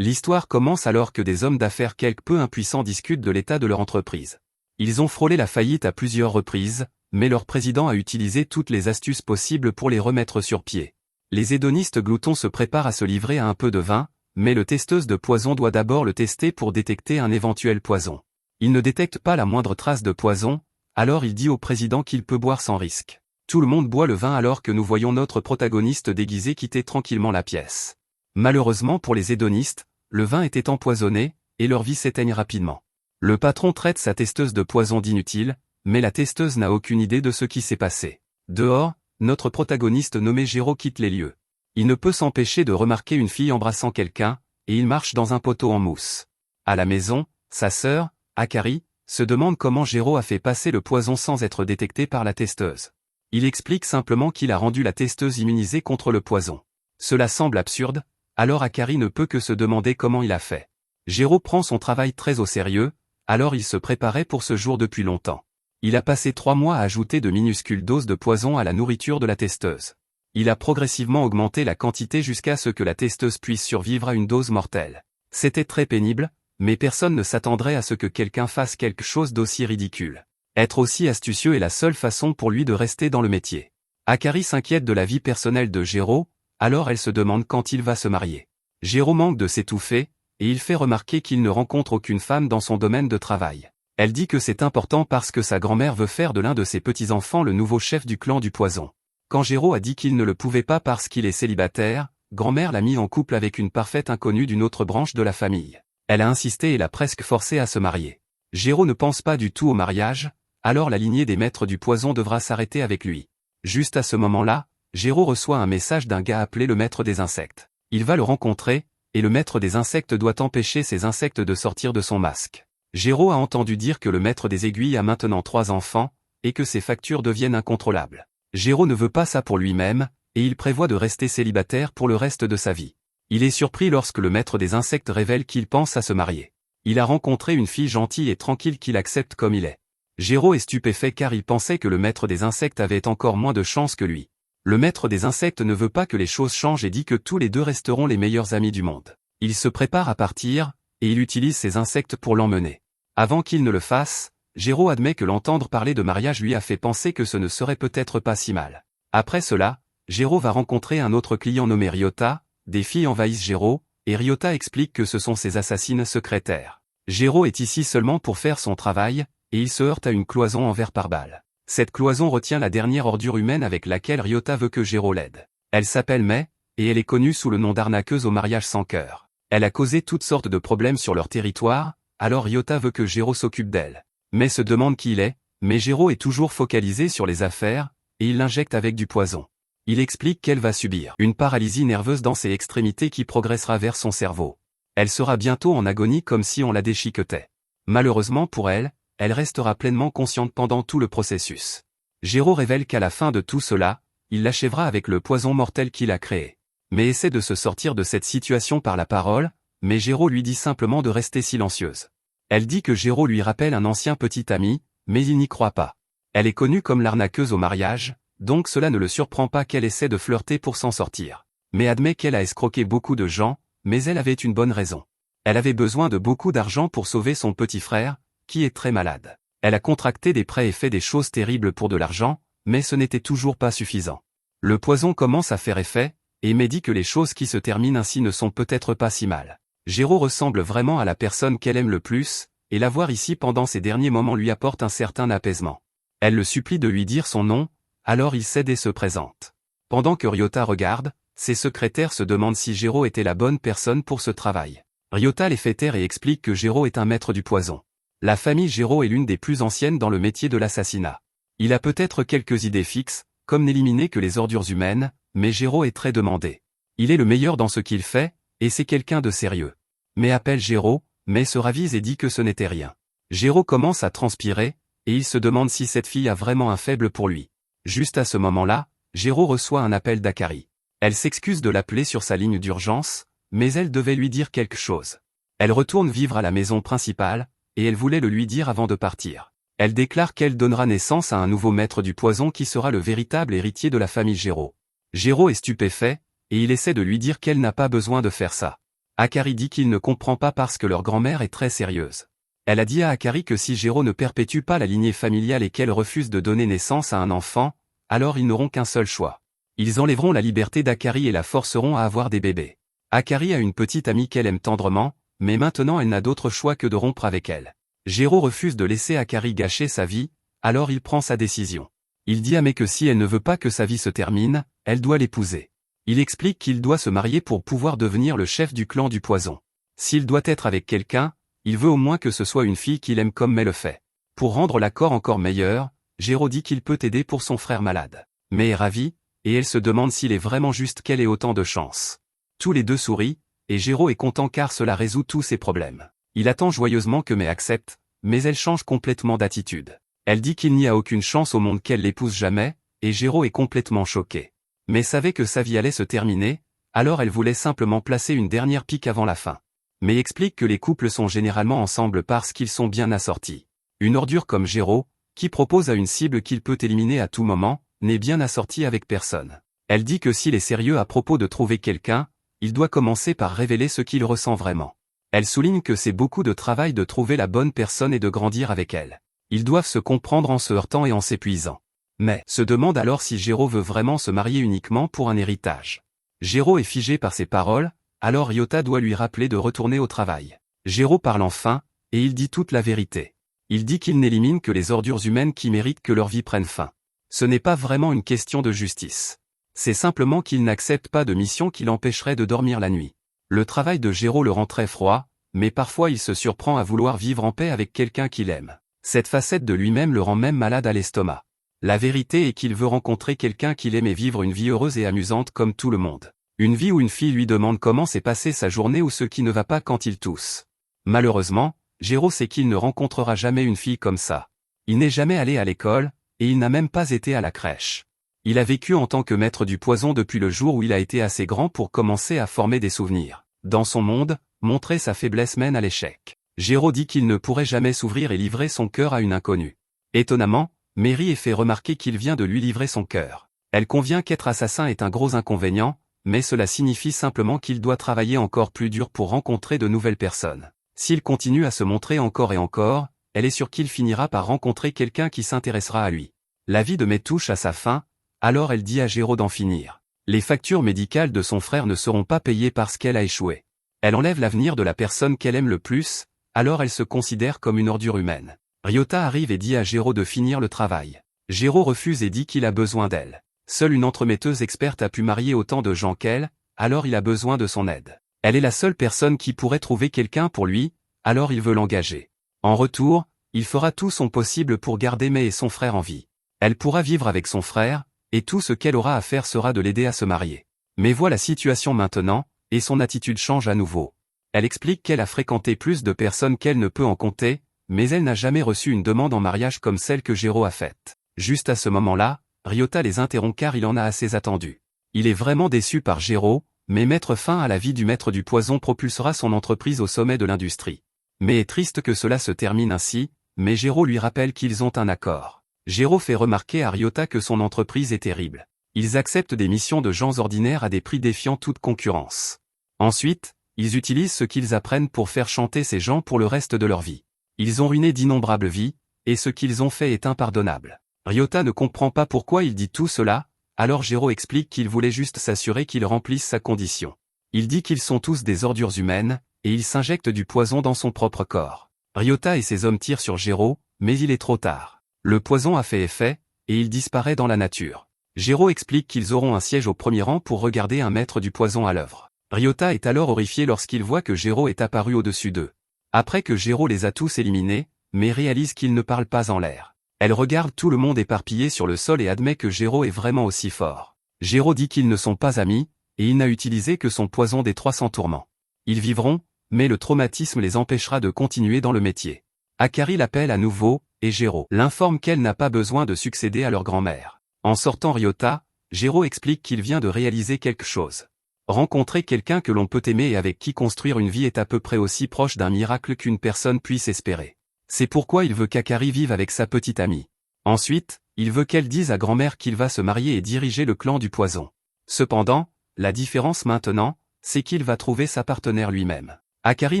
L'histoire commence alors que des hommes d'affaires quelque peu impuissants discutent de l'état de leur entreprise. Ils ont frôlé la faillite à plusieurs reprises, mais leur président a utilisé toutes les astuces possibles pour les remettre sur pied. Les hédonistes gloutons se préparent à se livrer à un peu de vin, mais le testeuse de poison doit d'abord le tester pour détecter un éventuel poison. Il ne détecte pas la moindre trace de poison, alors il dit au président qu'il peut boire sans risque. Tout le monde boit le vin alors que nous voyons notre protagoniste déguisé quitter tranquillement la pièce. Malheureusement pour les hédonistes, le vin était empoisonné, et leur vie s'éteigne rapidement. Le patron traite sa testeuse de poison d'inutile, mais la testeuse n'a aucune idée de ce qui s'est passé. Dehors, notre protagoniste nommé Géraud quitte les lieux. Il ne peut s'empêcher de remarquer une fille embrassant quelqu'un, et il marche dans un poteau en mousse. À la maison, sa sœur, Akari, se demande comment Géraud a fait passer le poison sans être détecté par la testeuse. Il explique simplement qu'il a rendu la testeuse immunisée contre le poison. Cela semble absurde, alors Akari ne peut que se demander comment il a fait. Géraud prend son travail très au sérieux, alors il se préparait pour ce jour depuis longtemps. Il a passé 3 mois à ajouter de minuscules doses de poison à la nourriture de la testeuse. Il a progressivement augmenté la quantité jusqu'à ce que la testeuse puisse survivre à une dose mortelle. C'était très pénible, mais personne ne s'attendrait à ce que quelqu'un fasse quelque chose d'aussi ridicule. Être aussi astucieux est la seule façon pour lui de rester dans le métier. Akari s'inquiète de la vie personnelle de Géraud, alors elle se demande quand il va se marier. Géraud manque de s'étouffer, et il fait remarquer qu'il ne rencontre aucune femme dans son domaine de travail. Elle dit que c'est important parce que sa grand-mère veut faire de l'un de ses petits-enfants le nouveau chef du clan du poison. Quand Géraud a dit qu'il ne le pouvait pas parce qu'il est célibataire, grand-mère l'a mis en couple avec une parfaite inconnue d'une autre branche de la famille. Elle a insisté et l'a presque forcé à se marier. Géraud ne pense pas du tout au mariage, alors la lignée des maîtres du poison devra s'arrêter avec lui. Juste à ce moment-là, Géraud reçoit un message d'un gars appelé le maître des insectes. Il va le rencontrer, et le maître des insectes doit empêcher ces insectes de sortir de son masque. Géraud a entendu dire que le maître des aiguilles a maintenant 3 enfants, et que ses factures deviennent incontrôlables. Géraud ne veut pas ça pour lui-même, et il prévoit de rester célibataire pour le reste de sa vie. Il est surpris lorsque le maître des insectes révèle qu'il pense à se marier. Il a rencontré une fille gentille et tranquille qu'il accepte comme il est. Géraud est stupéfait car il pensait que le maître des insectes avait encore moins de chance que lui. Le maître des insectes ne veut pas que les choses changent et dit que tous les deux resteront les meilleurs amis du monde. Il se prépare à partir, et il utilise ses insectes pour l'emmener. Avant qu'il ne le fasse, Géraud admet que l'entendre parler de mariage lui a fait penser que ce ne serait peut-être pas si mal. Après cela, Géraud va rencontrer un autre client nommé Ryota, des filles envahissent Géraud, et Ryota explique que ce sont ses assassines secrétaires. Géraud est ici seulement pour faire son travail, et il se heurte à une cloison en verre par balle. Cette cloison retient la dernière ordure humaine avec laquelle Ryota veut que Géraud l'aide. Elle s'appelle Mai, et elle est connue sous le nom d'arnaqueuse au mariage sans cœur. Elle a causé toutes sortes de problèmes sur leur territoire, alors Ryota veut que Géraud s'occupe d'elle. Mai se demande qui il est, mais Géraud est toujours focalisé sur les affaires, et il l'injecte avec du poison. Il explique qu'elle va subir une paralysie nerveuse dans ses extrémités qui progressera vers son cerveau. Elle sera bientôt en agonie comme si on la déchiquetait. Malheureusement pour elle, elle restera pleinement consciente pendant tout le processus. Géraud révèle qu'à la fin de tout cela, il l'achèvera avec le poison mortel qu'il a créé. Mais essaie de se sortir de cette situation par la parole, mais Géraud lui dit simplement de rester silencieuse. Elle dit que Géraud lui rappelle un ancien petit ami, mais il n'y croit pas. Elle est connue comme l'arnaqueuse au mariage, donc cela ne le surprend pas qu'elle essaie de flirter pour s'en sortir. Mais admet qu'elle a escroqué beaucoup de gens, mais elle avait une bonne raison. Elle avait besoin de beaucoup d'argent pour sauver son petit frère, qui est très malade. Elle a contracté des prêts et fait des choses terribles pour de l'argent, mais ce n'était toujours pas suffisant. Le poison commence à faire effet, et Mai dit que les choses qui se terminent ainsi ne sont peut-être pas si mal. Géraud ressemble vraiment à la personne qu'elle aime le plus, et la voir ici pendant ces derniers moments lui apporte un certain apaisement. Elle le supplie de lui dire son nom, alors il cède et se présente. Pendant que Ryota regarde, ses secrétaires se demandent si Géraud était la bonne personne pour ce travail. Ryota les fait taire et explique que Géraud est un maître du poison. La famille Géraud est l'une des plus anciennes dans le métier de l'assassinat. Il a peut-être quelques idées fixes, comme n'éliminer que les ordures humaines, mais Géraud est très demandé. Il est le meilleur dans ce qu'il fait, et c'est quelqu'un de sérieux. Mais appelle Géraud, mais se ravise et dit que ce n'était rien. Géraud commence à transpirer, et il se demande si cette fille a vraiment un faible pour lui. Juste à ce moment-là, Géraud reçoit un appel d'Akari. Elle s'excuse de l'appeler sur sa ligne d'urgence, mais elle devait lui dire quelque chose. Elle retourne vivre à la maison principale, et elle voulait le lui dire avant de partir. Elle déclare qu'elle donnera naissance à un nouveau maître du poison qui sera le véritable héritier de la famille Géraud. Géraud est stupéfait, et il essaie de lui dire qu'elle n'a pas besoin de faire ça. Akari dit qu'il ne comprend pas parce que leur grand-mère est très sérieuse. Elle a dit à Akari que si Jiro ne perpétue pas la lignée familiale et qu'elle refuse de donner naissance à un enfant, alors ils n'auront qu'un seul choix. Ils enlèveront la liberté d'Akari et la forceront à avoir des bébés. Akari a une petite amie qu'elle aime tendrement, mais maintenant elle n'a d'autre choix que de rompre avec elle. Jiro refuse de laisser Akari gâcher sa vie, alors il prend sa décision. Il dit à Mai que si elle ne veut pas que sa vie se termine, elle doit l'épouser. Il explique qu'il doit se marier pour pouvoir devenir le chef du clan du poison. S'il doit être avec quelqu'un, il veut au moins que ce soit une fille qu'il aime comme Mai le fait. Pour rendre l'accord encore meilleur, Jiro dit qu'il peut aider pour son frère malade. Mai est ravie, et elle se demande s'il est vraiment juste qu'elle ait autant de chance. Tous les deux sourient, et Jiro est content car cela résout tous ses problèmes. Il attend joyeusement que Mai accepte, mais elle change complètement d'attitude. Elle dit qu'il n'y a aucune chance au monde qu'elle l'épouse jamais, et Jiro est complètement choqué. Mai savait que sa vie allait se terminer, alors elle voulait simplement placer une dernière pique avant la fin. Mai explique que les couples sont généralement ensemble parce qu'ils sont bien assortis. Une ordure comme Jiro, qui propose à une cible qu'il peut éliminer à tout moment, n'est bien assortie avec personne. Elle dit que s'il est sérieux à propos de trouver quelqu'un, il doit commencer par révéler ce qu'il ressent vraiment. Elle souligne que c'est beaucoup de travail de trouver la bonne personne et de grandir avec elle. Ils doivent se comprendre en se heurtant et en s'épuisant. Mais se demande alors si Jiro veut vraiment se marier uniquement pour un héritage. Jiro est figé par ses paroles, alors Ryota doit lui rappeler de retourner au travail. Jiro parle enfin, et il dit toute la vérité. Il dit qu'il n'élimine que les ordures humaines qui méritent que leur vie prenne fin. Ce n'est pas vraiment une question de justice. C'est simplement qu'il n'accepte pas de mission qui l'empêcherait de dormir la nuit. Le travail de Jiro le rend très froid, mais parfois il se surprend à vouloir vivre en paix avec quelqu'un qu'il aime. Cette facette de lui-même le rend même malade à l'estomac. La vérité est qu'il veut rencontrer quelqu'un qu'il aime et vivre une vie heureuse et amusante comme tout le monde. Une vie où une fille lui demande comment s'est passée sa journée ou ce qui ne va pas quand il tousse. Malheureusement, Jiro sait qu'il ne rencontrera jamais une fille comme ça. Il n'est jamais allé à l'école, et il n'a même pas été à la crèche. Il a vécu en tant que maître du poison depuis le jour où il a été assez grand pour commencer à former des souvenirs. Dans son monde, montrer sa faiblesse mène à l'échec. Jiro dit qu'il ne pourrait jamais s'ouvrir et livrer son cœur à une inconnue. Étonnamment, Mary est fait remarquer qu'il vient de lui livrer son cœur. Elle convient qu'être assassin est un gros inconvénient, mais cela signifie simplement qu'il doit travailler encore plus dur pour rencontrer de nouvelles personnes. S'il continue à se montrer encore et encore, elle est sûre qu'il finira par rencontrer quelqu'un qui s'intéressera à lui. La vie de Mai touche à sa fin, alors elle dit à Jiro d'en finir. Les factures médicales de son frère ne seront pas payées parce qu'elle a échoué. Elle enlève l'avenir de la personne qu'elle aime le plus, alors elle se considère comme une ordure humaine. Ryota arrive et dit à Jiro de finir le travail. Jiro refuse et dit qu'il a besoin d'elle. Seule une entremetteuse experte a pu marier autant de gens qu'elle, alors il a besoin de son aide. Elle est la seule personne qui pourrait trouver quelqu'un pour lui, alors il veut l'engager. En retour, il fera tout son possible pour garder Mai et son frère en vie. Elle pourra vivre avec son frère, et tout ce qu'elle aura à faire sera de l'aider à se marier. Mais voit la situation maintenant, et son attitude change à nouveau. Elle explique qu'elle a fréquenté plus de personnes qu'elle ne peut en compter, mais elle n'a jamais reçu une demande en mariage comme celle que Jiro a faite. Juste à ce moment-là, Ryota les interrompt car il en a assez attendu. Il est vraiment déçu par Jiro, mais mettre fin à la vie du maître du poison propulsera son entreprise au sommet de l'industrie. Mais est triste que cela se termine ainsi, mais Jiro lui rappelle qu'ils ont un accord. Jiro fait remarquer à Ryota que son entreprise est terrible. Ils acceptent des missions de gens ordinaires à des prix défiant toute concurrence. Ensuite, ils utilisent ce qu'ils apprennent pour faire chanter ces gens pour le reste de leur vie. Ils ont ruiné d'innombrables vies, et ce qu'ils ont fait est impardonnable. Ryota ne comprend pas pourquoi il dit tout cela, alors Jiro explique qu'il voulait juste s'assurer qu'ils remplissent sa condition. Il dit qu'ils sont tous des ordures humaines, et il s'injecte du poison dans son propre corps. Ryota et ses hommes tirent sur Jiro, mais il est trop tard. Le poison a fait effet, et il disparaît dans la nature. Jiro explique qu'ils auront un siège au premier rang pour regarder un maître du poison à l'œuvre. Ryota est alors horrifié lorsqu'il voit que Jiro est apparu au-dessus d'eux. Après que Jiro les a tous éliminés, mais réalise qu'il ne parle pas en l'air. Elle regarde tout le monde éparpillé sur le sol et admet que Jiro est vraiment aussi fort. Jiro dit qu'ils ne sont pas amis, et il n'a utilisé que son poison des 300 tourments. Ils vivront, mais le traumatisme les empêchera de continuer dans le métier. Akari l'appelle à nouveau, et Jiro l'informe qu'elle n'a pas besoin de succéder à leur grand-mère. En sortant Ryota, Jiro explique qu'il vient de réaliser quelque chose. Rencontrer quelqu'un que l'on peut aimer et avec qui construire une vie est à peu près aussi proche d'un miracle qu'une personne puisse espérer. C'est pourquoi il veut qu'Akari vive avec sa petite amie. Ensuite, il veut qu'elle dise à grand-mère qu'il va se marier et diriger le clan du poison. Cependant, la différence maintenant, c'est qu'il va trouver sa partenaire lui-même. Akari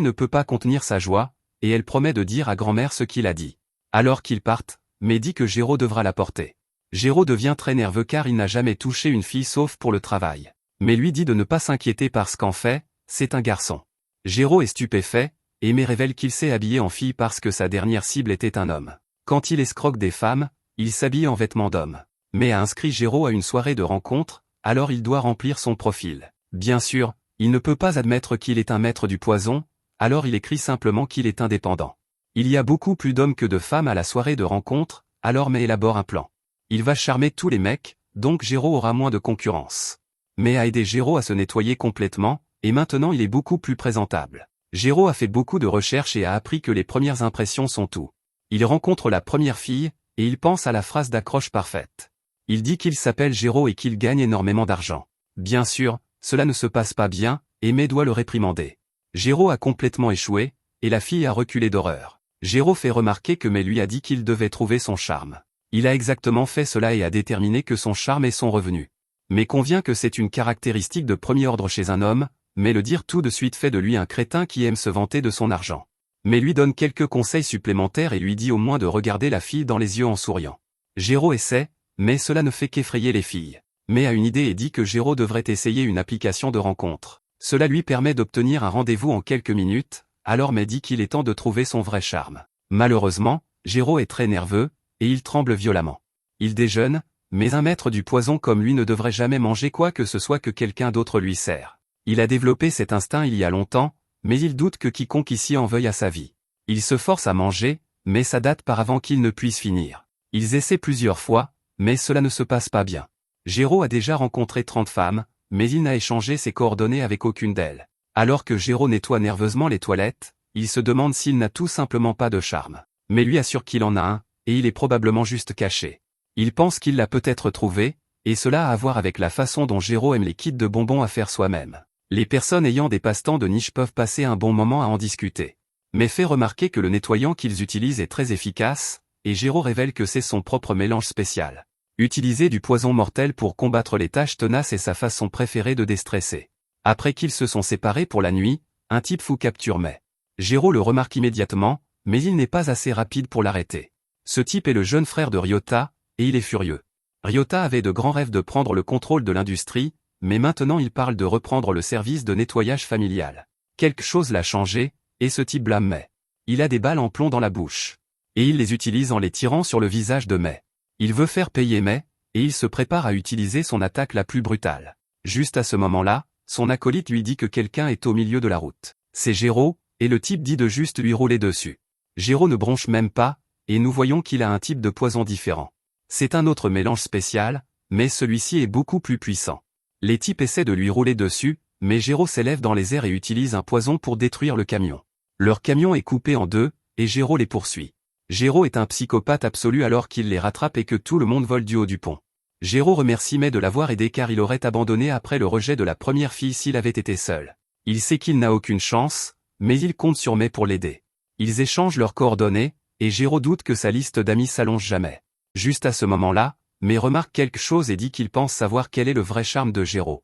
ne peut pas contenir sa joie, et elle promet de dire à grand-mère ce qu'il a dit. Alors qu'ils partent, Mai dit que Géraud devra la porter. Géraud devient très nerveux car il n'a jamais touché une fille sauf pour le travail. Mais lui dit de ne pas s'inquiéter parce qu'en fait, c'est un garçon. Géraud est stupéfait, et Mai révèle qu'il s'est habillé en fille parce que sa dernière cible était un homme. Quand il escroque des femmes, il s'habille en vêtements d'homme. Mai a inscrit Géraud à une soirée de rencontre, alors il doit remplir son profil. Bien sûr, il ne peut pas admettre qu'il est un maître du poison, alors il écrit simplement qu'il est indépendant. Il y a beaucoup plus d'hommes que de femmes à la soirée de rencontre, alors Mai élabore un plan. Il va charmer tous les mecs, donc Géraud aura moins de concurrence. Mai a aidé Géraud à se nettoyer complètement, et maintenant il est beaucoup plus présentable. Géraud a fait beaucoup de recherches et a appris que les premières impressions sont tout. Il rencontre la première fille, et il pense à la phrase d'accroche parfaite. Il dit qu'il s'appelle Géraud et qu'il gagne énormément d'argent. Bien sûr, cela ne se passe pas bien, et Mai doit le réprimander. Géraud a complètement échoué, et la fille a reculé d'horreur. Géraud fait remarquer que Mai lui a dit qu'il devait trouver son charme. Il a exactement fait cela et a déterminé que son charme est son revenu. Mais convient que c'est une caractéristique de premier ordre chez un homme, mais le dire tout de suite fait de lui un crétin qui aime se vanter de son argent. Mais lui donne quelques conseils supplémentaires et lui dit au moins de regarder la fille dans les yeux en souriant. Géraud essaie, mais cela ne fait qu'effrayer les filles. Mai a une idée et dit que Géraud devrait essayer une application de rencontre. Cela lui permet d'obtenir un rendez-vous en quelques minutes, alors Mai dit qu'il est temps de trouver son vrai charme. Malheureusement, Géraud est très nerveux, et il tremble violemment. Il déjeune, mais un maître du poison comme lui ne devrait jamais manger quoi que ce soit que quelqu'un d'autre lui sert. Il a développé cet instinct il y a longtemps, mais il doute que quiconque ici en veuille à sa vie. Il se force à manger, mais ça date par avant qu'il ne puisse finir. Ils essaient plusieurs fois, mais cela ne se passe pas bien. Géraud a déjà rencontré 30 femmes, mais il n'a échangé ses coordonnées avec aucune d'elles. Alors que Géraud nettoie nerveusement les toilettes, il se demande s'il n'a tout simplement pas de charme. Mais lui assure qu'il en a un, et il est probablement juste caché. Il pense qu'il l'a peut-être trouvé, et cela a à voir avec la façon dont Géraud aime les kits de bonbons à faire soi-même. Les personnes ayant des passe-temps de niche peuvent passer un bon moment à en discuter. Mais fait remarquer que le nettoyant qu'ils utilisent est très efficace, et Géraud révèle que c'est son propre mélange spécial. Utiliser du poison mortel pour combattre les tâches tenaces est sa façon préférée de déstresser. Après qu'ils se sont séparés pour la nuit, un type fou capture Mai. Géraud le remarque immédiatement, mais il n'est pas assez rapide pour l'arrêter. Ce type est le jeune frère de Ryota, et il est furieux. Ryota avait de grands rêves de prendre le contrôle de l'industrie, mais maintenant il parle de reprendre le service de nettoyage familial. Quelque chose l'a changé, et ce type blâme Mai. Il a des balles en plomb dans la bouche. Et il les utilise en les tirant sur le visage de Mai. Il veut faire payer Mai, et il se prépare à utiliser son attaque la plus brutale. Juste à ce moment-là, son acolyte lui dit que quelqu'un est au milieu de la route. C'est Géraud, et le type dit de juste lui rouler dessus. Géraud ne bronche même pas, et nous voyons qu'il a un type de poison différent. C'est un autre mélange spécial, mais celui-ci est beaucoup plus puissant. Les types essaient de lui rouler dessus, mais Géraud s'élève dans les airs et utilise un poison pour détruire le camion. Leur camion est coupé en deux, et Géraud les poursuit. Géraud est un psychopathe absolu alors qu'il les rattrape et que tout le monde vole du haut du pont. Géraud remercie Mai de l'avoir aidé car il aurait abandonné après le rejet de la première fille s'il avait été seul. Il sait qu'il n'a aucune chance, mais il compte sur Mai pour l'aider. Ils échangent leurs coordonnées, et Géraud doute que sa liste d'amis s'allonge jamais. Juste à ce moment-là, Mai remarque quelque chose et dit qu'il pense savoir quel est le vrai charme de Géraud.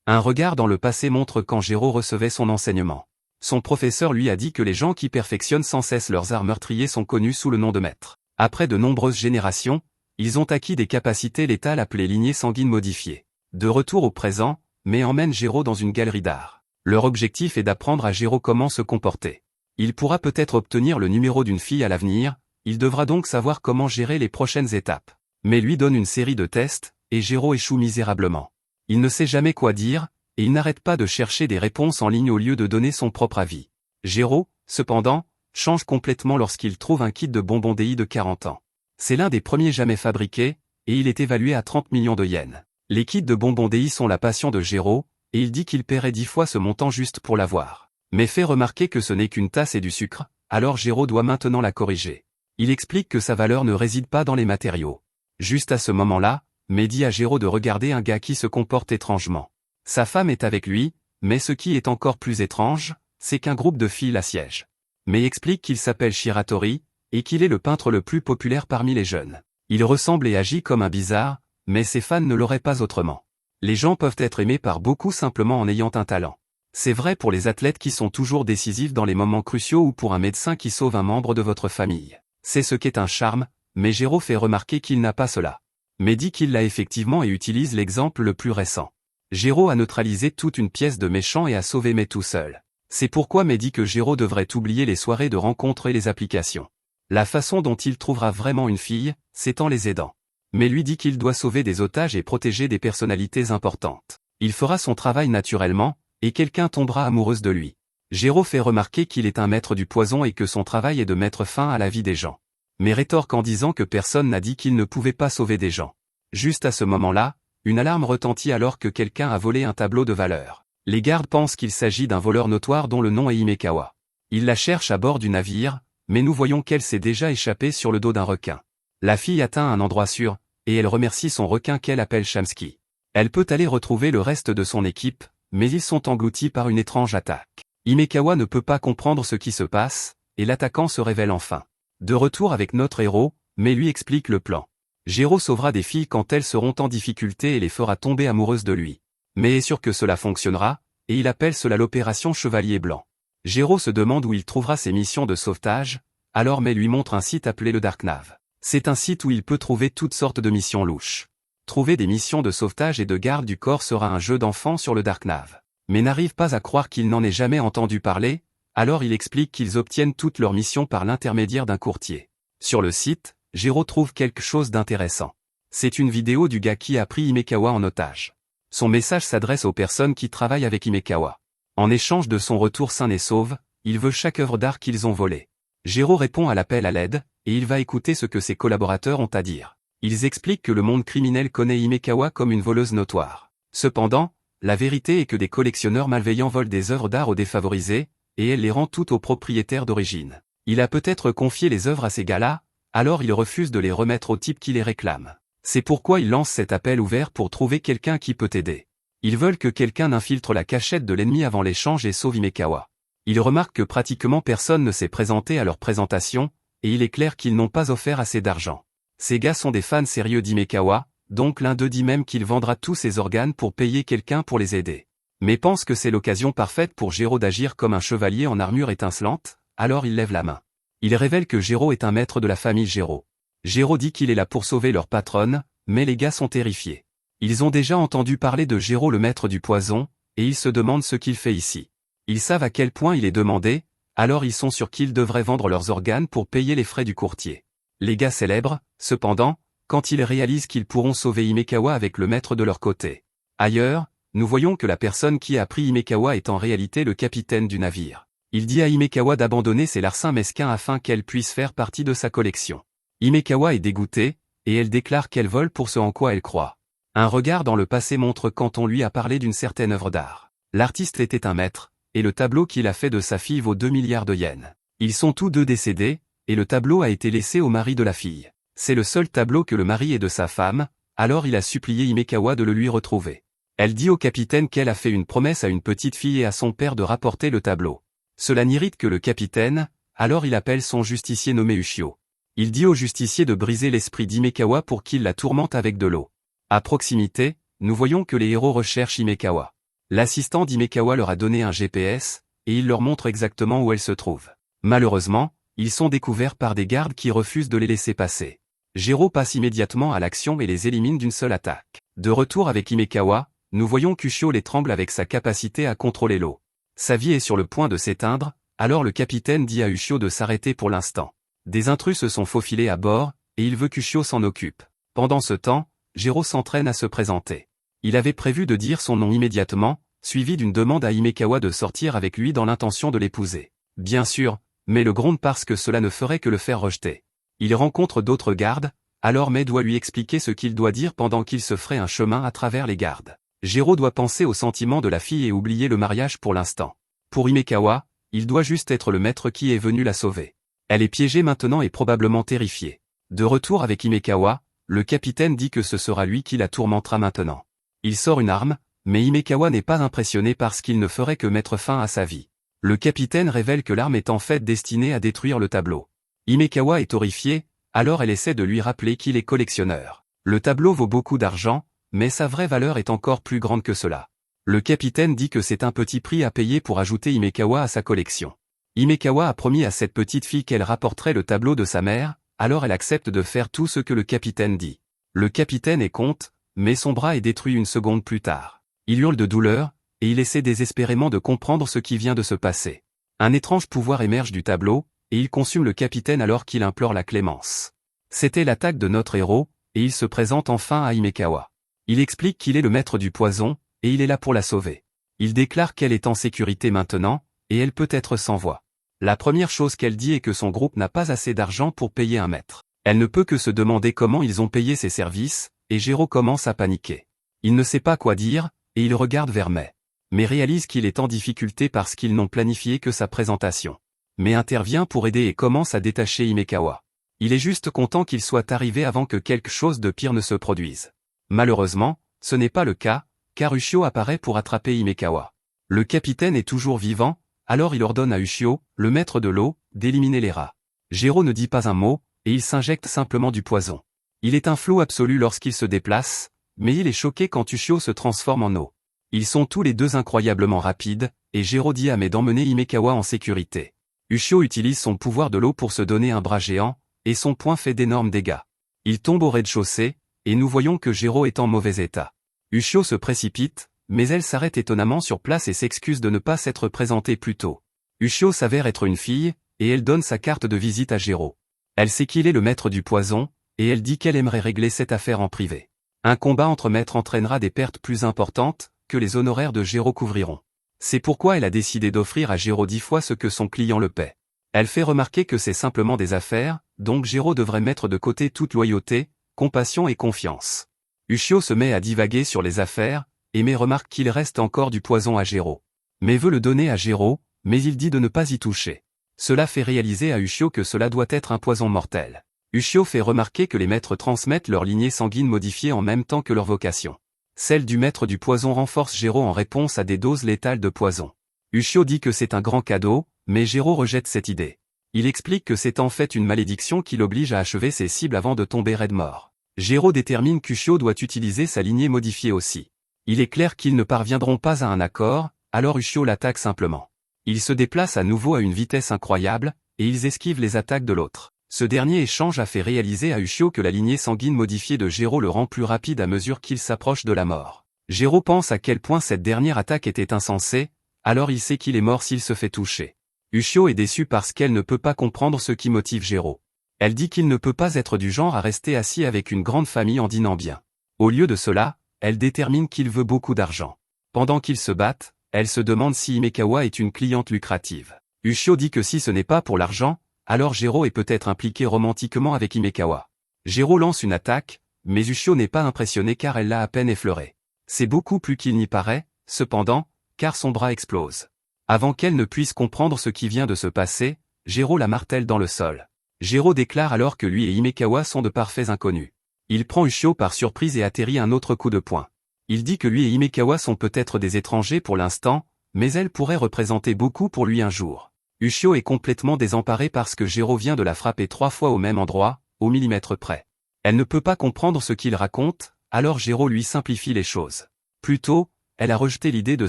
Un regard dans le passé montre quand Géraud recevait son enseignement. Son professeur lui a dit que les gens qui perfectionnent sans cesse leurs arts meurtriers sont connus sous le nom de maîtres. Après de nombreuses générations, ils ont acquis des capacités létales appelées lignées sanguines modifiées. De retour au présent, Mai emmène Géraud dans une galerie d'art. Leur objectif est d'apprendre à Géraud comment se comporter. Il pourra peut-être obtenir le numéro d'une fille à l'avenir, il devra donc savoir comment gérer les prochaines étapes. Mai lui donne une série de tests, et Géraud échoue misérablement. Il ne sait jamais quoi dire, et il n'arrête pas de chercher des réponses en ligne au lieu de donner son propre avis. Géraud, cependant, change complètement lorsqu'il trouve un kit de bonbons DI de 40 ans. C'est l'un des premiers jamais fabriqués, et il est évalué à 30 millions de yens. Les kits de bonbons DI sont la passion de Géraud, et il dit qu'il paierait 10 fois ce montant juste pour l'avoir. Mais fait remarquer que ce n'est qu'une tasse et du sucre, alors Géraud doit maintenant la corriger. Il explique que sa valeur ne réside pas dans les matériaux. Juste à ce moment-là, Mai dit à Géraud de regarder un gars qui se comporte étrangement. Sa femme est avec lui, mais ce qui est encore plus étrange, c'est qu'un groupe de filles l'assiège. Mai explique qu'il s'appelle Shiratori, et qu'il est le peintre le plus populaire parmi les jeunes. Il ressemble et agit comme un bizarre, mais ses fans ne l'auraient pas autrement. Les gens peuvent être aimés par beaucoup simplement en ayant un talent. C'est vrai pour les athlètes qui sont toujours décisifs dans les moments cruciaux ou pour un médecin qui sauve un membre de votre famille. C'est ce qu'est un charme, mais Géraud fait remarquer qu'il n'a pas cela. Mais dit qu'il l'a effectivement et utilise l'exemple le plus récent. Géraud a neutralisé toute une pièce de méchant et a sauvé May tout seul. C'est pourquoi May dit que Géraud devrait oublier les soirées de rencontres et les applications. La façon dont il trouvera vraiment une fille, c'est en les aidant. Mais lui dit qu'il doit sauver des otages et protéger des personnalités importantes. Il fera son travail naturellement, et quelqu'un tombera amoureuse de lui. Géraud fait remarquer qu'il est un maître du poison et que son travail est de mettre fin à la vie des gens. Mais rétorque en disant que personne n'a dit qu'il ne pouvait pas sauver des gens. Juste à ce moment-là, une alarme retentit alors que quelqu'un a volé un tableau de valeur. Les gardes pensent qu'il s'agit d'un voleur notoire dont le nom est Himekawa. Ils la cherchent à bord du navire, mais nous voyons qu'elle s'est déjà échappée sur le dos d'un requin. La fille atteint un endroit sûr, et elle remercie son requin qu'elle appelle Shamsky. Elle peut aller retrouver le reste de son équipe, mais ils sont engloutis par une étrange attaque. Himekawa ne peut pas comprendre ce qui se passe, et l'attaquant se révèle enfin. De retour avec notre héros, mais lui explique le plan. Géraud sauvera des filles quand elles seront en difficulté et les fera tomber amoureuses de lui. Mais est sûr que cela fonctionnera, et il appelle cela l'opération Chevalier Blanc. Géraud se demande où il trouvera ses missions de sauvetage, alors May lui montre un site appelé le Darknav. C'est un site où il peut trouver toutes sortes de missions louches. Trouver des missions de sauvetage et de garde du corps sera un jeu d'enfant sur le Darknav. Mais n'arrive pas à croire qu'il n'en ait jamais entendu parler, alors il explique qu'ils obtiennent toutes leurs missions par l'intermédiaire d'un courtier. Sur le site, Géraud trouve quelque chose d'intéressant. C'est une vidéo du gars qui a pris Himekawa en otage. Son message s'adresse aux personnes qui travaillent avec Himekawa. En échange de son retour sain et sauve, il veut chaque œuvre d'art qu'ils ont volée. Géraud répond à l'appel à l'aide, et il va écouter ce que ses collaborateurs ont à dire. Ils expliquent que le monde criminel connaît Himekawa comme une voleuse notoire. Cependant, la vérité est que des collectionneurs malveillants volent des œuvres d'art aux défavorisés, et elle les rend toutes aux propriétaires d'origine. Il a peut-être confié les œuvres à ces gars-là, alors il refuse de les remettre au type qui les réclame. C'est pourquoi il lance cet appel ouvert pour trouver quelqu'un qui peut aider. Ils veulent que quelqu'un infiltre la cachette de l'ennemi avant l'échange et sauve Himekawa. Ils remarquent que pratiquement personne ne s'est présenté à leur présentation, et il est clair qu'ils n'ont pas offert assez d'argent. Ces gars sont des fans sérieux d'Himekawa, donc l'un d'eux dit même qu'il vendra tous ses organes pour payer quelqu'un pour les aider. Mais pense que c'est l'occasion parfaite pour Géraud d'agir comme un chevalier en armure étincelante, alors il lève la main. Il révèle que Géraud est un maître de la famille Géraud. Géraud dit qu'il est là pour sauver leur patronne, mais les gars sont terrifiés. Ils ont déjà entendu parler de Géraud le maître du poison, et ils se demandent ce qu'il fait ici. Ils savent à quel point il est demandé, alors ils sont sûrs qu'ils devraient vendre leurs organes pour payer les frais du courtier. Les gars célèbrent, cependant, quand ils réalisent qu'ils pourront sauver Himekawa avec le maître de leur côté. Ailleurs, nous voyons que la personne qui a pris Himekawa est en réalité le capitaine du navire. Il dit à Himekawa d'abandonner ses larcins mesquins afin qu'elle puisse faire partie de sa collection. Himekawa est dégoûtée, et elle déclare qu'elle vole pour ce en quoi elle croit. Un regard dans le passé montre quand on lui a parlé d'une certaine œuvre d'art. L'artiste était un maître, et le tableau qu'il a fait de sa fille vaut 2 milliards de yens. Ils sont tous deux décédés, et le tableau a été laissé au mari de la fille. C'est le seul tableau que le mari ait de sa femme, alors il a supplié Himekawa de le lui retrouver. Elle dit au capitaine qu'elle a fait une promesse à une petite fille et à son père de rapporter le tableau. Cela n'irrite que le capitaine, alors il appelle son justicier nommé Ushio. Il dit au justicier de briser l'esprit d'Himekawa pour qu'il la tourmente avec de l'eau. À proximité, nous voyons que les héros recherchent Himekawa. L'assistant d'Himekawa leur a donné un GPS, et il leur montre exactement où elle se trouve. Malheureusement, ils sont découverts par des gardes qui refusent de les laisser passer. Géraud passe immédiatement à l'action et les élimine d'une seule attaque. De retour avec Himekawa, nous voyons qu'Ushio les tremble avec sa capacité à contrôler l'eau. Sa vie est sur le point de s'éteindre, alors le capitaine dit à Ushio de s'arrêter pour l'instant. Des intrus se sont faufilés à bord, et il veut qu'Ushio s'en occupe. Pendant ce temps, Géraud s'entraîne à se présenter. Il avait prévu de dire son nom immédiatement, suivi d'une demande à Himekawa de sortir avec lui dans l'intention de l'épouser. Bien sûr, mais le gronde parce que cela ne ferait que le faire rejeter. Il rencontre d'autres gardes, alors May doit lui expliquer ce qu'il doit dire pendant qu'il se ferait un chemin à travers les gardes. Géraud doit penser aux sentiments de la fille et oublier le mariage pour l'instant. Pour Himekawa, il doit juste être le maître qui est venu la sauver. Elle est piégée maintenant et probablement terrifiée. De retour avec Himekawa, le capitaine dit que ce sera lui qui la tourmentera maintenant. Il sort une arme, mais Himekawa n'est pas impressionné parce qu'il ne ferait que mettre fin à sa vie. Le capitaine révèle que l'arme est en fait destinée à détruire le tableau. Himekawa est horrifiée, alors elle essaie de lui rappeler qu'il est collectionneur. Le tableau vaut beaucoup d'argent, mais sa vraie valeur est encore plus grande que cela. Le capitaine dit que c'est un petit prix à payer pour ajouter Himekawa à sa collection. Himekawa a promis à cette petite fille qu'elle rapporterait le tableau de sa mère, alors elle accepte de faire tout ce que le capitaine dit. Le capitaine est contre, mais son bras est détruit une seconde plus tard. Il hurle de douleur, et il essaie désespérément de comprendre ce qui vient de se passer. Un étrange pouvoir émerge du tableau, et il consume le capitaine alors qu'il implore la clémence. C'était l'attaque de notre héros, et il se présente enfin à Himekawa. Il explique qu'il est le maître du poison, et il est là pour la sauver. Il déclare qu'elle est en sécurité maintenant, et elle peut être sans voix. La première chose qu'elle dit est que son groupe n'a pas assez d'argent pour payer un maître. Elle ne peut que se demander comment ils ont payé ses services, et Gero commence à paniquer. Il ne sait pas quoi dire, et il regarde vers Mai. Mais réalise qu'il est en difficulté parce qu'ils n'ont planifié que sa présentation. Mais intervient pour aider et commence à détacher Himekawa. Il est juste content qu'il soit arrivé avant que quelque chose de pire ne se produise. Malheureusement, ce n'est pas le cas, car Ushio apparaît pour attraper Himekawa. Le capitaine est toujours vivant, alors il ordonne à Ushio, le maître de l'eau, d'éliminer les rats. Gero ne dit pas un mot, et il s'injecte simplement du poison. Il est un flou absolu lorsqu'il se déplace, mais il est choqué quand Ushio se transforme en eau. Ils sont tous les deux incroyablement rapides, et Gero dit à Mai d'emmener Himekawa en sécurité. Ushio utilise son pouvoir de l'eau pour se donner un bras géant, et son poing fait d'énormes dégâts. Il tombe au rez-de-chaussée, et nous voyons que Gero est en mauvais état. Ushio se précipite, mais elle s'arrête étonnamment sur place et s'excuse de ne pas s'être présentée plus tôt. Ushio s'avère être une fille, et elle donne sa carte de visite à Gero. Elle sait qu'il est le maître du poison, et elle dit qu'elle aimerait régler cette affaire en privé. Un combat entre maîtres entraînera des pertes plus importantes, que les honoraires de Gero couvriront. C'est pourquoi elle a décidé d'offrir à Gero 10 fois ce que son client le paie. Elle fait remarquer que c'est simplement des affaires, donc Gero devrait mettre de côté toute loyauté, compassion et confiance. Ushio se met à divaguer sur les affaires, et Mai remarque qu'il reste encore du poison à Gero. Mai veut le donner à Gero, mais il dit de ne pas y toucher. Cela fait réaliser à Ushio que cela doit être un poison mortel. Ushio fait remarquer que les maîtres transmettent leur lignée sanguine modifiée en même temps que leur vocation. Celle du maître du poison renforce Gero en réponse à des doses létales de poison. Ushio dit que c'est un grand cadeau, mais Gero rejette cette idée. Il explique que c'est en fait une malédiction qui l'oblige à achever ses cibles avant de tomber raide mort. Gero détermine qu'Ushio doit utiliser sa lignée modifiée aussi. Il est clair qu'ils ne parviendront pas à un accord, alors Ushio l'attaque simplement. Il se déplace à nouveau à une vitesse incroyable, et ils esquivent les attaques de l'autre. Ce dernier échange a fait réaliser à Ushio que la lignée sanguine modifiée de Gero le rend plus rapide à mesure qu'il s'approche de la mort. Gero pense à quel point cette dernière attaque était insensée, alors il sait qu'il est mort s'il se fait toucher. Ushio est déçu parce qu'elle ne peut pas comprendre ce qui motive Gero. Elle dit qu'il ne peut pas être du genre à rester assis avec une grande famille en dînant bien. Au lieu de cela, elle détermine qu'il veut beaucoup d'argent. Pendant qu'ils se battent, elle se demande si Himekawa est une cliente lucrative. Ushio dit que si ce n'est pas pour l'argent, alors Gero est peut-être impliqué romantiquement avec Himekawa. Gero lance une attaque, mais Ushio n'est pas impressionné car elle l'a à peine effleuré. C'est beaucoup plus qu'il n'y paraît, cependant, car son bras explose. Avant qu'elle ne puisse comprendre ce qui vient de se passer, Gero la martèle dans le sol. Gero déclare alors que lui et Himekawa sont de parfaits inconnus. Il prend Ushio par surprise et atterrit un autre coup de poing. Il dit que lui et Himekawa sont peut-être des étrangers pour l'instant, mais elle pourrait représenter beaucoup pour lui un jour. Ushio est complètement désemparée parce que Gero vient de la frapper 3 fois au même endroit, au millimètre près. Elle ne peut pas comprendre ce qu'il raconte, alors Gero lui simplifie les choses. Plus tôt, elle a rejeté l'idée de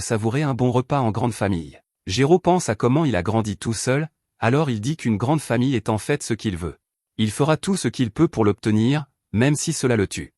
savourer un bon repas en grande famille. Gero pense à comment il a grandi tout seul, alors il dit qu'une grande famille est en fait ce qu'il veut. Il fera tout ce qu'il peut pour l'obtenir, même si cela le tue.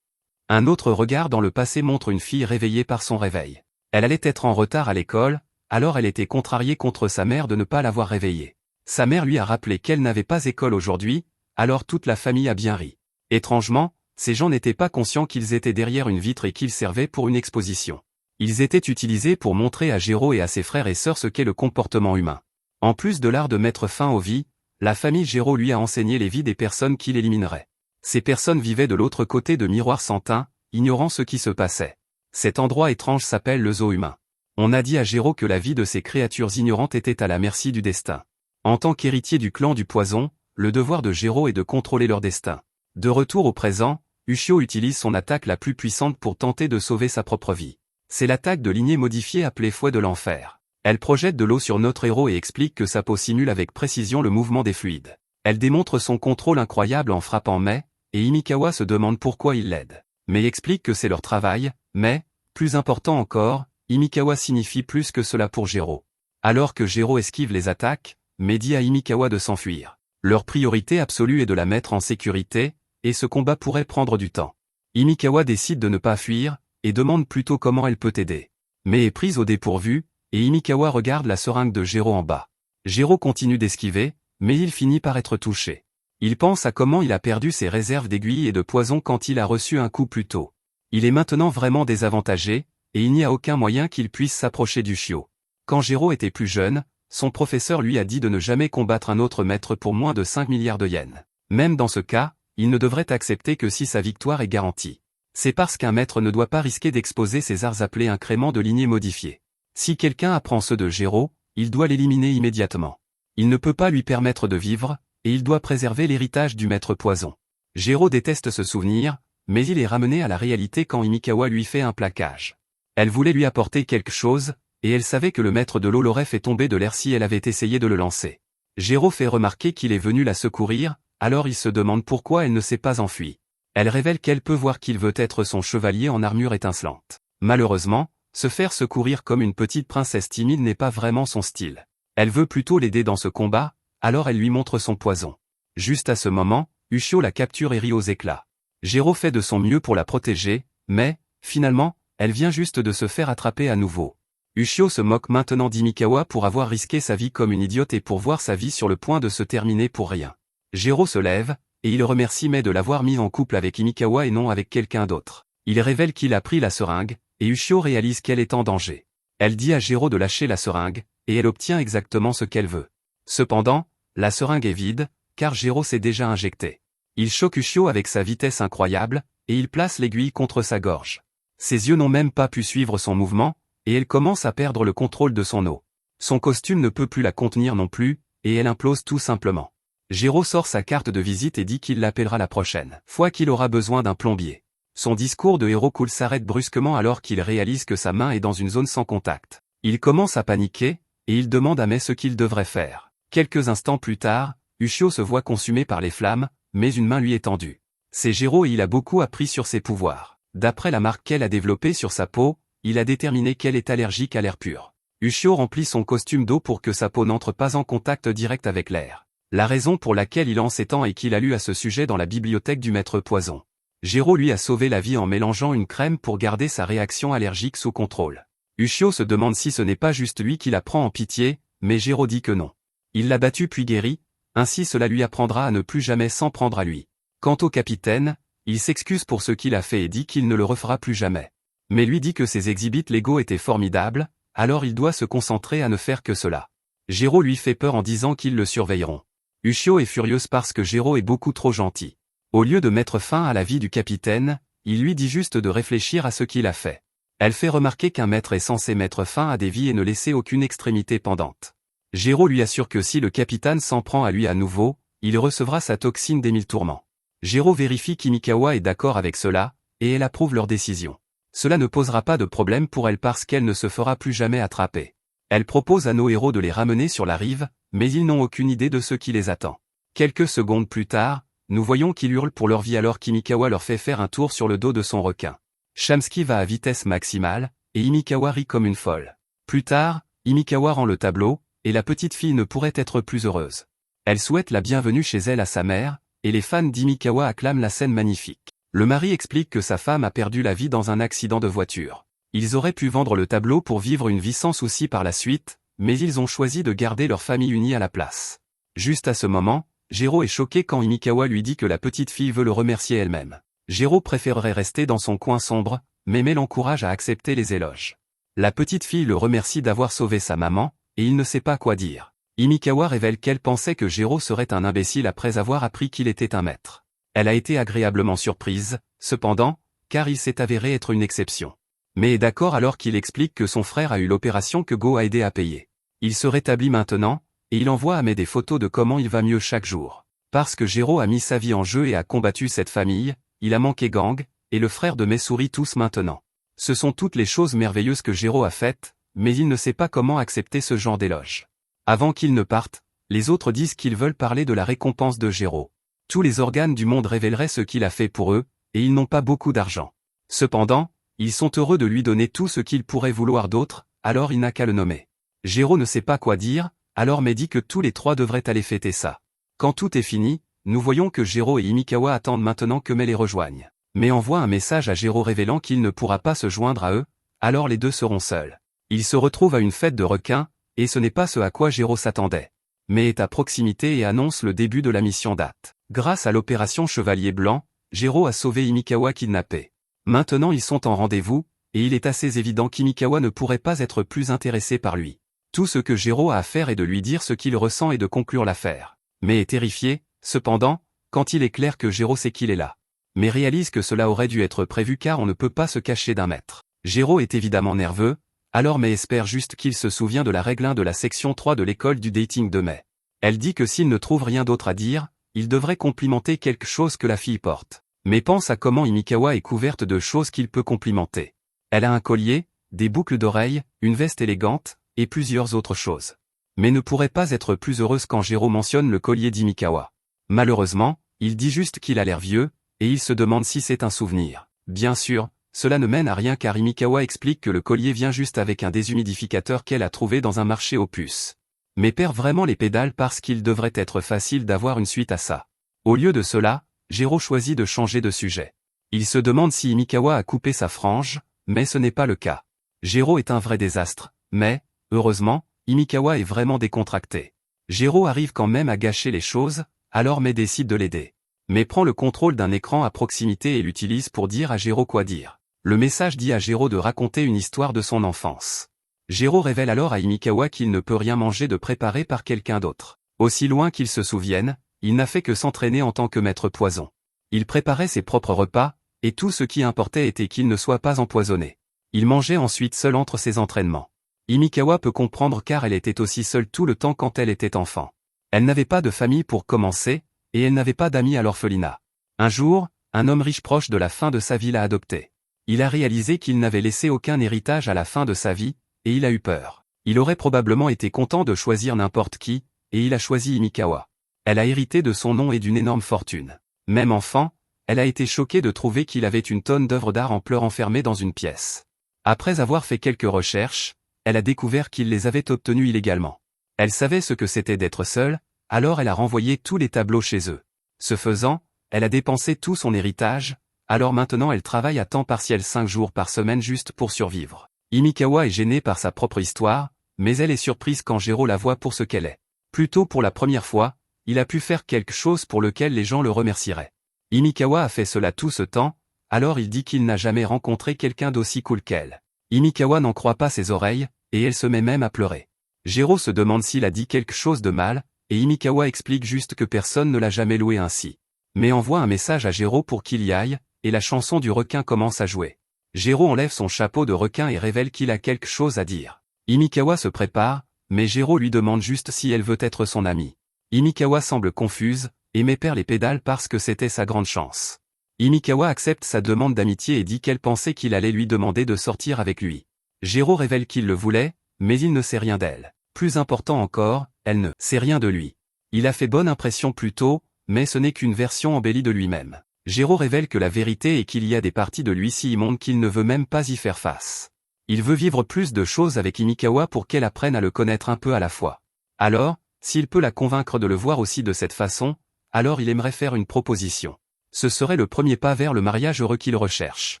Un autre regard dans le passé montre une fille réveillée par son réveil. Elle allait être en retard à l'école, alors elle était contrariée contre sa mère de ne pas l'avoir réveillée. Sa mère lui a rappelé qu'elle n'avait pas école aujourd'hui, alors toute la famille a bien ri. Étrangement, ces gens n'étaient pas conscients qu'ils étaient derrière une vitre et qu'ils servaient pour une exposition. Ils étaient utilisés pour montrer à Gero et à ses frères et sœurs ce qu'est le comportement humain. En plus de l'art de mettre fin aux vies, la famille Gero lui a enseigné les vies des personnes qu'il éliminerait. Ces personnes vivaient de l'autre côté de Miroir sans teint, ignorant ce qui se passait. Cet endroit étrange s'appelle le zoo humain. On a dit à Gero que la vie de ces créatures ignorantes était à la merci du destin. En tant qu'héritier du clan du poison, le devoir de Gero est de contrôler leur destin. De retour au présent, Ushio utilise son attaque la plus puissante pour tenter de sauver sa propre vie. C'est l'attaque de lignée modifiée appelée Fouet de l'enfer. Elle projette de l'eau sur notre héros et explique que sa peau simule avec précision le mouvement des fluides. Elle démontre son contrôle incroyable en frappant Mai, et Himekawa se demande pourquoi il l'aide. Mai explique que c'est leur travail, mais, plus important encore, Himikawa signifie plus que cela pour Gero. Alors que Gero esquive les attaques, Mai dit à Himikawa de s'enfuir. Leur priorité absolue est de la mettre en sécurité, et ce combat pourrait prendre du temps. Himikawa décide de ne pas fuir, et demande plutôt comment elle peut aider. Mai est prise au dépourvu, et Himikawa regarde la seringue de Gero en bas. Gero continue d'esquiver, mais il finit par être touché. Il pense à comment il a perdu ses réserves d'aiguilles et de poison quand il a reçu un coup plus tôt. Il est maintenant vraiment désavantagé, et il n'y a aucun moyen qu'il puisse s'approcher du chiot. Quand Gero était plus jeune, son professeur lui a dit de ne jamais combattre un autre maître pour moins de 5 milliards de yens. Même dans ce cas, il ne devrait accepter que si sa victoire est garantie. C'est parce qu'un maître ne doit pas risquer d'exposer ses arts appelés incréments de lignée modifiée. Si quelqu'un apprend ceux de Gero, il doit l'éliminer immédiatement. Il ne peut pas lui permettre de vivre, et il doit préserver l'héritage du maître poison. Gero déteste ce souvenir, mais il est ramené à la réalité quand Himikawa lui fait un plaquage. Elle voulait lui apporter quelque chose, et elle savait que le maître de l'eau l'aurait fait tomber de l'air si elle avait essayé de le lancer. Gero fait remarquer qu'il est venu la secourir, alors il se demande pourquoi elle ne s'est pas enfuie. Elle révèle qu'elle peut voir qu'il veut être son chevalier en armure étincelante. Malheureusement, se faire secourir comme une petite princesse timide n'est pas vraiment son style. Elle veut plutôt l'aider dans ce combat, alors elle lui montre son poison. Juste à ce moment, Ushio la capture et rit aux éclats. Gero fait de son mieux pour la protéger, mais, finalement, elle vient juste de se faire attraper à nouveau. Ushio se moque maintenant d'Himikawa pour avoir risqué sa vie comme une idiote et pour voir sa vie sur le point de se terminer pour rien. Gero se lève, et il remercie Mai de l'avoir mis en couple avec Himikawa et non avec quelqu'un d'autre. Il révèle qu'il a pris la seringue, et Ushio réalise qu'elle est en danger. Elle dit à Gero de lâcher la seringue, et elle obtient exactement ce qu'elle veut. Cependant, la seringue est vide, car Gero s'est déjà injecté. Il choque Ushio avec sa vitesse incroyable, et il place l'aiguille contre sa gorge. Ses yeux n'ont même pas pu suivre son mouvement, et elle commence à perdre le contrôle de son eau. Son costume ne peut plus la contenir non plus, et elle implose tout simplement. Gero sort sa carte de visite et dit qu'il l'appellera la prochaine fois qu'il aura besoin d'un plombier. Son discours de héros cool s'arrête brusquement alors qu'il réalise que sa main est dans une zone sans contact. Il commence à paniquer, et il demande à Mai ce qu'il devrait faire. Quelques instants plus tard, Ushio se voit consumé par les flammes, mais une main lui est tendue. C'est Gero et il a beaucoup appris sur ses pouvoirs. D'après la marque qu'elle a développée sur sa peau, il a déterminé qu'elle est allergique à l'air pur. Ushio remplit son costume d'eau pour que sa peau n'entre pas en contact direct avec l'air. La raison pour laquelle il en sait tant est qu'il a lu à ce sujet dans la bibliothèque du maître poison. Gero lui a sauvé la vie en mélangeant une crème pour garder sa réaction allergique sous contrôle. Ushio se demande si ce n'est pas juste lui qui la prend en pitié, mais Gero dit que non. Il l'a battu puis guéri, ainsi cela lui apprendra à ne plus jamais s'en prendre à lui. Quant au capitaine, il s'excuse pour ce qu'il a fait et dit qu'il ne le refera plus jamais. Mais lui dit que ses exhibits légaux étaient formidables, alors il doit se concentrer à ne faire que cela. Gero lui fait peur en disant qu'ils le surveilleront. Ushio est furieuse parce que Gero est beaucoup trop gentil. Au lieu de mettre fin à la vie du capitaine, il lui dit juste de réfléchir à ce qu'il a fait. Elle fait remarquer qu'un maître est censé mettre fin à des vies et ne laisser aucune extrémité pendante. Gero lui assure que si le capitaine s'en prend à lui à nouveau, il recevra sa toxine des 1000 tourments. Gero vérifie qu'Himikawa est d'accord avec cela, et elle approuve leur décision. Cela ne posera pas de problème pour elle parce qu'elle ne se fera plus jamais attraper. Elle propose à nos héros de les ramener sur la rive, mais ils n'ont aucune idée de ce qui les attend. Quelques secondes plus tard, nous voyons qu'ils hurlent pour leur vie alors qu'Himikawa leur fait faire un tour sur le dos de son requin. Shamski va à vitesse maximale, et Himikawa rit comme une folle. Plus tard, Himikawa rend le tableau, et la petite fille ne pourrait être plus heureuse. Elle souhaite la bienvenue chez elle à sa mère, et les fans d'Himikawa acclament la scène magnifique. Le mari explique que sa femme a perdu la vie dans un accident de voiture. Ils auraient pu vendre le tableau pour vivre une vie sans souci par la suite, mais ils ont choisi de garder leur famille unie à la place. Juste à ce moment, Gero est choqué quand Himikawa lui dit que la petite fille veut le remercier elle-même. Gero préférerait rester dans son coin sombre, mais Mai l'encourage à accepter les éloges. La petite fille le remercie d'avoir sauvé sa maman, et il ne sait pas quoi dire. Himikawa révèle qu'elle pensait que Gero serait un imbécile après avoir appris qu'il était un maître. Elle a été agréablement surprise, cependant, car il s'est avéré être une exception. Mai est d'accord alors qu'il explique que son frère a eu l'opération que Go a aidé à payer. Il se rétablit maintenant, et il envoie à Mai des photos de comment il va mieux chaque jour. Parce que Gero a mis sa vie en jeu et a combattu cette famille, il a manqué Gang, et le frère de Mai sourit tous maintenant. Ce sont toutes les choses merveilleuses que Gero a faites, mais il ne sait pas comment accepter ce genre d'éloge. Avant qu'il ne parte, les autres disent qu'ils veulent parler de la récompense de Gero. Tous les organes du monde révéleraient ce qu'il a fait pour eux, et ils n'ont pas beaucoup d'argent. Cependant, Ils sont heureux de lui donner tout ce qu'il pourrait vouloir d'autre, alors il n'a qu'à le nommer. Jiro ne sait pas quoi dire, alors Mei dit que tous les trois devraient aller fêter ça. Quand tout est fini, nous voyons que Jiro et Himikawa attendent maintenant que Mei les rejoigne. Mei envoie un message à Jiro révélant qu'il ne pourra pas se joindre à eux, alors les deux seront seuls. Ils se retrouvent à une fête de requins, et ce n'est pas ce à quoi Jiro s'attendait. Mei est à proximité et annonce le début de la mission date. Grâce à l'opération Chevalier Blanc, Jiro a sauvé Himikawa kidnappé. Maintenant ils sont en rendez-vous, et il est assez évident qu'Himikawa ne pourrait pas être plus intéressé par lui. Tout ce que Jiro a à faire est de lui dire ce qu'il ressent et de conclure l'affaire. Mei est terrifié, cependant, quand il est clair que Jiro sait qu'il est là. Mais réalise que cela aurait dû être prévu car on ne peut pas se cacher d'un maître. Jiro est évidemment nerveux, alors Mei espère juste qu'il se souvient de la règle 1 de la section 3 de l'école du dating de Mei. Elle dit que s'il ne trouve rien d'autre à dire, il devrait complimenter quelque chose que la fille porte. Mais pense à comment Himikawa est couverte de choses qu'il peut complimenter. Elle a un collier, des boucles d'oreilles, une veste élégante, et plusieurs autres choses. Mais ne pourrait pas être plus heureuse quand Jiro mentionne le collier d'Himikawa. Malheureusement, il dit juste qu'il a l'air vieux, et il se demande si c'est un souvenir. Bien sûr, cela ne mène à rien car Himikawa explique que le collier vient juste avec un déshumidificateur qu'elle a trouvé dans un marché aux puces. Mais perd vraiment les pédales parce qu'il devrait être facile d'avoir une suite à ça. Au lieu de cela, Jiro choisit de changer de sujet. Il se demande si Himikawa a coupé sa frange, mais ce n'est pas le cas. Jiro est un vrai désastre, mais, heureusement, Himikawa est vraiment décontracté. Jiro arrive quand même à gâcher les choses, alors Mei décide de l'aider. Mei prend le contrôle d'un écran à proximité et l'utilise pour dire à Jiro quoi dire. Le message dit à Jiro de raconter une histoire de son enfance. Jiro révèle alors à Himikawa qu'il ne peut rien manger de préparé par quelqu'un d'autre. Aussi loin qu'il se souvienne, il n'a fait que s'entraîner en tant que maître poison. Il préparait ses propres repas, et tout ce qui importait était qu'il ne soit pas empoisonné. Il mangeait ensuite seul entre ses entraînements. Himikawa peut comprendre car elle était aussi seule tout le temps quand elle était enfant. Elle n'avait pas de famille pour commencer, et elle n'avait pas d'amis à l'orphelinat. Un jour, un homme riche proche de la fin de sa vie l'a adoptée. Il a réalisé qu'il n'avait laissé aucun héritage à la fin de sa vie, et il a eu peur. Il aurait probablement été content de choisir n'importe qui, et il a choisi Himikawa. Elle a hérité de son nom et d'une énorme fortune. Même enfant, elle a été choquée de trouver qu'il avait une tonne d'œuvres d'art en pleurs enfermées dans une pièce. Après avoir fait quelques recherches, elle a découvert qu'il les avait obtenues illégalement. Elle savait ce que c'était d'être seule, alors elle a renvoyé tous les tableaux chez eux. Ce faisant, elle a dépensé tout son héritage, alors maintenant elle travaille à temps partiel 5 jours par semaine juste pour survivre. Himikawa est gênée par sa propre histoire, mais elle est surprise quand Jiro la voit pour ce qu'elle est. Plutôt pour la première fois, il a pu faire quelque chose pour lequel les gens le remercieraient. Himikawa a fait cela tout ce temps, alors il dit qu'il n'a jamais rencontré quelqu'un d'aussi cool qu'elle. Himikawa n'en croit pas ses oreilles, et elle se met même à pleurer. Jiro se demande s'il a dit quelque chose de mal, et Himikawa explique juste que personne ne l'a jamais loué ainsi. Mais envoie un message à Jiro pour qu'il y aille, et la chanson du requin commence à jouer. Jiro enlève son chapeau de requin et révèle qu'il a quelque chose à dire. Himikawa se prépare, mais Jiro lui demande juste si elle veut être son amie. Himikawa semble confuse, et Mei perd les pédales parce que c'était sa grande chance. Himikawa accepte sa demande d'amitié et dit qu'elle pensait qu'il allait lui demander de sortir avec lui. Jiro révèle qu'il le voulait, mais il ne sait rien d'elle. Plus important encore, elle ne sait rien de lui. Il a fait bonne impression plus tôt, mais ce n'est qu'une version embellie de lui-même. Jiro révèle que la vérité est qu'il y a des parties de lui si immondes qu'il ne veut même pas y faire face. Il veut vivre plus de choses avec Himikawa pour qu'elle apprenne à le connaître un peu à la fois. Alors, s'il peut la convaincre de le voir aussi de cette façon, alors il aimerait faire une proposition. Ce serait le premier pas vers le mariage heureux qu'il recherche.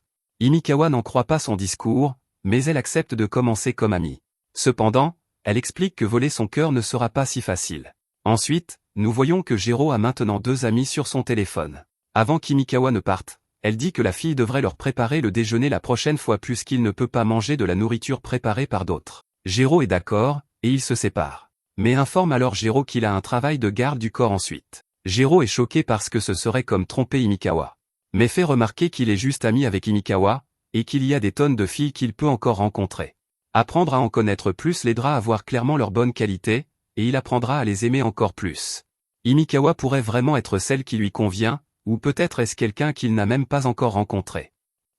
Himikawa n'en croit pas son discours, mais elle accepte de commencer comme amie. Cependant, elle explique que voler son cœur ne sera pas si facile. Ensuite, nous voyons que Jiro a maintenant 2 amis sur son téléphone. Avant qu'Himikawa ne parte, elle dit que la fille devrait leur préparer le déjeuner la prochaine fois puisqu'il ne peut pas manger de la nourriture préparée par d'autres. Jiro est d'accord, et ils se séparent. Mais informe alors Jiro qu'il a un travail de garde du corps ensuite. Jiro est choqué parce que ce serait comme tromper Himikawa. Mais fait remarquer qu'il est juste ami avec Himikawa, et qu'il y a des tonnes de filles qu'il peut encore rencontrer. Apprendre à en connaître plus l'aidera à voir clairement leurs bonnes qualités, et il apprendra à les aimer encore plus. Himikawa pourrait vraiment être celle qui lui convient, ou peut-être est-ce quelqu'un qu'il n'a même pas encore rencontré.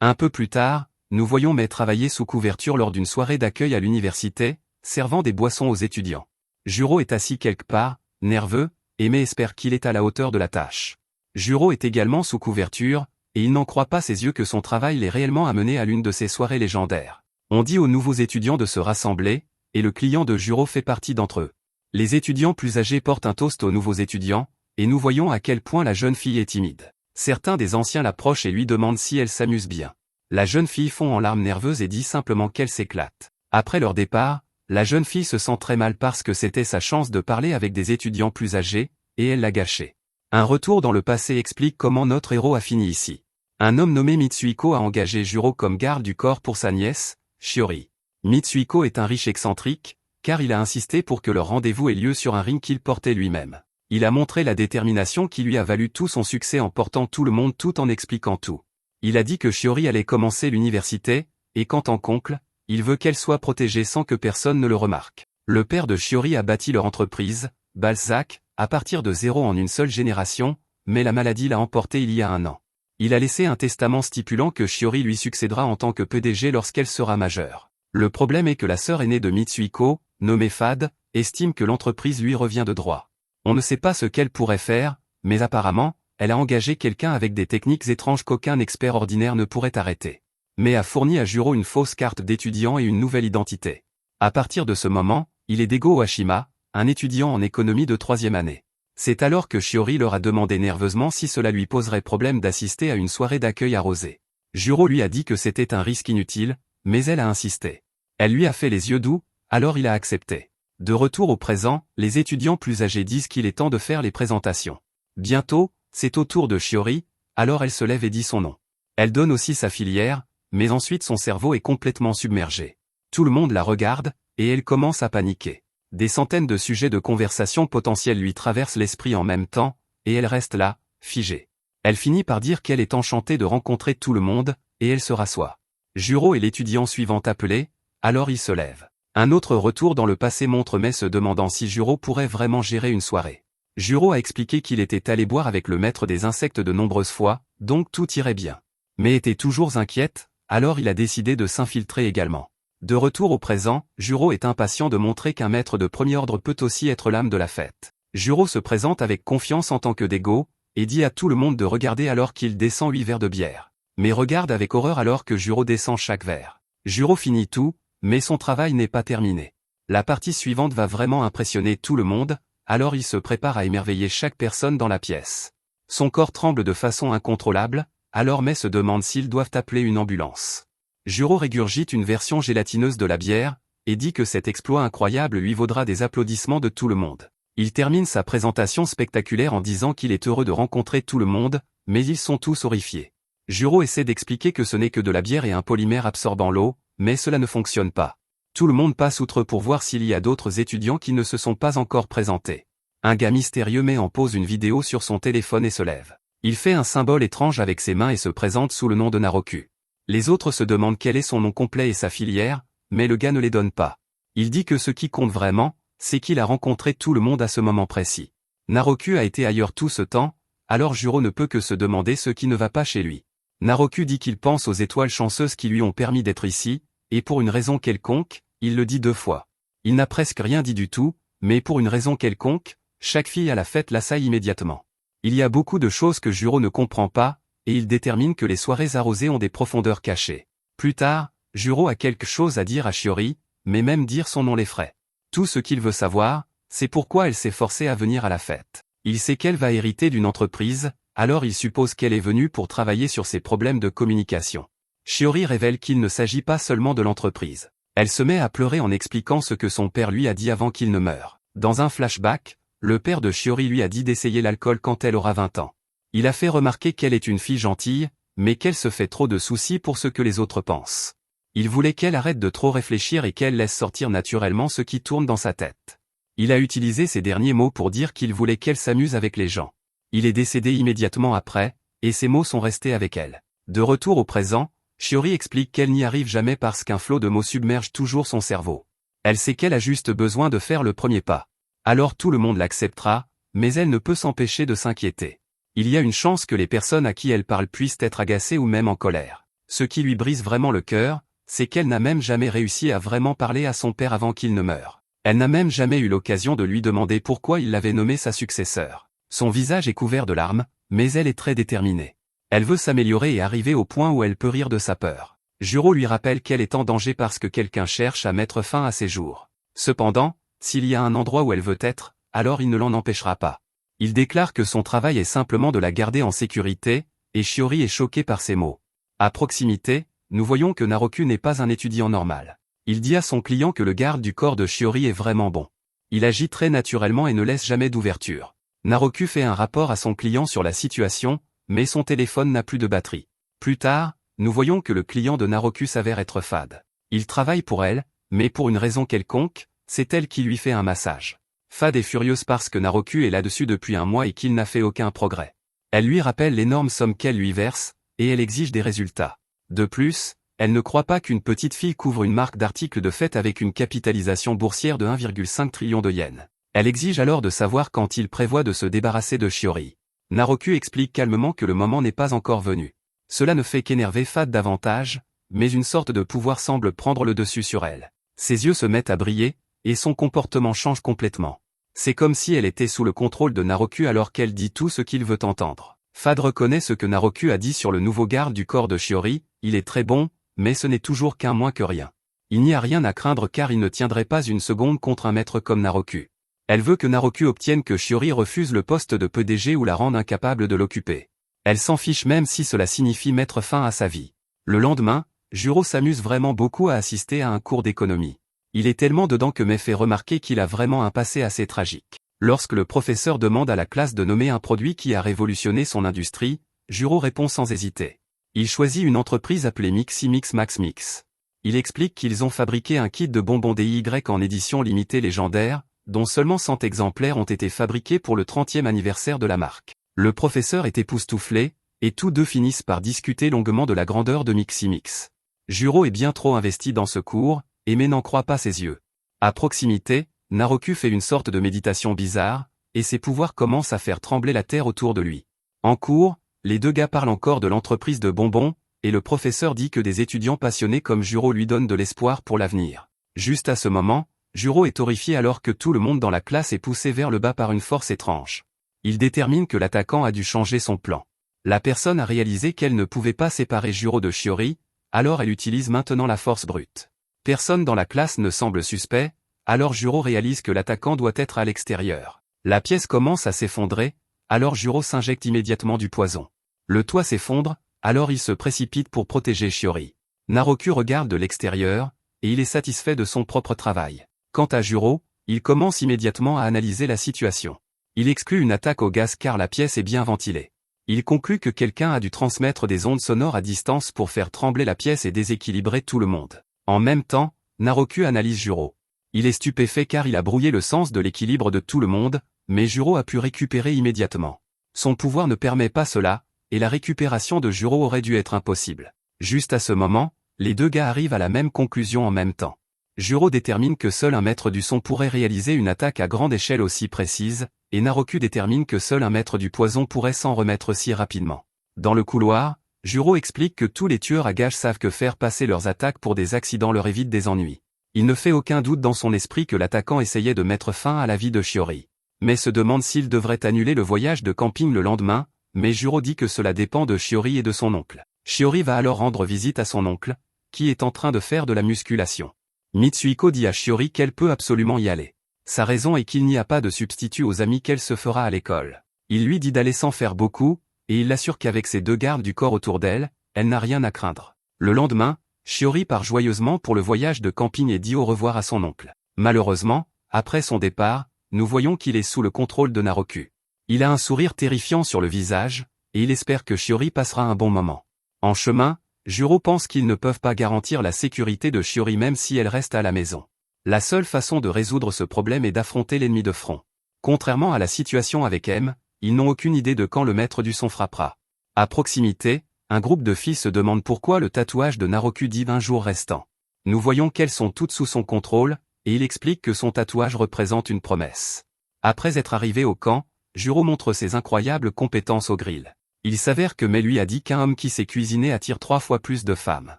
Un peu plus tard, nous voyons Mei travailler sous couverture lors d'une soirée d'accueil à l'université, servant des boissons aux étudiants. Jiro est assis quelque part, nerveux, et Mei espère qu'il est à la hauteur de la tâche. Jiro est également sous couverture, et il n'en croit pas ses yeux que son travail l'ait réellement amené à l'une de ces soirées légendaires. On dit aux nouveaux étudiants de se rassembler, et le client de Juro fait partie d'entre eux. Les étudiants plus âgés portent un toast aux nouveaux étudiants, et nous voyons à quel point la jeune fille est timide. Certains des anciens l'approchent et lui demandent si elle s'amuse bien. La jeune fille fond en larmes nerveuses et dit simplement qu'elle s'éclate. Après leur départ, la jeune fille se sent très mal parce que c'était sa chance de parler avec des étudiants plus âgés, et elle l'a gâché. Un retour dans le passé explique comment notre héros a fini ici. Un homme nommé Mitsuhiko a engagé Juro comme garde du corps pour sa nièce, Shiori. Mitsuhiko est un riche excentrique, car il a insisté pour que leur rendez-vous ait lieu sur un ring qu'il portait lui-même. Il a montré la détermination qui lui a valu tout son succès en portant tout le monde tout en expliquant tout. Il a dit que Shiori allait commencer l'université, et qu'en tant qu'oncle, il veut qu'elle soit protégée sans que personne ne le remarque. Le père de Shiori a bâti leur entreprise, Balzac, à partir de zéro en une seule génération, mais la maladie l'a emporté il y a un an. Il a laissé un testament stipulant que Shiori lui succédera en tant que PDG lorsqu'elle sera majeure. Le problème est que la sœur aînée de Mitsuhiko, nommée Fad, estime que l'entreprise lui revient de droit. On ne sait pas ce qu'elle pourrait faire, mais apparemment, elle a engagé quelqu'un avec des techniques étranges qu'aucun expert ordinaire ne pourrait arrêter. Mais a fourni à Juro une fausse carte d'étudiant et une nouvelle identité. À partir de ce moment, il est d'Ego Washima, un étudiant en économie de 3e année. C'est alors que Shiori leur a demandé nerveusement si cela lui poserait problème d'assister à une soirée d'accueil arrosée. Juro lui a dit que c'était un risque inutile, mais elle a insisté. Elle lui a fait les yeux doux, alors il a accepté. De retour au présent, les étudiants plus âgés disent qu'il est temps de faire les présentations. Bientôt, c'est au tour de Shiori, alors elle se lève et dit son nom. Elle donne aussi sa filière, mais ensuite son cerveau est complètement submergé. Tout le monde la regarde, et elle commence à paniquer. Des centaines de sujets de conversation potentiels lui traversent l'esprit en même temps, et elle reste là, figée. Elle finit par dire qu'elle est enchantée de rencontrer tout le monde, et elle se rassoit. Juro est l'étudiant suivant appelé, alors il se lève. Un autre retour dans le passé montre Mai se demandant si Juro pourrait vraiment gérer une soirée. Juro a expliqué qu'il était allé boire avec le maître des insectes de nombreuses fois, donc tout irait bien. Mais était toujours inquiète, alors il a décidé de s'infiltrer également. De retour au présent, Juro est impatient de montrer qu'un maître de premier ordre peut aussi être l'âme de la fête. Juro se présente avec confiance en tant que Dego, et dit à tout le monde de regarder alors qu'il descend 8 verres de bière. Mais regarde avec horreur alors que Juro descend chaque verre. Juro finit tout, mais son travail n'est pas terminé. La partie suivante va vraiment impressionner tout le monde, alors il se prépare à émerveiller chaque personne dans la pièce. Son corps tremble de façon incontrôlable, alors Mai se demande s'ils doivent appeler une ambulance. Juro régurgite une version gélatineuse de la bière, et dit que cet exploit incroyable lui vaudra des applaudissements de tout le monde. Il termine sa présentation spectaculaire en disant qu'il est heureux de rencontrer tout le monde, mais ils sont tous horrifiés. Juro essaie d'expliquer que ce n'est que de la bière et un polymère absorbant l'eau, mais cela ne fonctionne pas. Tout le monde passe outre pour voir s'il y a d'autres étudiants qui ne se sont pas encore présentés. Un gars mystérieux met en pause une vidéo sur son téléphone et se lève. Il fait un symbole étrange avec ses mains et se présente sous le nom de Naroku. Les autres se demandent quel est son nom complet et sa filière, mais le gars ne les donne pas. Il dit que ce qui compte vraiment, c'est qu'il a rencontré tout le monde à ce moment précis. Naroku a été ailleurs tout ce temps, alors Juro ne peut que se demander ce qui ne va pas chez lui. Naroku dit qu'il pense aux étoiles chanceuses qui lui ont permis d'être ici, et pour une raison quelconque, il le dit 2 fois. Il n'a presque rien dit du tout, mais pour une raison quelconque, chaque fille à la fête l'assaille immédiatement. Il y a beaucoup de choses que Juro ne comprend pas, et il détermine que les soirées arrosées ont des profondeurs cachées. Plus tard, Juro a quelque chose à dire à Shiori, mais même dire son nom l'effraie. Tout ce qu'il veut savoir, c'est pourquoi elle s'est forcée à venir à la fête. Il sait qu'elle va hériter d'une entreprise, alors il suppose qu'elle est venue pour travailler sur ses problèmes de communication. Shiori révèle qu'il ne s'agit pas seulement de l'entreprise. Elle se met à pleurer en expliquant ce que son père lui a dit avant qu'il ne meure. Dans un flashback, le père de Shiori lui a dit d'essayer l'alcool quand elle aura 20 ans. Il a fait remarquer qu'elle est une fille gentille, mais qu'elle se fait trop de soucis pour ce que les autres pensent. Il voulait qu'elle arrête de trop réfléchir et qu'elle laisse sortir naturellement ce qui tourne dans sa tête. Il a utilisé ces derniers mots pour dire qu'il voulait qu'elle s'amuse avec les gens. Il est décédé immédiatement après, et ces mots sont restés avec elle. De retour au présent, Shiori explique qu'elle n'y arrive jamais parce qu'un flot de mots submerge toujours son cerveau. Elle sait qu'elle a juste besoin de faire le premier pas. Alors tout le monde l'acceptera, mais elle ne peut s'empêcher de s'inquiéter. Il y a une chance que les personnes à qui elle parle puissent être agacées ou même en colère. Ce qui lui brise vraiment le cœur, c'est qu'elle n'a même jamais réussi à vraiment parler à son père avant qu'il ne meure. Elle n'a même jamais eu l'occasion de lui demander pourquoi il l'avait nommée sa successeur. Son visage est couvert de larmes, mais elle est très déterminée. Elle veut s'améliorer et arriver au point où elle peut rire de sa peur. Juro lui rappelle qu'elle est en danger parce que quelqu'un cherche à mettre fin à ses jours. Cependant, s'il y a un endroit où elle veut être, alors il ne l'en empêchera pas. Il déclare que son travail est simplement de la garder en sécurité, et Shiori est choqué par ces mots. À proximité, nous voyons que Naroku n'est pas un étudiant normal. Il dit à son client que le garde du corps de Shiori est vraiment bon. Il agit très naturellement et ne laisse jamais d'ouverture. Naroku fait un rapport à son client sur la situation, mais son téléphone n'a plus de batterie. Plus tard, nous voyons que le client de Naroku s'avère être Fad. Il travaille pour elle, mais pour une raison quelconque, c'est elle qui lui fait un massage. Fad est furieuse parce que Naroku est là-dessus depuis un mois et qu'il n'a fait aucun progrès. Elle lui rappelle l'énorme somme qu'elle lui verse, et elle exige des résultats. De plus, elle ne croit pas qu'une petite fille couvre une marque d'articles de fête avec une capitalisation boursière de 1,5 trillion de yens. Elle exige alors de savoir quand il prévoit de se débarrasser de Shiori. Naroku explique calmement que le moment n'est pas encore venu. Cela ne fait qu'énerver Fad davantage, mais une sorte de pouvoir semble prendre le dessus sur elle. Ses yeux se mettent à briller, et son comportement change complètement. C'est comme si elle était sous le contrôle de Naroku alors qu'elle dit tout ce qu'il veut entendre. Fad reconnaît ce que Naroku a dit sur le nouveau garde du corps de Shiori, il est très bon, mais ce n'est toujours qu'un moins que rien. Il n'y a rien à craindre car il ne tiendrait pas une seconde contre un maître comme Naroku. Elle veut que Naroku obtienne que Shiori refuse le poste de PDG ou la rende incapable de l'occuper. Elle s'en fiche même si cela signifie mettre fin à sa vie. Le lendemain, Juro s'amuse vraiment beaucoup à assister à un cours d'économie. Il est tellement dedans que Mei fait remarquer qu'il a vraiment un passé assez tragique. Lorsque le professeur demande à la classe de nommer un produit qui a révolutionné son industrie, Juro répond sans hésiter. Il choisit une entreprise appelée Mixi Mix Max Mix. Il explique qu'ils ont fabriqué un kit de bonbons DIY en édition limitée légendaire, dont seulement 100 exemplaires ont été fabriqués pour le 30e anniversaire de la marque. Le professeur est époustouflé, et tous deux finissent par discuter longuement de la grandeur de Mixi Mix. Juro est bien trop investi dans ce cours, et Mei n'en croit pas ses yeux. À proximité, Naroku fait une sorte de méditation bizarre, et ses pouvoirs commencent à faire trembler la terre autour de lui. En cours, les deux gars parlent encore de l'entreprise de bonbons, et le professeur dit que des étudiants passionnés comme Juro lui donnent de l'espoir pour l'avenir. Juste à ce moment, Juro est horrifié alors que tout le monde dans la classe est poussé vers le bas par une force étrange. Il détermine que l'attaquant a dû changer son plan. La personne a réalisé qu'elle ne pouvait pas séparer Juro de Shiori, alors elle utilise maintenant la force brute. Personne dans la classe ne semble suspect, alors Juro réalise que l'attaquant doit être à l'extérieur. La pièce commence à s'effondrer, alors Juro s'injecte immédiatement du poison. Le toit s'effondre, alors il se précipite pour protéger Shiori. Naroku regarde de l'extérieur, et il est satisfait de son propre travail. Quant à Juro, il commence immédiatement à analyser la situation. Il exclut une attaque au gaz car la pièce est bien ventilée. Il conclut que quelqu'un a dû transmettre des ondes sonores à distance pour faire trembler la pièce et déséquilibrer tout le monde. En même temps, Naroku analyse Juro. Il est stupéfait car il a brouillé le sens de l'équilibre de tout le monde, mais Juro a pu récupérer immédiatement. Son pouvoir ne permet pas cela, et la récupération de Juro aurait dû être impossible. Juste à ce moment, les deux gars arrivent à la même conclusion en même temps. Juro détermine que seul un maître du son pourrait réaliser une attaque à grande échelle aussi précise, et Naroku détermine que seul un maître du poison pourrait s'en remettre si rapidement. Dans le couloir, Juro explique que tous les tueurs à gages savent que faire passer leurs attaques pour des accidents leur évite des ennuis. Il ne fait aucun doute dans son esprit que l'attaquant essayait de mettre fin à la vie de Shiori. Mais se demande s'il devrait annuler le voyage de camping le lendemain, mais Juro dit que cela dépend de Shiori et de son oncle. Shiori va alors rendre visite à son oncle, qui est en train de faire de la musculation. Mitsuhiko dit à Shiori qu'elle peut absolument y aller. Sa raison est qu'il n'y a pas de substitut aux amis qu'elle se fera à l'école. Il lui dit d'aller sans faire beaucoup, et il l'assure qu'avec ses deux gardes du corps autour d'elle, elle n'a rien à craindre. Le lendemain, Shiori part joyeusement pour le voyage de camping et dit au revoir à son oncle. Malheureusement, après son départ, nous voyons qu'il est sous le contrôle de Naroku. Il a un sourire terrifiant sur le visage, et il espère que Shiori passera un bon moment. En chemin, Juro pense qu'ils ne peuvent pas garantir la sécurité de Shiori même si elle reste à la maison. La seule façon de résoudre ce problème est d'affronter l'ennemi de front. Contrairement à la situation avec M, ils n'ont aucune idée de quand le maître du son frappera. À proximité, un groupe de filles se demande pourquoi le tatouage de Naroku dit 20 jours restants. Nous voyons qu'elles sont toutes sous son contrôle, et il explique que son tatouage représente une promesse. Après être arrivé au camp, Juro montre ses incroyables compétences au grill. Il s'avère que Mei lui a dit qu'un homme qui sait cuisiner attire 3 fois plus de femmes.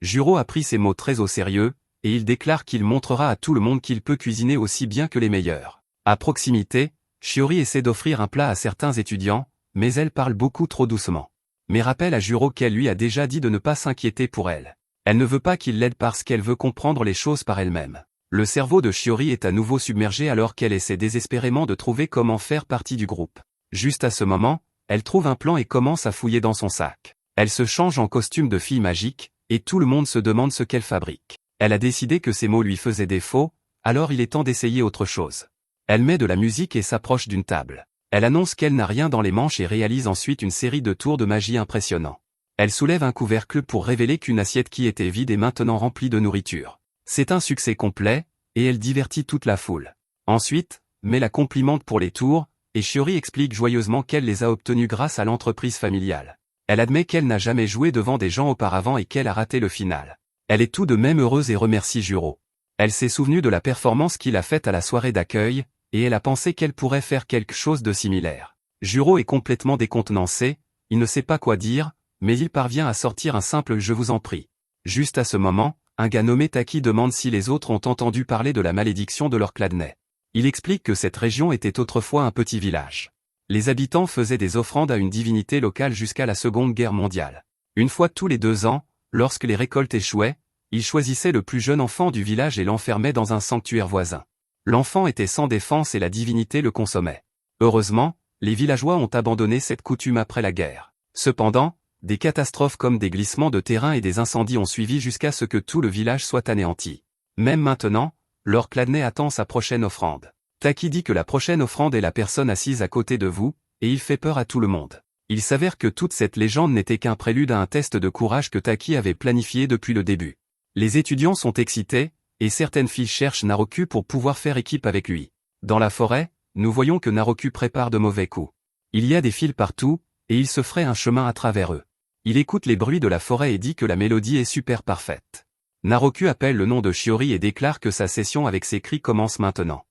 Juro a pris ces mots très au sérieux, et il déclare qu'il montrera à tout le monde qu'il peut cuisiner aussi bien que les meilleurs. À proximité, Shiori essaie d'offrir un plat à certains étudiants, mais elle parle beaucoup trop doucement. mais rappelle à Juro qu'elle lui a déjà dit de ne pas s'inquiéter pour elle. Elle ne veut pas qu'il l'aide parce qu'elle veut comprendre les choses par elle-même. Le cerveau de Shiori est à nouveau submergé alors qu'elle essaie désespérément de trouver comment faire partie du groupe. Juste à ce moment, elle trouve un plan et commence à fouiller dans son sac. Elle se change en costume de fille magique, et tout le monde se demande ce qu'elle fabrique. Elle a décidé que ses mots lui faisaient défaut, alors il est temps d'essayer autre chose. Elle met de la musique et s'approche d'une table. Elle annonce qu'elle n'a rien dans les manches et réalise ensuite une série de tours de magie impressionnants. Elle soulève un couvercle pour révéler qu'une assiette qui était vide est maintenant remplie de nourriture. C'est un succès complet, et elle divertit toute la foule. Ensuite, Mai la complimente pour les tours, et Shiori explique joyeusement qu'elle les a obtenus grâce à l'entreprise familiale. Elle admet qu'elle n'a jamais joué devant des gens auparavant et qu'elle a raté le final. Elle est tout de même heureuse et remercie Juro. Elle s'est souvenue de la performance qu'il a faite à la soirée d'accueil, et elle a pensé qu'elle pourrait faire quelque chose de similaire. Juro est complètement décontenancé, il ne sait pas quoi dire, mais il parvient à sortir un simple « je vous en prie ». Juste à ce moment, un gars nommé Taki demande si les autres ont entendu parler de la malédiction de leur cladnet. Il explique que cette région était autrefois un petit village. Les habitants faisaient des offrandes à une divinité locale jusqu'à la Seconde Guerre mondiale. Une fois tous les 2 ans, lorsque les récoltes échouaient, ils choisissaient le plus jeune enfant du village et l'enfermaient dans un sanctuaire voisin. L'enfant était sans défense et la divinité le consommait. Heureusement, les villageois ont abandonné cette coutume après la guerre. Cependant, des catastrophes comme des glissements de terrain et des incendies ont suivi jusqu'à ce que tout le village soit anéanti. Même maintenant, leur cladnet attend sa prochaine offrande. Taki dit que la prochaine offrande est la personne assise à côté de vous, et il fait peur à tout le monde. Il s'avère que toute cette légende n'était qu'un prélude à un test de courage que Taki avait planifié depuis le début. Les étudiants sont excités, et certaines filles cherchent Naroku pour pouvoir faire équipe avec lui. Dans la forêt, nous voyons que Naroku prépare de mauvais coups. Il y a des fils partout, et il se ferait un chemin à travers eux. Il écoute les bruits de la forêt et dit que la mélodie est super parfaite. Naroku appelle le nom de Shiori et déclare que sa session avec ses cris commence maintenant.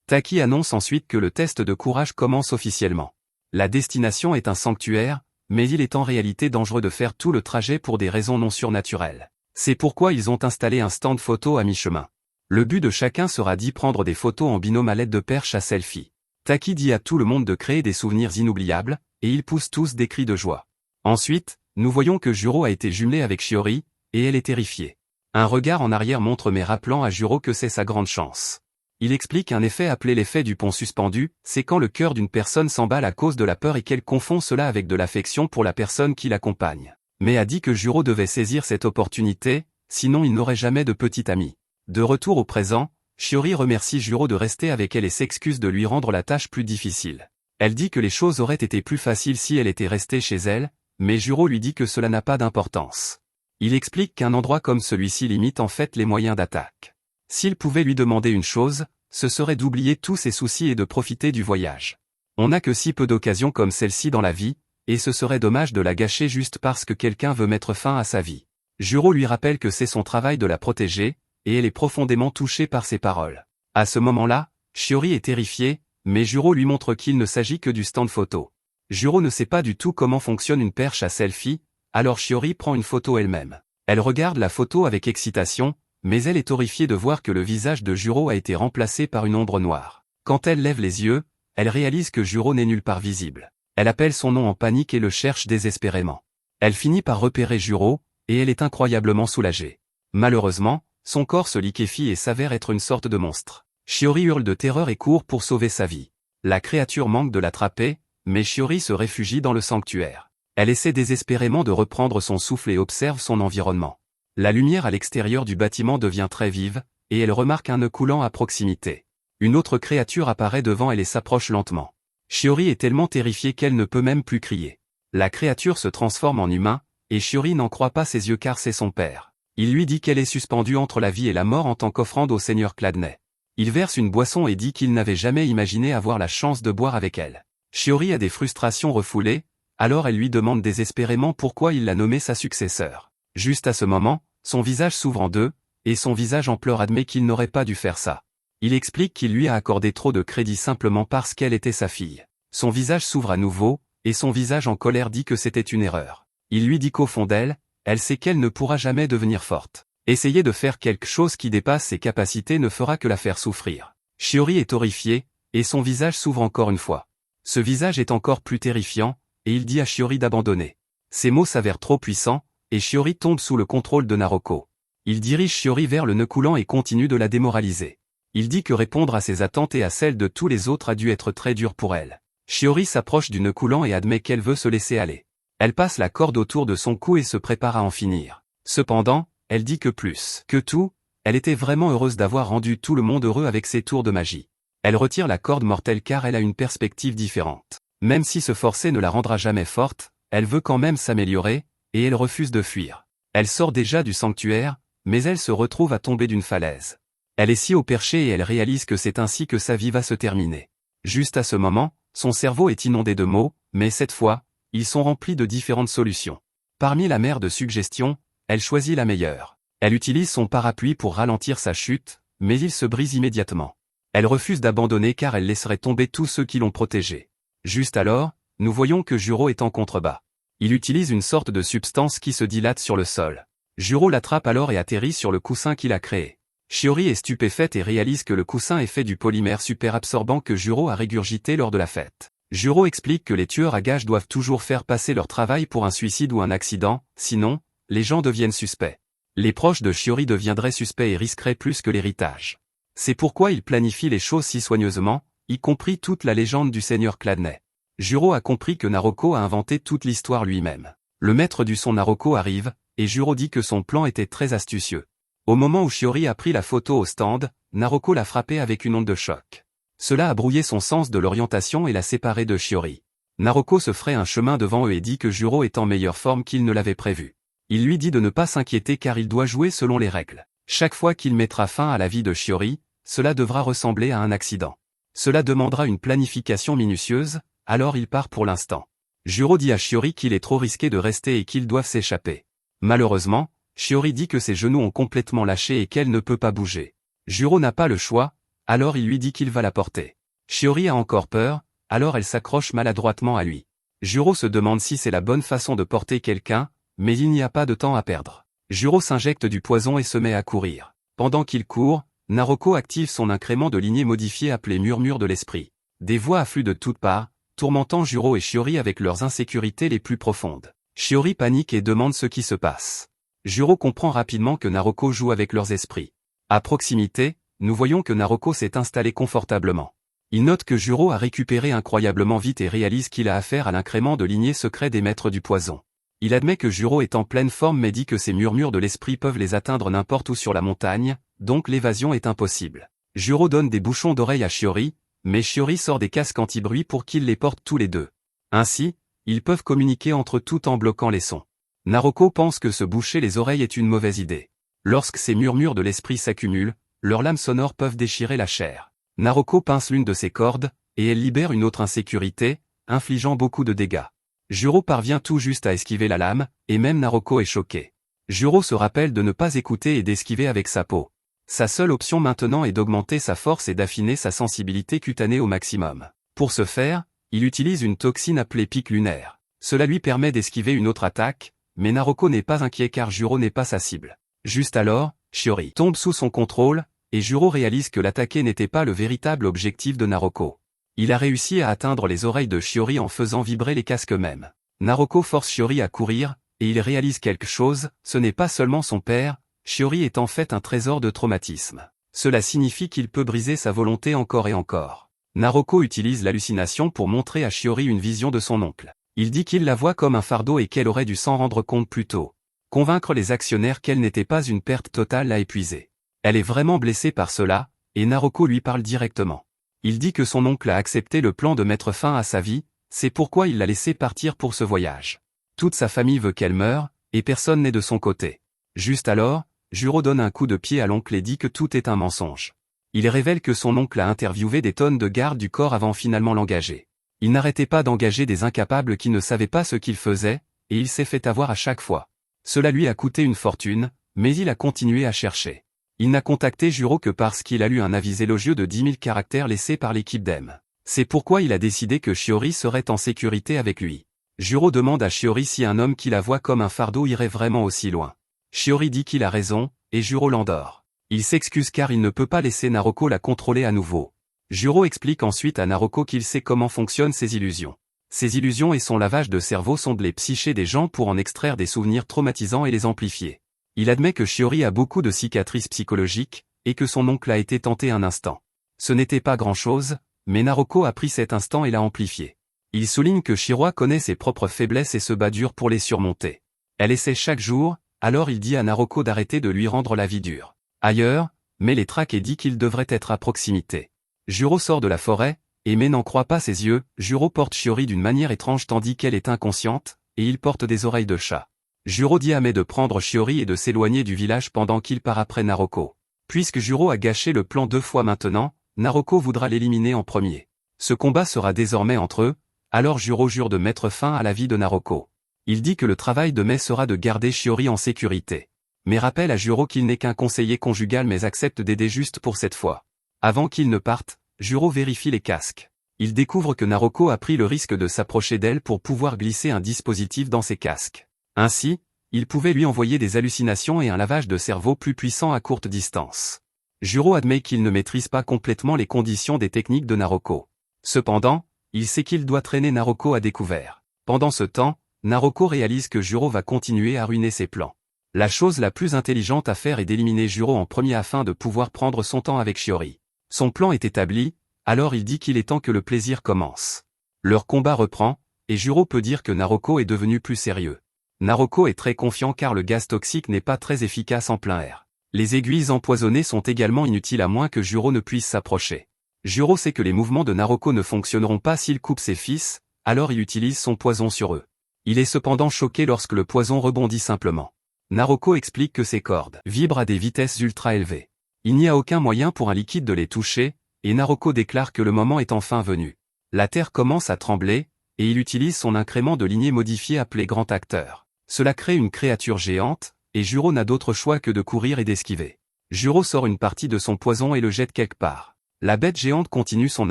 Taki annonce ensuite que le test de courage commence officiellement. La destination est un sanctuaire, mais il est en réalité dangereux de faire tout le trajet pour des raisons non surnaturelles. C'est pourquoi ils ont installé un stand photo à mi-chemin. Le but de chacun sera d'y prendre des photos en binôme à l'aide de perches à selfie. Taki dit à tout le monde de créer des souvenirs inoubliables, et ils poussent tous des cris de joie. Ensuite, nous voyons que Juro a été jumelée avec Shiori, et elle est terrifiée. Un regard en arrière montre Mai rappelant à Juro que c'est sa grande chance. Il explique un effet appelé l'effet du pont suspendu, c'est quand le cœur d'une personne s'emballe à cause de la peur et qu'elle confond cela avec de l'affection pour la personne qui l'accompagne. Mai a dit que Juro devait saisir cette opportunité, sinon il n'aurait jamais de petit ami. De retour au présent, Shiori remercie Juro de rester avec elle et s'excuse de lui rendre la tâche plus difficile. Elle dit que les choses auraient été plus faciles si elle était restée chez elle, mais Juro lui dit que cela n'a pas d'importance. Il explique qu'un endroit comme celui-ci limite en fait les moyens d'attaque. S'il pouvait lui demander une chose, ce serait d'oublier tous ses soucis et de profiter du voyage. On n'a que si peu d'occasions comme celle-ci dans la vie, et ce serait dommage de la gâcher juste parce que quelqu'un veut mettre fin à sa vie. Juro lui rappelle que c'est son travail de la protéger, et elle est profondément touchée par ses paroles. À ce moment-là, Shiori est terrifiée, mais Juro lui montre qu'il ne s'agit que du stand photo. Juro ne sait pas du tout comment fonctionne une perche à selfie, alors Shiori prend une photo elle-même. Elle regarde la photo avec excitation, mais elle est horrifiée de voir que le visage de Juro a été remplacé par une ombre noire. Quand elle lève les yeux, elle réalise que Juro n'est nulle part visible. Elle appelle son nom en panique et le cherche désespérément. Elle finit par repérer Juro, et elle est incroyablement soulagée. Malheureusement, son corps se liquéfie et s'avère être une sorte de monstre. Shiori hurle de terreur et court pour sauver sa vie. La créature manque de l'attraper, mais Shiori se réfugie dans le sanctuaire. Elle essaie désespérément de reprendre son souffle et observe son environnement. La lumière à l'extérieur du bâtiment devient très vive, et elle remarque un nœud coulant à proximité. Une autre créature apparaît devant elle et s'approche lentement. Shiori est tellement terrifiée qu'elle ne peut même plus crier. La créature se transforme en humain, et Shiori n'en croit pas ses yeux car c'est son père. Il lui dit qu'elle est suspendue entre la vie et la mort en tant qu'offrande au seigneur Cladnet. Il verse une boisson et dit qu'il n'avait jamais imaginé avoir la chance de boire avec elle. Shiori a des frustrations refoulées, alors elle lui demande désespérément pourquoi il l'a nommée sa successeur. Juste à ce moment, son visage s'ouvre en deux, et son visage en pleurs admet qu'il n'aurait pas dû faire ça. Il explique qu'il lui a accordé trop de crédit simplement parce qu'elle était sa fille. Son visage s'ouvre à nouveau, et son visage en colère dit que c'était une erreur. Il lui dit qu'au fond d'elle, elle sait qu'elle ne pourra jamais devenir forte. Essayer de faire quelque chose qui dépasse ses capacités ne fera que la faire souffrir. Shiori est horrifiée, et son visage s'ouvre encore une fois. Ce visage est encore plus terrifiant, et il dit à Shiori d'abandonner. Ces mots s'avèrent trop puissants, et Shiori tombe sous le contrôle de Naroko. Il dirige Shiori vers le nœud coulant et continue de la démoraliser. Il dit que répondre à ses attentes et à celles de tous les autres a dû être très dur pour elle. Shiori s'approche du nœud coulant et admet qu'elle veut se laisser aller. Elle passe la corde autour de son cou et se prépare à en finir. Cependant, elle dit que plus que tout, elle était vraiment heureuse d'avoir rendu tout le monde heureux avec ses tours de magie. Elle retire la corde mortelle car elle a une perspective différente. Même si se forcer ne la rendra jamais forte, elle veut quand même s'améliorer, et elle refuse de fuir. Elle sort déjà du sanctuaire, mais elle se retrouve à tomber d'une falaise. Elle est si haut perché et elle réalise que c'est ainsi que sa vie va se terminer. Juste à ce moment, son cerveau est inondé de mots, mais cette fois, ils sont remplis de différentes solutions. Parmi la mer de suggestions, elle choisit la meilleure. Elle utilise son parapluie pour ralentir sa chute, mais il se brise immédiatement. Elle refuse d'abandonner car elle laisserait tomber tous ceux qui l'ont protégée. Juste alors, nous voyons que Juro est en contrebas. Il utilise une sorte de substance qui se dilate sur le sol. Juro l'attrape alors et atterrit sur le coussin qu'il a créé. Shiori est stupéfaite et réalise que le coussin est fait du polymère super absorbant que Juro a régurgité lors de la fête. Juro explique que les tueurs à gages doivent toujours faire passer leur travail pour un suicide ou un accident, sinon, les gens deviennent suspects. Les proches de Shiori deviendraient suspects et risqueraient plus que l'héritage. C'est pourquoi il planifie les choses si soigneusement, y compris toute la légende du seigneur Chladni. Juro a compris que Naroko a inventé toute l'histoire lui-même. Le maître du son Naroko arrive, et Juro dit que son plan était très astucieux. Au moment où Shiori a pris la photo au stand, Naroko l'a frappé avec une onde de choc. Cela a brouillé son sens de l'orientation et l'a séparé de Shiori. Naroko se ferait un chemin devant eux et dit que Juro est en meilleure forme qu'il ne l'avait prévu. Il lui dit de ne pas s'inquiéter car il doit jouer selon les règles. Chaque fois qu'il mettra fin à la vie de Shiori, cela devra ressembler à un accident. Cela demandera une planification minutieuse, alors il part pour l'instant. Juro dit à Shiori qu'il est trop risqué de rester et qu'ils doivent s'échapper. Malheureusement, Shiori dit que ses genoux ont complètement lâché et qu'elle ne peut pas bouger. Juro n'a pas le choix, alors il lui dit qu'il va la porter. Shiori a encore peur, alors elle s'accroche maladroitement à lui. Juro se demande si c'est la bonne façon de porter quelqu'un, mais il n'y a pas de temps à perdre. Juro s'injecte du poison et se met à courir. Pendant qu'il court, Naroko active son incrément de lignée modifié appelé Murmure de l'Esprit. Des voix affluent de toutes parts, tourmentant Juro et Shiori avec leurs insécurités les plus profondes. Shiori panique et demande ce qui se passe. Juro comprend rapidement que Naroko joue avec leurs esprits. À proximité, nous voyons que Naroko s'est installé confortablement. Il note que Juro a récupéré incroyablement vite et réalise qu'il a affaire à l'incrément de lignée secret des maîtres du poison. Il admet que Juro est en pleine forme mais dit que ces murmures de l'esprit peuvent les atteindre n'importe où sur la montagne, donc l'évasion est impossible. Juro donne des bouchons d'oreilles à Shiori, mais Shiori sort des casques anti-bruit pour qu'ils les portent tous les deux. Ainsi, ils peuvent communiquer entre eux tout en bloquant les sons. Naroko pense que se boucher les oreilles est une mauvaise idée. Lorsque ces murmures de l'esprit s'accumulent, leurs lames sonores peuvent déchirer la chair. Naroko pince l'une de ses cordes, et elle libère une autre insécurité, infligeant beaucoup de dégâts. Juro parvient tout juste à esquiver la lame, et même Naroko est choqué. Juro se rappelle de ne pas écouter et d'esquiver avec sa peau. Sa seule option maintenant est d'augmenter sa force et d'affiner sa sensibilité cutanée au maximum. Pour ce faire, il utilise une toxine appelée pic lunaire. Cela lui permet d'esquiver une autre attaque, mais Naroko n'est pas inquiet car Juro n'est pas sa cible. Juste alors, Shiori tombe sous son contrôle, et Juro réalise que l'attaquer n'était pas le véritable objectif de Naroko. Il a réussi à atteindre les oreilles de Shiori en faisant vibrer les casques eux-mêmes. Naroko force Shiori à courir, et il réalise quelque chose, ce n'est pas seulement son père, Shiori est en fait un trésor de traumatisme. Cela signifie qu'il peut briser sa volonté encore et encore. Naroko utilise l'hallucination pour montrer à Shiori une vision de son oncle. Il dit qu'il la voit comme un fardeau et qu'elle aurait dû s'en rendre compte plus tôt. Convaincre les actionnaires qu'elle n'était pas une perte totale l'a épuisée. Elle est vraiment blessée par cela, et Naroko lui parle directement. Il dit que son oncle a accepté le plan de mettre fin à sa vie, c'est pourquoi il l'a laissé partir pour ce voyage. Toute sa famille veut qu'elle meure, et personne n'est de son côté. Juste alors, Juro donne un coup de pied à l'oncle et dit que tout est un mensonge. Il révèle que son oncle a interviewé des tonnes de gardes du corps avant finalement l'engager. Il n'arrêtait pas d'engager des incapables qui ne savaient pas ce qu'ils faisaient, et il s'est fait avoir à chaque fois. Cela lui a coûté une fortune, mais il a continué à chercher. Il n'a contacté Juro que parce qu'il a lu un avis élogieux de 10 000 caractères laissé par l'équipe d'Em. C'est pourquoi il a décidé que Shiori serait en sécurité avec lui. Juro demande à Shiori si un homme qui la voit comme un fardeau irait vraiment aussi loin. Shiori dit qu'il a raison, et Juro l'endort. Il s'excuse car il ne peut pas laisser Naroko la contrôler à nouveau. Juro explique ensuite à Naroko qu'il sait comment fonctionnent ses illusions. Ses illusions et son lavage de cerveau sondent les psychés des gens pour en extraire des souvenirs traumatisants et les amplifier. Il admet que Shiori a beaucoup de cicatrices psychologiques, et que son oncle a été tenté un instant. Ce n'était pas grand-chose, mais Naroko a pris cet instant et l'a amplifié. Il souligne que Shiroi connaît ses propres faiblesses et se bat dur pour les surmonter. Elle essaie chaque jour, alors il dit à Naroko d'arrêter de lui rendre la vie dure. Ailleurs, Mai les traque et dit qu'il devrait être à proximité. Juro sort de la forêt, et Mai n'en croit pas ses yeux. Juro porte Shiori d'une manière étrange tandis qu'elle est inconsciente, et il porte des oreilles de chat. Juro dit à Mai de prendre Shiori et de s'éloigner du village pendant qu'il part après Naroko. Puisque Juro a gâché le plan 2 fois maintenant, Naroko voudra l'éliminer en premier. Ce combat sera désormais entre eux, alors Juro jure de mettre fin à la vie de Naroko. Il dit que le travail de Mai sera de garder Shiori en sécurité. Mais rappelle à Juro qu'il n'est qu'un conseiller conjugal mais accepte d'aider juste pour cette fois. Avant qu'il ne parte, Juro vérifie les casques. Il découvre que Naroko a pris le risque de s'approcher d'elle pour pouvoir glisser un dispositif dans ses casques. Ainsi, il pouvait lui envoyer des hallucinations et un lavage de cerveau plus puissant à courte distance. Juro admet qu'il ne maîtrise pas complètement les conditions des techniques de Naroko. Cependant, il sait qu'il doit traîner Naroko à découvert. Pendant ce temps, Naroko réalise que Juro va continuer à ruiner ses plans. La chose la plus intelligente à faire est d'éliminer Juro en premier afin de pouvoir prendre son temps avec Shiori. Son plan est établi, alors il dit qu'il est temps que le plaisir commence. Leur combat reprend, et Juro peut dire que Naroko est devenu plus sérieux. Naroko est très confiant car le gaz toxique n'est pas très efficace en plein air. Les aiguilles empoisonnées sont également inutiles à moins que Juro ne puisse s'approcher. Juro sait que les mouvements de Naroko ne fonctionneront pas s'il coupe ses fils, alors il utilise son poison sur eux. Il est cependant choqué lorsque le poison rebondit simplement. Naroko explique que ses cordes vibrent à des vitesses ultra élevées. Il n'y a aucun moyen pour un liquide de les toucher, et Naroko déclare que le moment est enfin venu. La terre commence à trembler, et il utilise son incrément de lignée modifié appelé Grand Acteur. Cela crée une créature géante, et Juro n'a d'autre choix que de courir et d'esquiver. Juro sort une partie de son poison et le jette quelque part. La bête géante continue son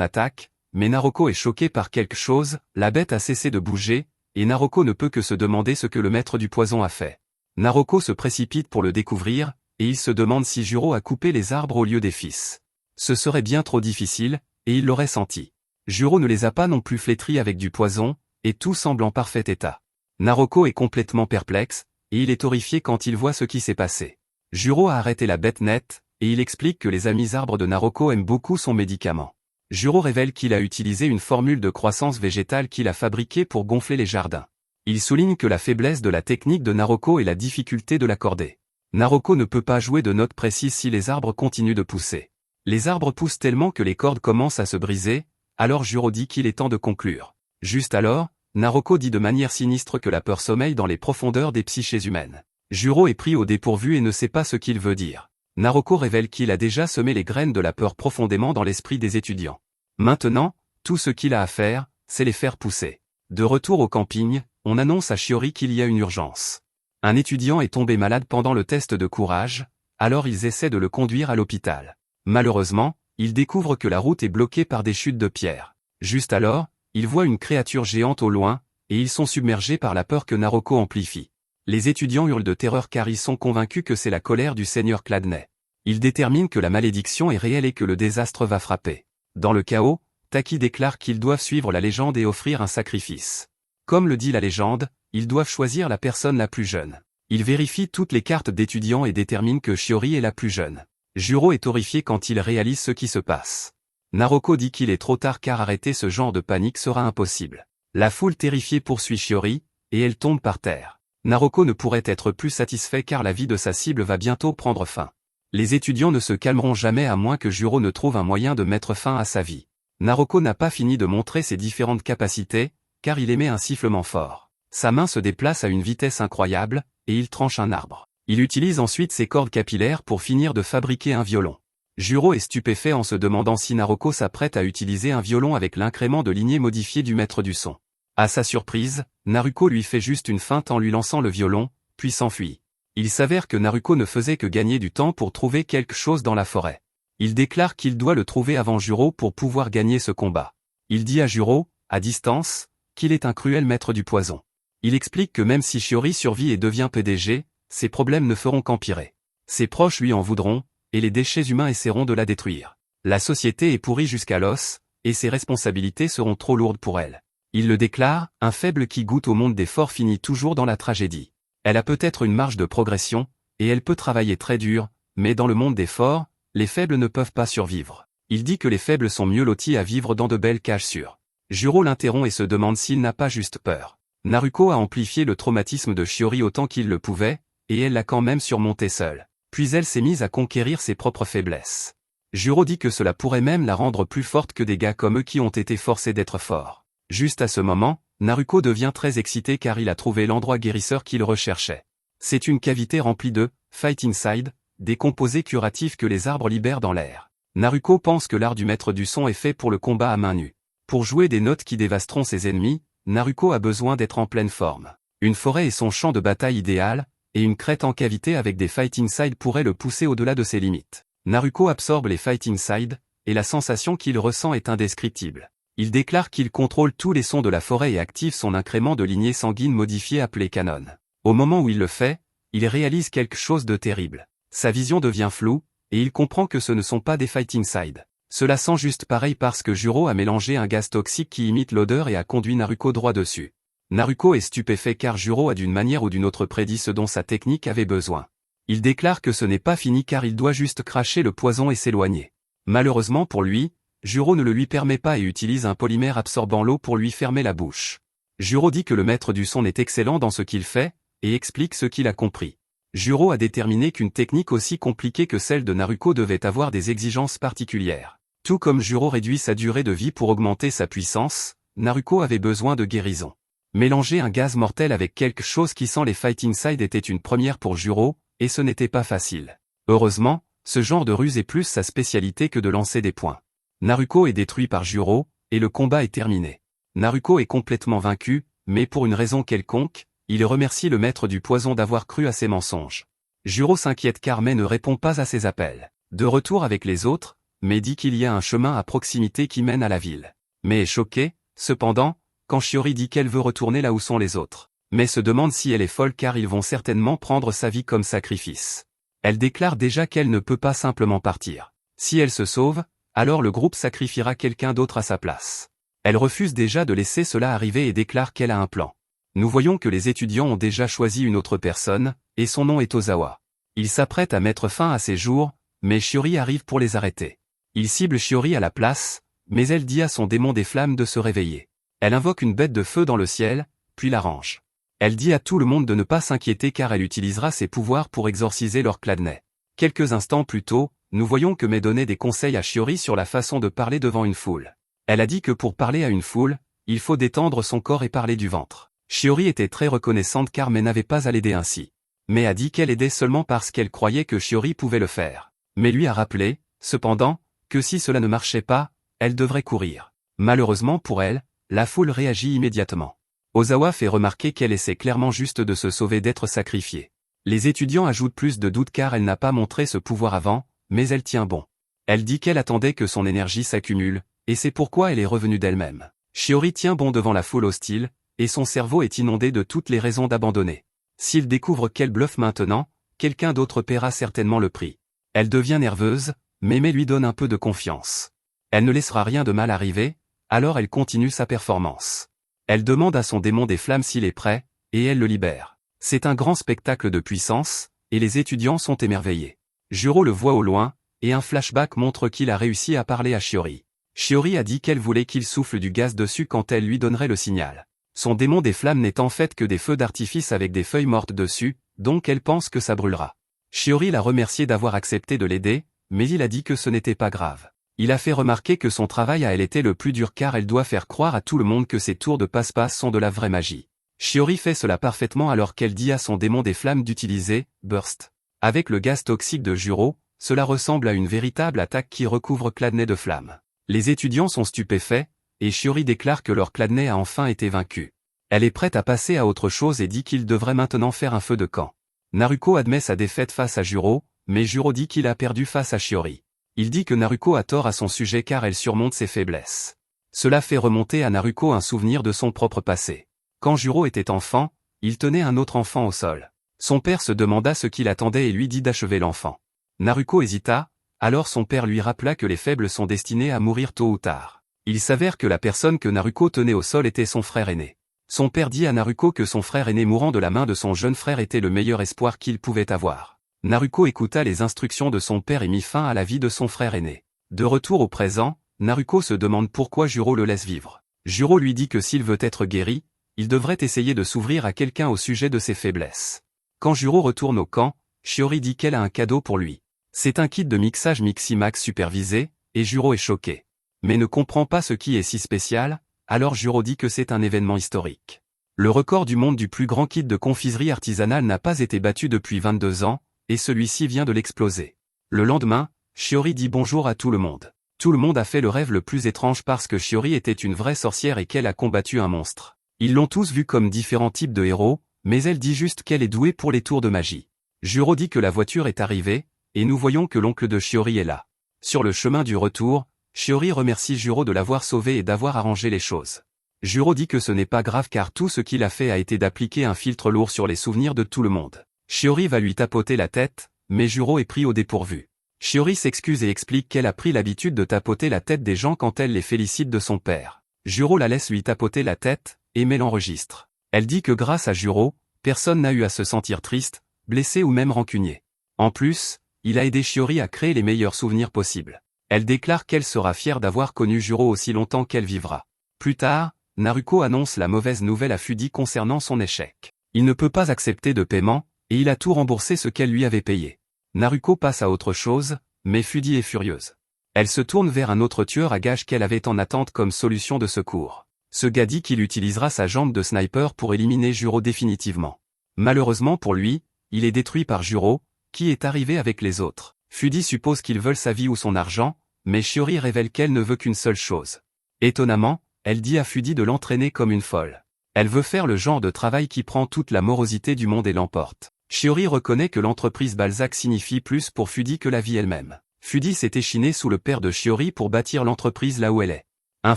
attaque, mais Naroko est choqué par quelque chose, la bête a cessé de bouger, et Naroko ne peut que se demander ce que le maître du poison a fait. Naroko se précipite pour le découvrir, et il se demande si Juro a coupé les arbres au lieu des fils. Ce serait bien trop difficile, et il l'aurait senti. Juro ne les a pas non plus flétris avec du poison, et tout semble en parfait état. Naroko est complètement perplexe, et il est horrifié quand il voit ce qui s'est passé. Juro a arrêté la bête net, et il explique que les amis arbres de Naroko aiment beaucoup son médicament. Juro révèle qu'il a utilisé une formule de croissance végétale qu'il a fabriquée pour gonfler les jardins. Il souligne que la faiblesse de la technique de Naroko est la difficulté de l'accorder. Naroko ne peut pas jouer de notes précises si les arbres continuent de pousser. Les arbres poussent tellement que les cordes commencent à se briser, alors Juro dit qu'il est temps de conclure. Juste alors, Naroko dit de manière sinistre que la peur sommeille dans les profondeurs des psychés humaines. Juro est pris au dépourvu et ne sait pas ce qu'il veut dire. Naroko révèle qu'il a déjà semé les graines de la peur profondément dans l'esprit des étudiants. Maintenant, tout ce qu'il a à faire, c'est les faire pousser. De retour au camping, on annonce à Shiori qu'il y a une urgence. Un étudiant est tombé malade pendant le test de courage, alors ils essaient de le conduire à l'hôpital. Malheureusement, ils découvrent que la route est bloquée par des chutes de pierre. Juste alors, ils voient une créature géante au loin, et ils sont submergés par la peur que Naroko amplifie. Les étudiants hurlent de terreur car ils sont convaincus que c'est la colère du seigneur Chladni. Ils déterminent que la malédiction est réelle et que le désastre va frapper. Dans le chaos, Taki déclare qu'ils doivent suivre la légende et offrir un sacrifice. Comme le dit la légende, ils doivent choisir la personne la plus jeune. Ils vérifient toutes les cartes d'étudiants et déterminent que Shiori est la plus jeune. Juro est horrifié quand il réalise ce qui se passe. Naroko dit qu'il est trop tard car arrêter ce genre de panique sera impossible. La foule terrifiée poursuit Shiori, et elle tombe par terre. Naroko ne pourrait être plus satisfait car la vie de sa cible va bientôt prendre fin. Les étudiants ne se calmeront jamais à moins que Juro ne trouve un moyen de mettre fin à sa vie. Naroko n'a pas fini de montrer ses différentes capacités, car il émet un sifflement fort. Sa main se déplace à une vitesse incroyable, et il tranche un arbre. Il utilise ensuite ses cordes capillaires pour finir de fabriquer un violon. Juro est stupéfait en se demandant si Naroko s'apprête à utiliser un violon avec l'incrément de lignée modifié du maître du son. À sa surprise, Naruko lui fait juste une feinte en lui lançant le violon, puis s'enfuit. Il s'avère que Naruko ne faisait que gagner du temps pour trouver quelque chose dans la forêt. Il déclare qu'il doit le trouver avant Juro pour pouvoir gagner ce combat. Il dit à Juro, à distance, qu'il est un cruel maître du poison. Il explique que même si Shiori survit et devient PDG, ses problèmes ne feront qu'empirer. Ses proches lui en voudront, et les déchets humains essaieront de la détruire. La société est pourrie jusqu'à l'os, et ses responsabilités seront trop lourdes pour elle. Il le déclare, un faible qui goûte au monde des forts finit toujours dans la tragédie. Elle a peut-être une marge de progression, et elle peut travailler très dur, mais dans le monde des forts, les faibles ne peuvent pas survivre. Il dit que les faibles sont mieux lotis à vivre dans de belles cages sûres. Juro l'interrompt et se demande s'il n'a pas juste peur. Naruko a amplifié le traumatisme de Shiori autant qu'il le pouvait, et elle l'a quand même surmonté seule. Puis elle s'est mise à conquérir ses propres faiblesses. Juro dit que cela pourrait même la rendre plus forte que des gars comme eux qui ont été forcés d'être forts. Juste à ce moment, Naruko devient très excité car il a trouvé l'endroit guérisseur qu'il recherchait. C'est une cavité remplie de Fighting Side, des composés curatifs que les arbres libèrent dans l'air. Naruko pense que l'art du maître du son est fait pour le combat à main nue. Pour jouer des notes qui dévasteront ses ennemis, Naruko a besoin d'être en pleine forme. Une forêt est son champ de bataille idéal, et une crête en cavité avec des Fighting Side pourrait le pousser au-delà de ses limites. Naruko absorbe les Fighting Side, et la sensation qu'il ressent est indescriptible. Il déclare qu'il contrôle tous les sons de la forêt et active son incrément de lignée sanguine modifié appelé Canon. Au moment où il le fait, il réalise quelque chose de terrible. Sa vision devient floue, et il comprend que ce ne sont pas des Fighting Side. Cela sent juste pareil parce que Juro a mélangé un gaz toxique qui imite l'odeur et a conduit Naruko droit dessus. Naruko est stupéfait car Juro a d'une manière ou d'une autre prédit ce dont sa technique avait besoin. Il déclare que ce n'est pas fini car il doit juste cracher le poison et s'éloigner. Malheureusement pour lui, Juro ne le lui permet pas et utilise un polymère absorbant l'eau pour lui fermer la bouche. Juro dit que le maître du son est excellent dans ce qu'il fait, et explique ce qu'il a compris. Juro a déterminé qu'une technique aussi compliquée que celle de Naruko devait avoir des exigences particulières. Tout comme Juro réduit sa durée de vie pour augmenter sa puissance, Naruko avait besoin de guérison. Mélanger un gaz mortel avec quelque chose qui sent les Fighting Side était une première pour Juro, et ce n'était pas facile. Heureusement, ce genre de ruse est plus sa spécialité que de lancer des points. Naruko est détruit par Juro, et le combat est terminé. Naruko est complètement vaincu, mais pour une raison quelconque, il remercie le maître du poison d'avoir cru à ses mensonges. Juro s'inquiète car Mai ne répond pas à ses appels. De retour avec les autres, Mai dit qu'il y a un chemin à proximité qui mène à la ville. Mai est choquée, cependant, quand Shiori dit qu'elle veut retourner là où sont les autres. Mai se demande si elle est folle car ils vont certainement prendre sa vie comme sacrifice. Elle déclare déjà qu'elle ne peut pas simplement partir. Si elle se sauve, alors le groupe sacrifiera quelqu'un d'autre à sa place. Elle refuse déjà de laisser cela arriver et déclare qu'elle a un plan. Nous voyons que les étudiants ont déjà choisi une autre personne, et son nom est Ozawa. Ils s'apprêtent à mettre fin à ses jours, mais Shiori arrive pour les arrêter. Il cible Shiori à la place, mais elle dit à son démon des flammes de se réveiller. Elle invoque une bête de feu dans le ciel, puis la range. Elle dit à tout le monde de ne pas s'inquiéter car elle utilisera ses pouvoirs pour exorciser leur Chladni. Quelques instants plus tôt, nous voyons que Mai donnait des conseils à Shiori sur la façon de parler devant une foule. Elle a dit que pour parler à une foule, il faut détendre son corps et parler du ventre. Shiori était très reconnaissante car Mai n'avait pas à l'aider ainsi. Mai a dit qu'elle aidait seulement parce qu'elle croyait que Shiori pouvait le faire. Mai lui a rappelé, cependant, que si cela ne marchait pas, elle devrait courir. Malheureusement pour elle, la foule réagit immédiatement. Ozawa fait remarquer qu'elle essaie clairement juste de se sauver d'être sacrifiée. Les étudiants ajoutent plus de doutes car elle n'a pas montré ce pouvoir avant, mais elle tient bon. Elle dit qu'elle attendait que son énergie s'accumule, et c'est pourquoi elle est revenue d'elle-même. Shiori tient bon devant la foule hostile, et son cerveau est inondé de toutes les raisons d'abandonner. S'il découvre qu'elle bluffe maintenant, quelqu'un d'autre paiera certainement le prix. Elle devient nerveuse, mais Mai lui donne un peu de confiance. Elle ne laissera rien de mal arriver, alors elle continue sa performance. Elle demande à son démon des flammes s'il est prêt, et elle le libère. C'est un grand spectacle de puissance, et les étudiants sont émerveillés. Juro le voit au loin, et un flashback montre qu'il a réussi à parler à Shiori. Shiori a dit qu'elle voulait qu'il souffle du gaz dessus quand elle lui donnerait le signal. Son démon des flammes n'est en fait que des feux d'artifice avec des feuilles mortes dessus, donc elle pense que ça brûlera. Shiori l'a remercié d'avoir accepté de l'aider, mais il a dit que ce n'était pas grave. Il a fait remarquer que son travail à elle était le plus dur car elle doit faire croire à tout le monde que ses tours de passe-passe sont de la vraie magie. Shiori fait cela parfaitement alors qu'elle dit à son démon des flammes d'utiliser « Burst ». Avec le gaz toxique de Juro, cela ressemble à une véritable attaque qui recouvre Chladni de flammes. Les étudiants sont stupéfaits, et Shiori déclare que leur Chladni a enfin été vaincu. Elle est prête à passer à autre chose et dit qu'il devrait maintenant faire un feu de camp. Naruko admet sa défaite face à Juro, mais Juro dit qu'il a perdu face à Shiori. Il dit que Naruko a tort à son sujet car elle surmonte ses faiblesses. Cela fait remonter à Naruko un souvenir de son propre passé. Quand Juro était enfant, il tenait un autre enfant au sol. Son père se demanda ce qu'il attendait et lui dit d'achever l'enfant. Naruko hésita, alors son père lui rappela que les faibles sont destinés à mourir tôt ou tard. Il s'avère que la personne que Naruko tenait au sol était son frère aîné. Son père dit à Naruko que son frère aîné mourant de la main de son jeune frère était le meilleur espoir qu'il pouvait avoir. Naruko écouta les instructions de son père et mit fin à la vie de son frère aîné. De retour au présent, Naruko se demande pourquoi Juro le laisse vivre. Juro lui dit que s'il veut être guéri, il devrait essayer de s'ouvrir à quelqu'un au sujet de ses faiblesses. Quand Juro retourne au camp, Shiori dit qu'elle a un cadeau pour lui. C'est un kit de mixage Miximax supervisé, et Juro est choqué. Mais ne comprend pas ce qui est si spécial, alors Juro dit que c'est un événement historique. Le record du monde du plus grand kit de confiserie artisanale n'a pas été battu depuis 22 ans, et celui-ci vient de l'exploser. Le lendemain, Shiori dit bonjour à tout le monde. Tout le monde a fait le rêve le plus étrange parce que Shiori était une vraie sorcière et qu'elle a combattu un monstre. Ils l'ont tous vue comme différents types de héros, mais elle dit juste qu'elle est douée pour les tours de magie. Juro dit que la voiture est arrivée, et nous voyons que l'oncle de Shiori est là. Sur le chemin du retour, Shiori remercie Juro de l'avoir sauvé et d'avoir arrangé les choses. Juro dit que ce n'est pas grave car tout ce qu'il a fait a été d'appliquer un filtre lourd sur les souvenirs de tout le monde. Shiori va lui tapoter la tête, mais Juro est pris au dépourvu. Shiori s'excuse et explique qu'elle a pris l'habitude de tapoter la tête des gens quand elle les félicite de son père. Juro la laisse lui tapoter la tête, et met l'enregistre. Elle dit que grâce à Juro, personne n'a eu à se sentir triste, blessé ou même rancunier. En plus, il a aidé Shiori à créer les meilleurs souvenirs possibles. Elle déclare qu'elle sera fière d'avoir connu Juro aussi longtemps qu'elle vivra. Plus tard, Naruko annonce la mauvaise nouvelle à Fudi concernant son échec. Il ne peut pas accepter de paiement, et il a tout remboursé ce qu'elle lui avait payé. Naruko passe à autre chose, mais Fudi est furieuse. Elle se tourne vers un autre tueur à gages qu'elle avait en attente comme solution de secours. Ce gars dit qu'il utilisera sa jambe de sniper pour éliminer Juro définitivement. Malheureusement pour lui, il est détruit par Juro, qui est arrivé avec les autres. Fudi suppose qu'ils veulent sa vie ou son argent, mais Shiori révèle qu'elle ne veut qu'une seule chose. Étonnamment, elle dit à Fudi de l'entraîner comme une folle. Elle veut faire le genre de travail qui prend toute la morosité du monde et l'emporte. Shiori reconnaît que l'entreprise Balzac signifie plus pour Fudi que la vie elle-même. Fudi s'est échiné sous le père de Shiori pour bâtir l'entreprise là où elle est. Un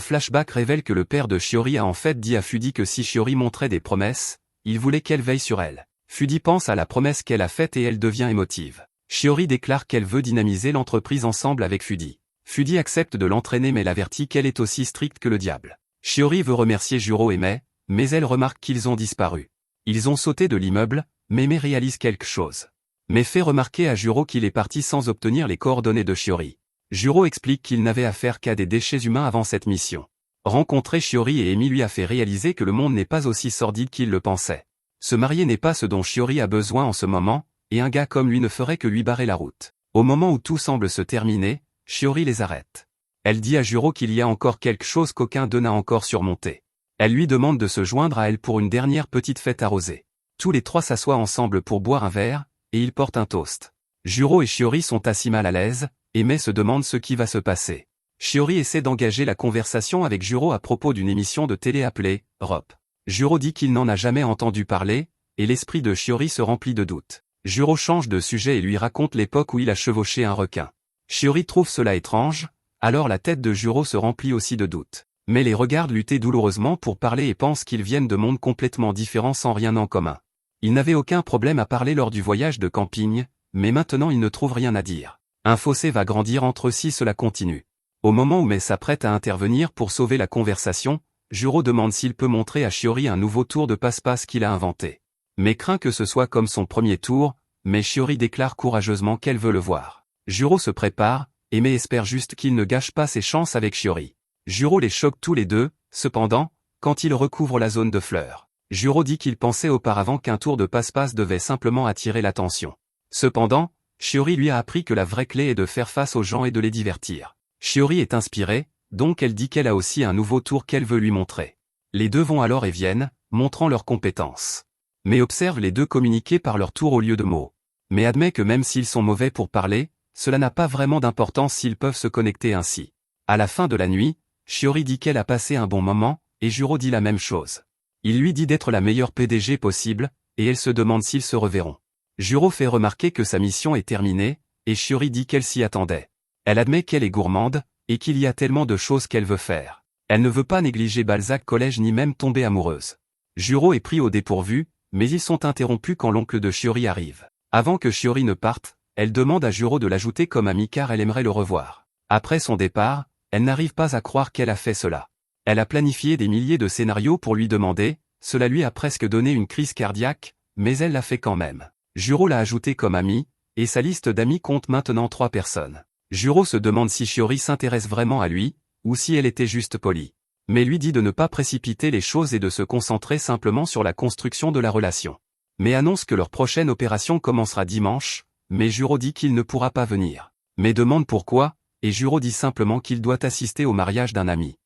flashback révèle que le père de Shiori a en fait dit à Fudi que si Shiori montrait des promesses, il voulait qu'elle veille sur elle. Fudi pense à la promesse qu'elle a faite et elle devient émotive. Shiori déclare qu'elle veut dynamiser l'entreprise ensemble avec Fudi. Fudi accepte de l'entraîner mais l'avertit qu'elle est aussi stricte que le diable. Shiori veut remercier Juro et Mei, mais elle remarque qu'ils ont disparu. Ils ont sauté de l'immeuble, mais Mei réalise quelque chose. Mei fait remarquer à Juro qu'il est parti sans obtenir les coordonnées de Shiori. Juro explique qu'il n'avait affaire qu'à des déchets humains avant cette mission. Rencontrer Shiori et Emi lui a fait réaliser que le monde n'est pas aussi sordide qu'il le pensait. Se marier n'est pas ce dont Shiori a besoin en ce moment, et un gars comme lui ne ferait que lui barrer la route. Au moment où tout semble se terminer, Shiori les arrête. Elle dit à Juro qu'il y a encore quelque chose qu'aucun d'eux n'a encore surmonté. Elle lui demande de se joindre à elle pour une dernière petite fête arrosée. Tous les trois s'assoient ensemble pour boire un verre, et ils portent un toast. Juro et Shiori sont assis mal à l'aise, et Mei se demande ce qui va se passer. Shiori essaie d'engager la conversation avec Juro à propos d'une émission de télé appelée « Rop ». Juro dit qu'il n'en a jamais entendu parler, et l'esprit de Shiori se remplit de doutes. Juro change de sujet et lui raconte l'époque où il a chevauché un requin. Shiori trouve cela étrange, alors la tête de Juro se remplit aussi de doutes. Mais les regarde lutter douloureusement pour parler et pense qu'ils viennent de mondes complètement différents sans rien en commun. Ils n'avaient aucun problème à parler lors du voyage de camping, mais maintenant ils ne trouvent rien à dire. Un fossé va grandir entre eux si cela continue. Au moment où Mei s'apprête à intervenir pour sauver la conversation, Juro demande s'il peut montrer à Shiori un nouveau tour de passe-passe qu'il a inventé. Mei craint que ce soit comme son premier tour, mais Shiori déclare courageusement qu'elle veut le voir. Juro se prépare, et Mei espère juste qu'il ne gâche pas ses chances avec Shiori. Juro les choque tous les deux, cependant, quand il recouvre la zone de fleurs. Juro dit qu'il pensait auparavant qu'un tour de passe-passe devait simplement attirer l'attention. Cependant, Shiori lui a appris que la vraie clé est de faire face aux gens et de les divertir. Shiori est inspirée, donc elle dit qu'elle a aussi un nouveau tour qu'elle veut lui montrer. Les deux vont alors et viennent, montrant leurs compétences. Mais observe les deux communiquer par leur tour au lieu de mots. Mais admet que même s'ils sont mauvais pour parler, cela n'a pas vraiment d'importance s'ils peuvent se connecter ainsi. À la fin de la nuit, Shiori dit qu'elle a passé un bon moment, et Juro dit la même chose. Il lui dit d'être la meilleure PDG possible, et elle se demande s'ils se reverront. Juro fait remarquer que sa mission est terminée, et Shiori dit qu'elle s'y attendait. Elle admet qu'elle est gourmande, et qu'il y a tellement de choses qu'elle veut faire. Elle ne veut pas négliger Balzac Collège ni même tomber amoureuse. Juro est pris au dépourvu, mais ils sont interrompus quand l'oncle de Shiori arrive. Avant que Shiori ne parte, elle demande à Juro de l'ajouter comme ami car elle aimerait le revoir. Après son départ, Elle n'arrive pas à croire qu'elle a fait cela. Elle a planifié des milliers de scénarios pour lui demander, cela lui a presque donné une crise cardiaque, mais elle l'a fait quand même. Juro l'a ajouté comme ami, et sa liste d'amis compte maintenant 3 personnes. Juro se demande si Shiori s'intéresse vraiment à lui, ou si elle était juste polie. Mais lui dit de ne pas précipiter les choses et de se concentrer simplement sur la construction de la relation. Mais annonce que leur prochaine opération commencera dimanche, mais Juro dit qu'il ne pourra pas venir. Mais demande pourquoi, et Juro dit simplement qu'il doit assister au mariage d'un ami.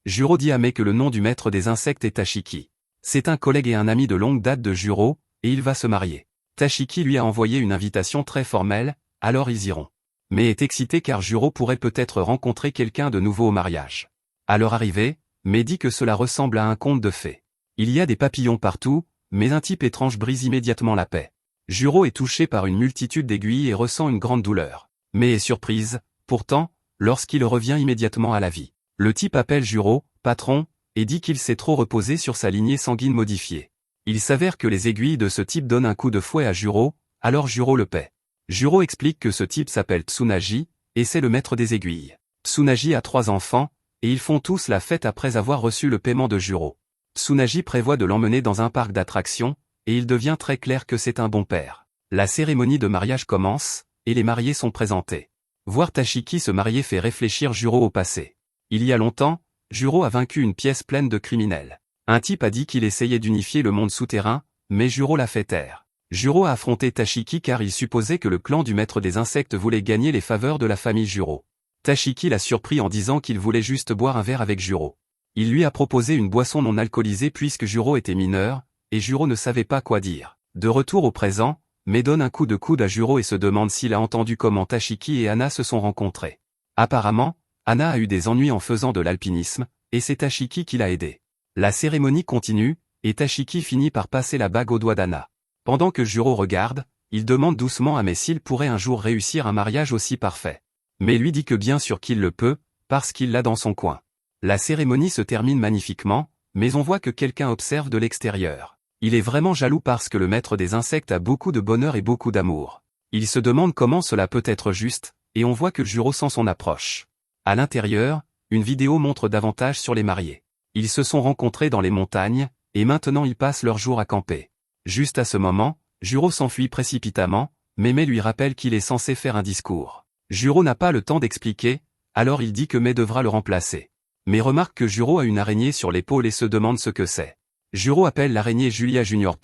Juro dit à Mai que le nom du maître des insectes est Tashiki. C'est un collègue et un ami de longue date de Juro, et il va se marier. Tashiki lui a envoyé une invitation très formelle, alors ils iront. Mai est excité car Juro pourrait peut-être rencontrer quelqu'un de nouveau au mariage. À leur arrivée, Mai dit que cela ressemble à un conte de fées. Il y a des papillons partout, mais un type étrange brise immédiatement la paix. Juro est touché par une multitude d'aiguilles et ressent une grande douleur. Mai est surprise, pourtant, lorsqu'il revient immédiatement à la vie. Le type appelle Juro, patron, et dit qu'il s'est trop reposé sur sa lignée sanguine modifiée. Il s'avère que les aiguilles de ce type donnent un coup de fouet à Juro, alors Juro le paie. Juro explique que ce type s'appelle Tsunagi, et c'est le maître des aiguilles. Tsunagi a 3 enfants, et ils font tous la fête après avoir reçu le paiement de Juro. Tsunagi prévoit de l'emmener dans un parc d'attractions, et il devient très clair que c'est un bon père. La cérémonie de mariage commence, et les mariés sont présentés. Voir Tashiki se marier fait réfléchir Juro au passé. Il y a longtemps, Juro a vaincu une pièce pleine de criminels. Un type a dit qu'il essayait d'unifier le monde souterrain, mais Juro l'a fait taire. Juro a affronté Tashiki car il supposait que le clan du maître des insectes voulait gagner les faveurs de la famille Juro. Tashiki l'a surpris en disant qu'il voulait juste boire un verre avec Juro. Il lui a proposé une boisson non alcoolisée puisque Juro était mineur, et Juro ne savait pas quoi dire. De retour au présent, Mai donne un coup de coude à Juro et se demande s'il a entendu comment Tashiki et Anna se sont rencontrés. Apparemment, Anna a eu des ennuis en faisant de l'alpinisme, et c'est Tashiki qui l'a aidé. La cérémonie continue, et Tashiki finit par passer la bague au doigt d'Anna. Pendant que Juro regarde, il demande doucement à Mai s'il pourrait un jour réussir un mariage aussi parfait. Mai lui dit que bien sûr qu'il le peut, parce qu'il l'a dans son coin. La cérémonie se termine magnifiquement, mais on voit que quelqu'un observe de l'extérieur. Il est vraiment jaloux parce que le maître des insectes a beaucoup de bonheur et beaucoup d'amour. Il se demande comment cela peut être juste, et on voit que Juro sent son approche. À l'intérieur, une vidéo montre davantage sur les mariés. Ils se sont rencontrés dans les montagnes, et maintenant ils passent leur jour à camper. Juste à ce moment, Juro s'enfuit précipitamment, mais Mai lui rappelle qu'il est censé faire un discours. Juro n'a pas le temps d'expliquer, alors il dit que Mai devra le remplacer. Mai remarque que Juro a une araignée sur l'épaule et se demande ce que c'est. Juro appelle l'araignée Julia Junior.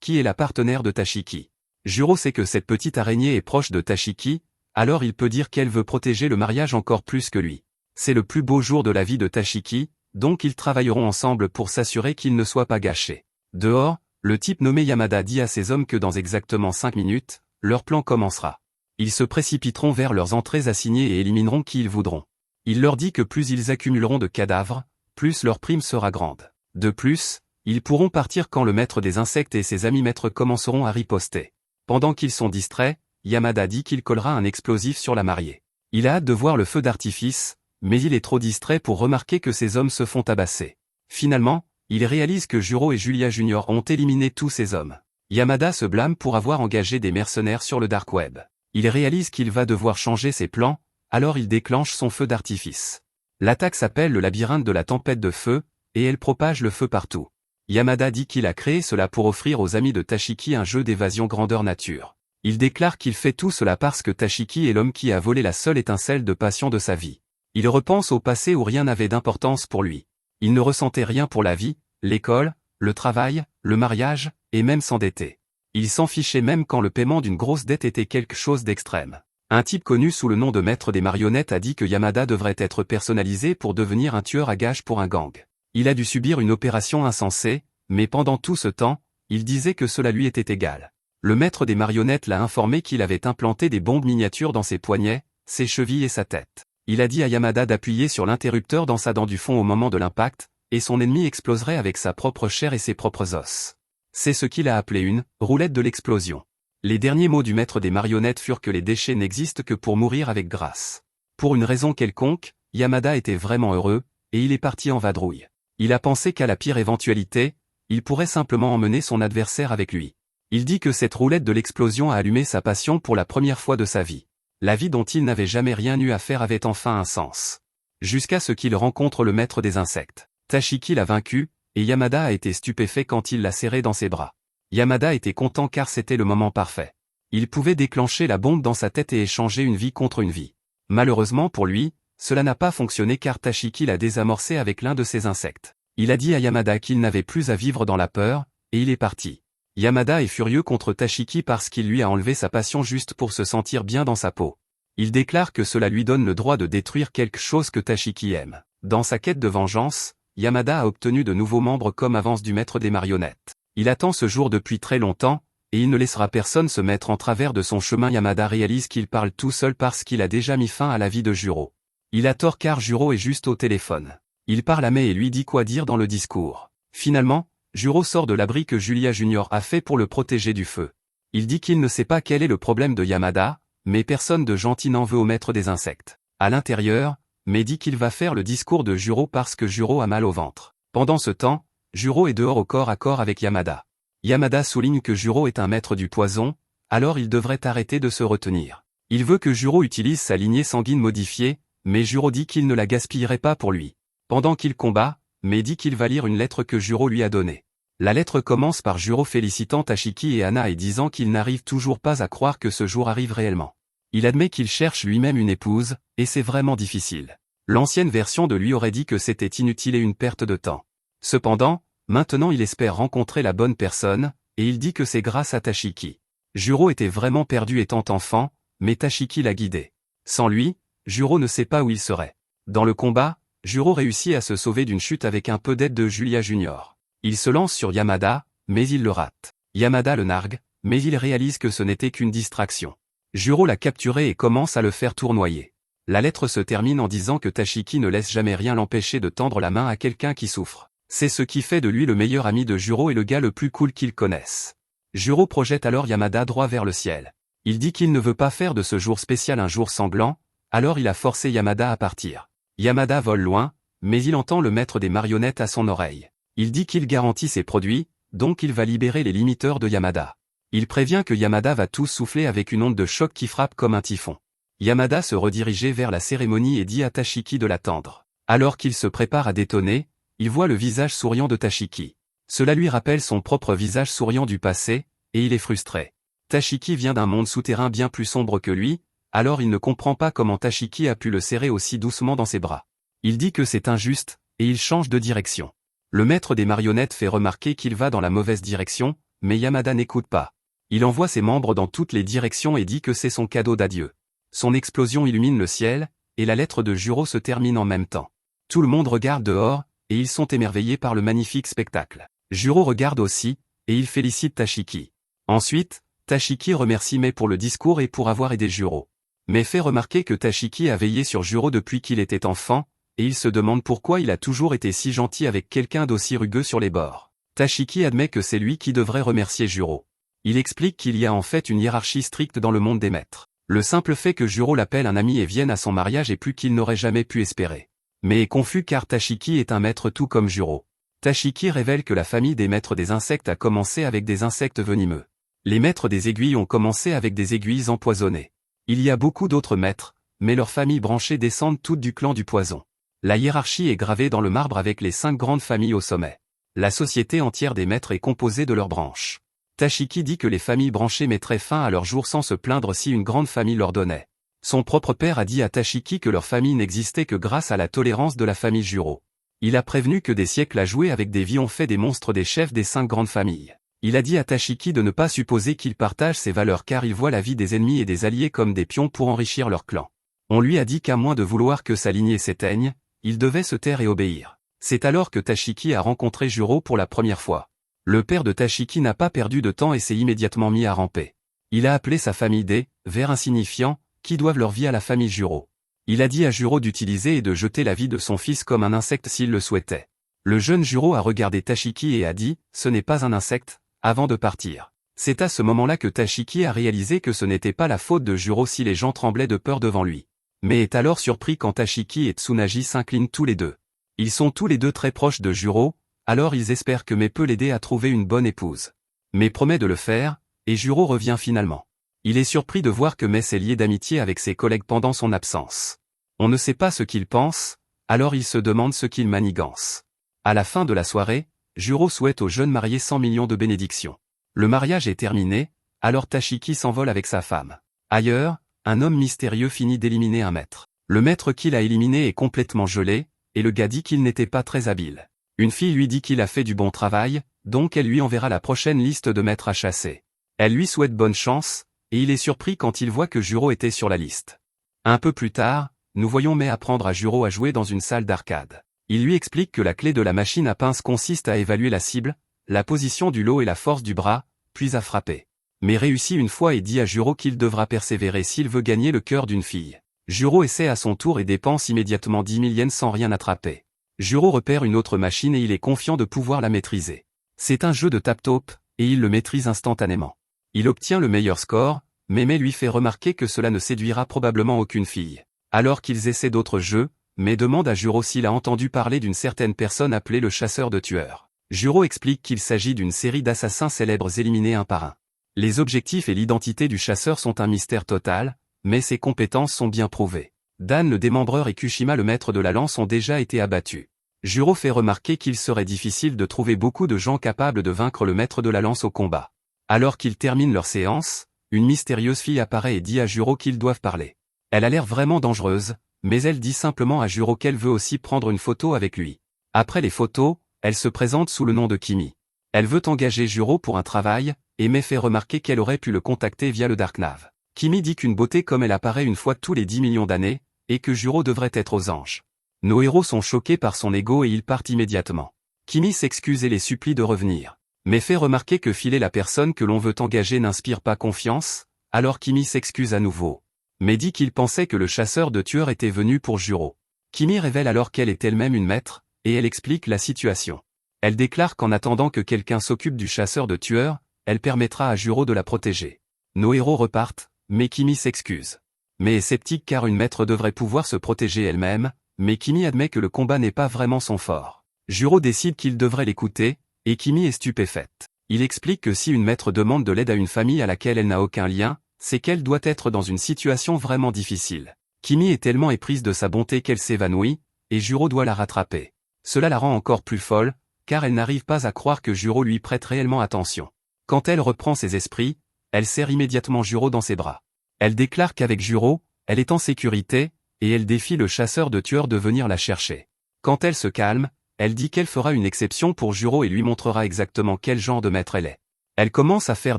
Qui est la partenaire de Tashiki. Juro sait que cette petite araignée est proche de Tashiki, alors il peut dire qu'elle veut protéger le mariage encore plus que lui. C'est le plus beau jour de la vie de Tashiki, donc ils travailleront ensemble pour s'assurer qu'il ne soit pas gâché. Dehors, le type nommé Yamada dit à ses hommes que dans exactement 5 minutes, leur plan commencera. Ils se précipiteront vers leurs entrées assignées et élimineront qui ils voudront. Il leur dit que plus ils accumuleront de cadavres, plus leur prime sera grande. De plus, ils pourront partir quand le maître des insectes et ses amis maîtres commenceront à riposter. Pendant qu'ils sont distraits, Yamada dit qu'il collera un explosif sur la mariée. Il a hâte de voir le feu d'artifice, mais il est trop distrait pour remarquer que ses hommes se font tabasser. Finalement, il réalise que Juro et Julia Junior ont éliminé tous ses hommes. Yamada se blâme pour avoir engagé des mercenaires sur le dark web. Il réalise qu'il va devoir changer ses plans, alors il déclenche son feu d'artifice. L'attaque s'appelle le labyrinthe de la tempête de feu, et elle propage le feu partout. Yamada dit qu'il a créé cela pour offrir aux amis de Tashiki un jeu d'évasion grandeur nature. Il déclare qu'il fait tout cela parce que Tashiki est l'homme qui a volé la seule étincelle de passion de sa vie. Il repense au passé où rien n'avait d'importance pour lui. Il ne ressentait rien pour la vie, l'école, le travail, le mariage, et même s'endetter. Il s'en fichait même quand le paiement d'une grosse dette était quelque chose d'extrême. Un type connu sous le nom de maître des marionnettes a dit que Yamada devrait être personnalisé pour devenir un tueur à gages pour un gang. Il a dû subir une opération insensée, mais pendant tout ce temps, il disait que cela lui était égal. Le maître des marionnettes l'a informé qu'il avait implanté des bombes miniatures dans ses poignets, ses chevilles et sa tête. Il a dit à Yamada d'appuyer sur l'interrupteur dans sa dent du fond au moment de l'impact, et son ennemi exploserait avec sa propre chair et ses propres os. C'est ce qu'il a appelé une « roulette de l'explosion ». Les derniers mots du maître des marionnettes furent que les déchets n'existent que pour mourir avec grâce. Pour une raison quelconque, Yamada était vraiment heureux, et il est parti en vadrouille. Il a pensé qu'à la pire éventualité, il pourrait simplement emmener son adversaire avec lui. Il dit que cette roulette de l'explosion a allumé sa passion pour la première fois de sa vie. La vie dont il n'avait jamais rien eu à faire avait enfin un sens. Jusqu'à ce qu'il rencontre le maître des insectes. Tashiki l'a vaincu, et Yamada a été stupéfait quand il l'a serré dans ses bras. Yamada était content car c'était le moment parfait. Il pouvait déclencher la bombe dans sa tête et échanger une vie contre une vie. Malheureusement pour lui, cela n'a pas fonctionné car Tashiki l'a désamorcé avec l'un de ses insectes. Il a dit à Yamada qu'il n'avait plus à vivre dans la peur, et il est parti. Yamada est furieux contre Tashiki parce qu'il lui a enlevé sa passion juste pour se sentir bien dans sa peau. Il déclare que cela lui donne le droit de détruire quelque chose que Tashiki aime. Dans sa quête de vengeance, Yamada a obtenu de nouveaux membres comme avance du maître des marionnettes. Il attend ce jour depuis très longtemps, et il ne laissera personne se mettre en travers de son chemin. Yamada réalise qu'il parle tout seul parce qu'il a déjà mis fin à la vie de Juro. Il a tort car Juro est juste au téléphone. Il parle à Mei et lui dit quoi dire dans le discours. Finalement, Juro sort de l'abri que Julia Junior a fait pour le protéger du feu. Il dit qu'il ne sait pas quel est le problème de Yamada, mais personne de gentil n'en veut au maître des insectes. À l'intérieur, Mei dit qu'il va faire le discours de Juro parce que Juro a mal au ventre. Pendant ce temps, Juro est dehors au corps à corps avec Yamada. Yamada souligne que Juro est un maître du poison, alors il devrait arrêter de se retenir. Il veut que Juro utilise sa lignée sanguine modifiée, mais Juro dit qu'il ne la gaspillerait pas pour lui. Pendant qu'il combat, Mei dit qu'il va lire une lettre que Juro lui a donnée. La lettre commence par Juro félicitant Tashiki et Hana et disant qu'il n'arrive toujours pas à croire que ce jour arrive réellement. Il admet qu'il cherche lui-même une épouse, et c'est vraiment difficile. L'ancienne version de lui aurait dit que c'était inutile et une perte de temps. Cependant, maintenant il espère rencontrer la bonne personne, et il dit que c'est grâce à Tashiki. Juro était vraiment perdu étant enfant, mais Tashiki l'a guidé. Sans lui, Juro ne sait pas où il serait. Dans le combat, Juro réussit à se sauver d'une chute avec un peu d'aide de Julia Junior. Il se lance sur Yamada, mais il le rate. Yamada le nargue, mais il réalise que ce n'était qu'une distraction. Juro l'a capturé et commence à le faire tournoyer. La lettre se termine en disant que Tashiki ne laisse jamais rien l'empêcher de tendre la main à quelqu'un qui souffre. C'est ce qui fait de lui le meilleur ami de Juro et le gars le plus cool qu'il connaisse. Juro projette alors Yamada droit vers le ciel. Il dit qu'il ne veut pas faire de ce jour spécial un jour sanglant, alors il a forcé Yamada à partir. Yamada vole loin, mais il entend le maître des marionnettes à son oreille. Il dit qu'il garantit ses produits, donc il va libérer les limiteurs de Yamada. Il prévient que Yamada va tous souffler avec une onde de choc qui frappe comme un typhon. Yamada se redirigeait vers la cérémonie et dit à Tashiki de l'attendre. Alors qu'il se prépare à détonner, il voit le visage souriant de Tashiki. Cela lui rappelle son propre visage souriant du passé, et il est frustré. Tashiki vient d'un monde souterrain bien plus sombre que lui, alors il ne comprend pas comment Tashiki a pu le serrer aussi doucement dans ses bras. Il dit que c'est injuste, et il change de direction. Le maître des marionnettes fait remarquer qu'il va dans la mauvaise direction, mais Yamada n'écoute pas. Il envoie ses membres dans toutes les directions et dit que c'est son cadeau d'adieu. Son explosion illumine le ciel, et la lettre de Juro se termine en même temps. Tout le monde regarde dehors, et ils sont émerveillés par le magnifique spectacle. Juro regarde aussi, et il félicite Tashiki. Ensuite, Tashiki remercie Mei pour le discours et pour avoir aidé Juro. Mei fait remarquer que Tashiki a veillé sur Juro depuis qu'il était enfant, et il se demande pourquoi il a toujours été si gentil avec quelqu'un d'aussi rugueux sur les bords. Tashiki admet que c'est lui qui devrait remercier Juro. Il explique qu'il y a en fait une hiérarchie stricte dans le monde des maîtres. Le simple fait que Juro l'appelle un ami et vienne à son mariage est plus qu'il n'aurait jamais pu espérer. Mais est confus car Tashiki est un maître tout comme Juro. Tashiki révèle que la famille des maîtres des insectes a commencé avec des insectes venimeux. Les maîtres des aiguilles ont commencé avec des aiguilles empoisonnées. Il y a beaucoup d'autres maîtres, mais leurs familles branchées descendent toutes du clan du poison. La hiérarchie est gravée dans le marbre avec les 5 grandes familles au sommet. La société entière des maîtres est composée de leurs branches. Tashiki dit que les familles branchées mettraient fin à leur jour sans se plaindre si une grande famille leur donnait. Son propre père a dit à Tashiki que leur famille n'existait que grâce à la tolérance de la famille Juro. Il a prévenu que des siècles à jouer avec des vies ont fait des monstres des chefs des 5 grandes familles. Il a dit à Tashiki de ne pas supposer qu'il partage ses valeurs car il voit la vie des ennemis et des alliés comme des pions pour enrichir leur clan. On lui a dit qu'à moins de vouloir que sa lignée s'éteigne, il devait se taire et obéir. C'est alors que Tashiki a rencontré Juro pour la première fois. Le père de Tashiki n'a pas perdu de temps et s'est immédiatement mis à ramper. Il a appelé sa famille des vers insignifiants, qui doivent leur vie à la famille Juro. Il a dit à Juro d'utiliser et de jeter la vie de son fils comme un insecte s'il le souhaitait. Le jeune Juro a regardé Tashiki et a dit « ce n'est pas un insecte », avant de partir. C'est à ce moment-là que Tashiki a réalisé que ce n'était pas la faute de Juro si les gens tremblaient de peur devant lui. Mais est alors surpris quand Tashiki et Tsunagi s'inclinent tous les deux. Ils sont tous les deux très proches de Juro, alors ils espèrent que Mei peut l'aider à trouver une bonne épouse. Mei promet de le faire, et Juro revient finalement. Il est surpris de voir que Mei s'est lié d'amitié avec ses collègues pendant son absence. On ne sait pas ce qu'il pense, Alors il se demande ce qu'il manigance. À la fin de la soirée, Juro souhaite au jeune marié 100 millions de bénédictions. Le mariage est terminé, alors Tashiki s'envole avec sa femme. Ailleurs, un homme mystérieux finit d'éliminer un maître. Le maître qu'il a éliminé est complètement gelé, et le gars dit qu'il n'était pas très habile. Une fille lui dit qu'il a fait du bon travail, donc elle lui enverra la prochaine liste de maîtres à chasser. Elle lui souhaite bonne chance, et il est surpris quand il voit que Juro était sur la liste. Un peu plus tard, nous voyons Mai apprendre à Juro à jouer dans une salle d'arcade. Il lui explique que la clé de la machine à pince consiste à évaluer la cible, la position du lot et la force du bras, puis à frapper. Mai réussit une fois et dit à Juro qu'il devra persévérer s'il veut gagner le cœur d'une fille. Juro essaie à son tour et dépense immédiatement 10 000 yens sans rien attraper. Juro repère une autre machine et il est confiant de pouvoir la maîtriser. C'est un jeu de tap-top, et il le maîtrise instantanément. Il obtient le meilleur score, mais Mai lui fait remarquer que cela ne séduira probablement aucune fille. Alors qu'ils essaient d'autres jeux, Mai demande à Juro s'il a entendu parler d'une certaine personne appelée le chasseur de tueurs. Juro explique qu'il s'agit d'une série d'assassins célèbres éliminés un par un. Les objectifs et l'identité du chasseur sont un mystère total, mais ses compétences sont bien prouvées. Dan le démembreur et Kushima le maître de la lance ont déjà été abattus. Juro fait remarquer qu'il serait difficile de trouver beaucoup de gens capables de vaincre le maître de la lance au combat. Alors qu'ils terminent leur séance, une mystérieuse fille apparaît et dit à Juro qu'ils doivent parler. Elle a l'air vraiment dangereuse, mais elle dit simplement à Juro qu'elle veut aussi prendre une photo avec lui. Après les photos, elle se présente sous le nom de Kimi. Elle veut engager Juro pour un travail, et Mai fait remarquer qu'elle aurait pu le contacter via le Darknav. Kimi dit qu'une beauté comme elle apparaît une fois tous les 10 millions d'années, et que Juro devrait être aux anges. Nos héros sont choqués par son ego et ils partent immédiatement. Kimi s'excuse et les supplie de revenir. Mais fait remarquer que filer la personne que l'on veut engager n'inspire pas confiance, alors Kimi s'excuse à nouveau. Mais dit qu'il pensait que le chasseur de tueurs était venu pour Juro. Kimi révèle alors qu'elle est elle-même une maître, et elle explique la situation. Elle déclare qu'en attendant que quelqu'un s'occupe du chasseur de tueurs, elle permettra à Juro de la protéger. Nos héros repartent, mais Kimi s'excuse. Mais est sceptique car une maître devrait pouvoir se protéger elle-même, mais Kimi admet que le combat n'est pas vraiment son fort. Juro décide qu'il devrait l'écouter, et Kimi est stupéfaite. Il explique que si une maître demande de l'aide à une famille à laquelle elle n'a aucun lien, c'est qu'elle doit être dans une situation vraiment difficile. Kimi est tellement éprise de sa bonté qu'elle s'évanouit, et Juro doit la rattraper. Cela la rend encore plus folle, car elle n'arrive pas à croire que Juro lui prête réellement attention. Quand elle reprend ses esprits, elle serre immédiatement Juro dans ses bras. Elle déclare qu'avec Juro, elle est en sécurité, et elle défie le chasseur de tueurs de venir la chercher. Quand elle se calme, elle dit qu'elle fera une exception pour Juro et lui montrera exactement quel genre de maître elle est. Elle commence à faire